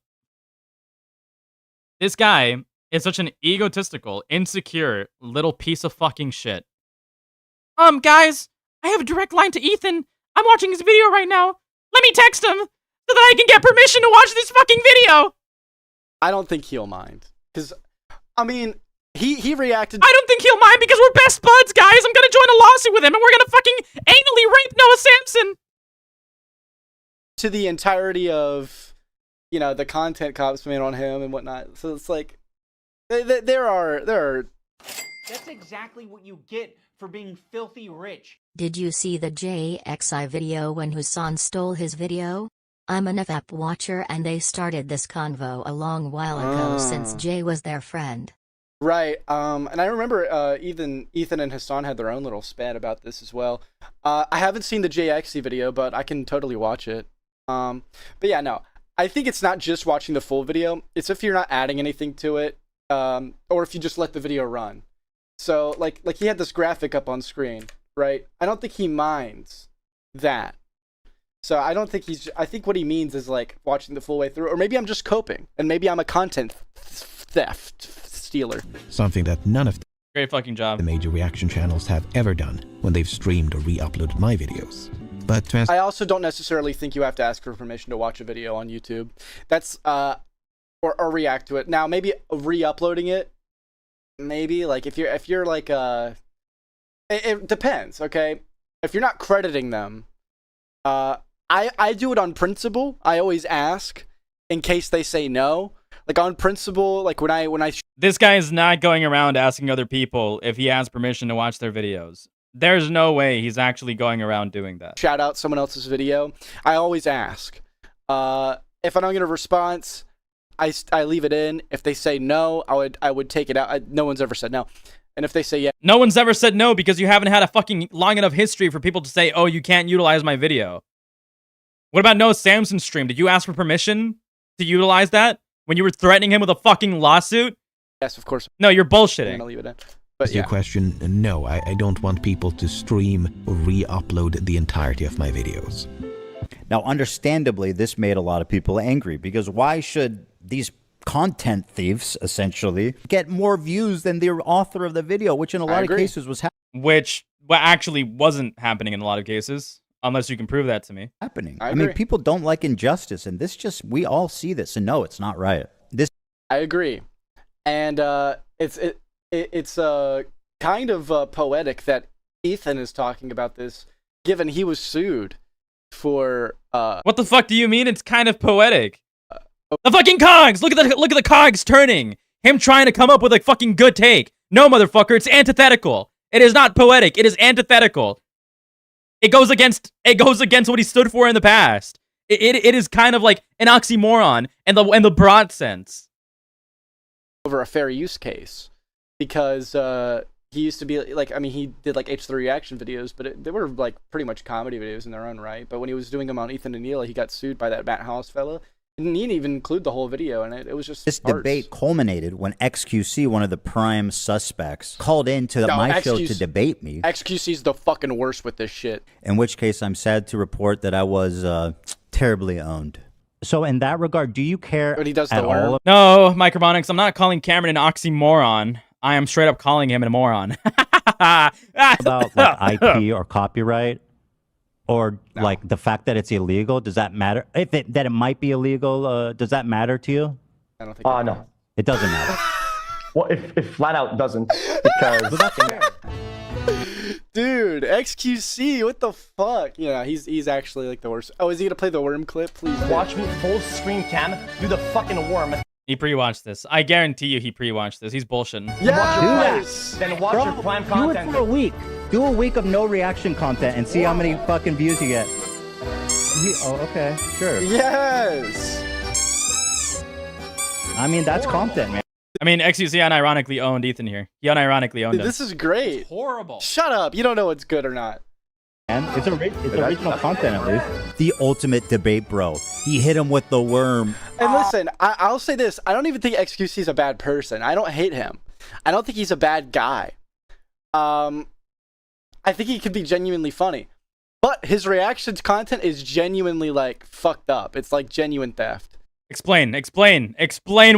This guy is such an egotistical, insecure little piece of fucking shit. Guys, I have a direct line to Ethan. I'm watching his video right now. Let me text him so that I can get permission to watch this fucking video. I don't think he'll mind. Because, I mean, he reacted... I don't think he'll mind because we're best buds, guys. I'm gonna join a lawsuit with him and we're gonna fucking anally rape Noah Samson. To the entirety of, you know, the content cops made on him and whatnot. So it's like, there are... That's exactly what you get for being filthy rich. Did you see the JXI video when Hassan stole his video? I'm an FAP watcher and they started this convo a long while ago since Jay was their friend. Right, and I remember Ethan and Hassan had their own little spat about this as well. I haven't seen the JXI video, but I can totally watch it. But yeah, no, I think it's not just watching the full video. It's if you're not adding anything to it, or if you just let the video run. So, like he had this graphic up on screen, right? I don't think he minds that. So I don't think I think what he means is like watching the full way through, or maybe I'm just coping, and maybe I'm a content theft stealer. Something that none of great fucking job the major reaction channels have ever done when they've streamed or re-uploaded my videos. But to answer I also don't necessarily think you have to ask for permission to watch a video on YouTube. That's or react to it. Now maybe re-uploading it, maybe like if you're like it depends. Okay, if you're not crediting them, I do it on principle. I always ask in case they say no. Like on principle, like when I This guy is not going around asking other people if he has permission to watch their videos. There's no way he's actually going around doing that. shout out someone else's video, I always ask. If I don't get a response, I leave it in. If they say no, I would take it out. No one's ever said no. And if they say yeah, No one's ever said no because you haven't had a fucking long enough history for people to say, oh, you can't utilize my video. What about Noah Samson's stream? Did you ask for permission to utilize that when you were threatening him with a fucking lawsuit? yes, of course. No, you're I'm gonna bullshitting. leave it in. But your yeah, question, no, I don't want people to stream or re-upload the entirety of my videos. Now, understandably, this made a lot of people angry because why should these content thieves, essentially, get more views than the author of the video, which in a lot of cases was Which actually wasn't happening in a lot of cases, unless you can prove that to me. happening. I I mean, agree. people don't like injustice, and this just, we all see this, and no, it's not right. This I agree. And it's kind of poetic that Ethan is talking about this, given he was sued for What the fuck do you mean it's kind of poetic? The fucking cogs! Look at the cogs turning! Him trying to come up with a fucking good take. No, motherfucker, it's antithetical. It is not poetic, it is antithetical. It goes against what he stood for in the past. It is kind of like an oxymoron in the broad sense. over a fair use case, because he used to be like, I mean, he did like H3 reaction videos, but they were like pretty much comedy videos in their own right. But when he was doing them on Ethan and Neela, he got sued by that Matt House fella. And he didn't even include the whole video, and it was just This parts. debate culminated when XQC, one of the prime suspects, called into No, my show to XQC debate me. XQC's the fucking worst with this shit. In which case, I'm sad to report that I was terribly owned. So in that regard, do you care But he does at the worm. all? No, Microbonics, I'm not calling Cameron an oxymoron. I am straight up calling him a moron. About like IP or copyright, or like the fact that it's illegal? Does that matter? If that it might be illegal, does that matter to you? I don't think. No. It doesn't matter. Well, if flat out doesn't, because Dude, XQC, what the fuck? Yeah, he's actually like the worst. Oh, is he gonna play the worm clip? Please do. watch me full screen cam do the fucking worm. He pre-watched this. I guarantee you he pre-watched this. He's bullshitting. Yes! Then watch Bro, your prime do content. it for a week. Do a week of no reaction content and see how many fucking views you get. Oh, okay, sure. Yes! I mean, that's content, man. I mean, XUC unironically owned Ethan here. He unironically owned Dude, him. this is great. Horrible. Shut up. You don't know what's good or not. And it's original content, at least. The ultimate debate, bro. He hit him with the worm. And listen, I'll say this. I don't even think XQC is a bad person. I don't hate him. I don't think he's a bad guy. I think he could be genuinely funny. But his reactions content is genuinely, like, fucked up. It's like genuine theft. Explain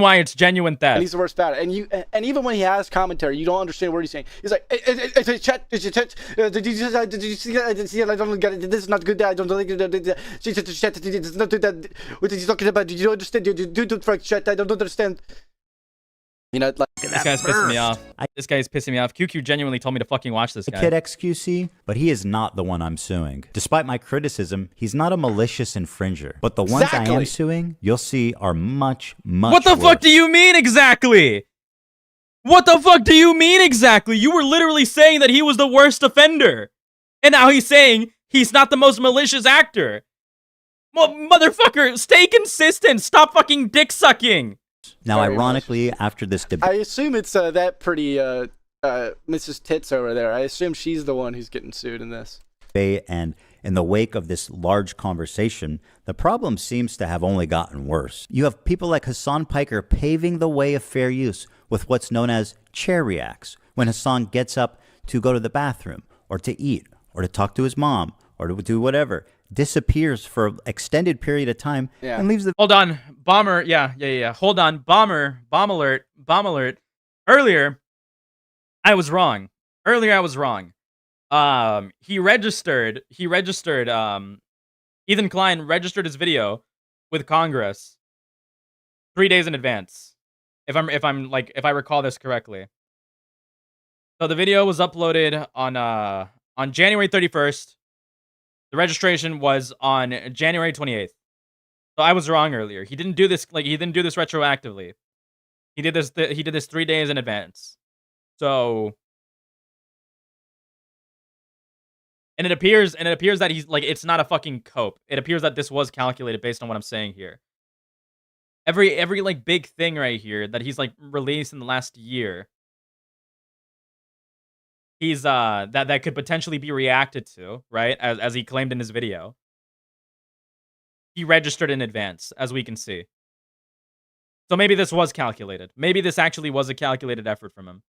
why it's genuine theft. And he's the worst about it. And even when he has commentary, you don't understand what he's saying. He's like, it's a chat, did you see that? I didn't see it. I don't get it. This is not good. I don't like it. It's not that. What is he talking about? Did you understand? You do for chat. I don't understand. You know, like, this guy's pissing me off. This guy's pissing me off. QQ genuinely told me to fucking watch this The guy. kid XQC, but he is not the one I'm suing. Despite my criticism, he's not a malicious infringer. But the ones I am suing, you'll see, are much, much What the worse. fuck do you mean exactly? What the fuck do you mean exactly? You were literally saying that he was the worst offender. And now he's saying he's not the most malicious actor. Well, motherfucker, stay consistent. Stop fucking dick sucking. Now, ironically, after this debate, I assume it's that pretty Mrs. Tits over there. I assume she's the one who's getting sued in this. and in the wake of this large conversation, the problem seems to have only gotten worse. You have people like Hassan Piker paving the way of fair use with what's known as chair reacts, when Hassan gets up to go to the bathroom, or to eat, or to talk to his mom, or to do whatever, disappears for an extended period of time, and leaves the... Hold on. Bomber. Yeah. Hold on. Bomb alert. Earlier, I was wrong. He registered Ethan Klein registered his video with Congress 3 days in advance. If I recall this correctly. So the video was uploaded on January 31st. The registration was on January 28th. So I was wrong earlier. He didn't do this retroactively. He did this 3 days in advance. So and it appears that he's like, it's not a fucking cope. It appears that this was calculated based on what I'm saying here. Every like big thing right here that he's like released in the last year, he's that could potentially be reacted to, right? As he claimed in his video. He registered in advance, as we can see. So maybe this was calculated. Maybe this actually was a calculated effort from him.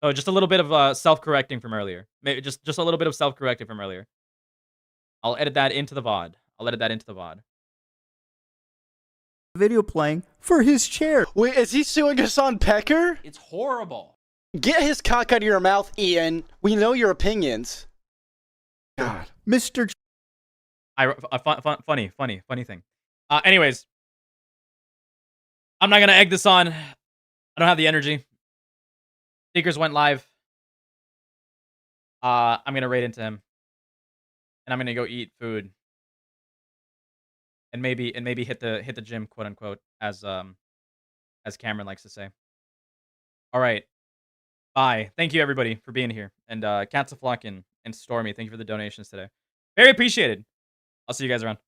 So just a little bit of self-correcting from earlier. Maybe just a little bit of self-correcting from earlier. I'll edit that into the VOD. Video playing for his chair. Wait, is he suing Hassan Pecker? It's horrible. Get his cock out of your mouth, Ian. We know your opinions. God. Mr. Funny thing. Anyways, I'm not gonna egg this on. I don't have the energy. Seekers went live. I'm gonna raid into him, and I'm gonna go eat food, and maybe hit the gym, quote unquote, as Cameron likes to say. All right, bye. Thank you everybody for being here, and Catsaflock and Stormy, thank you for the donations today. Very appreciated. I'll see you guys around.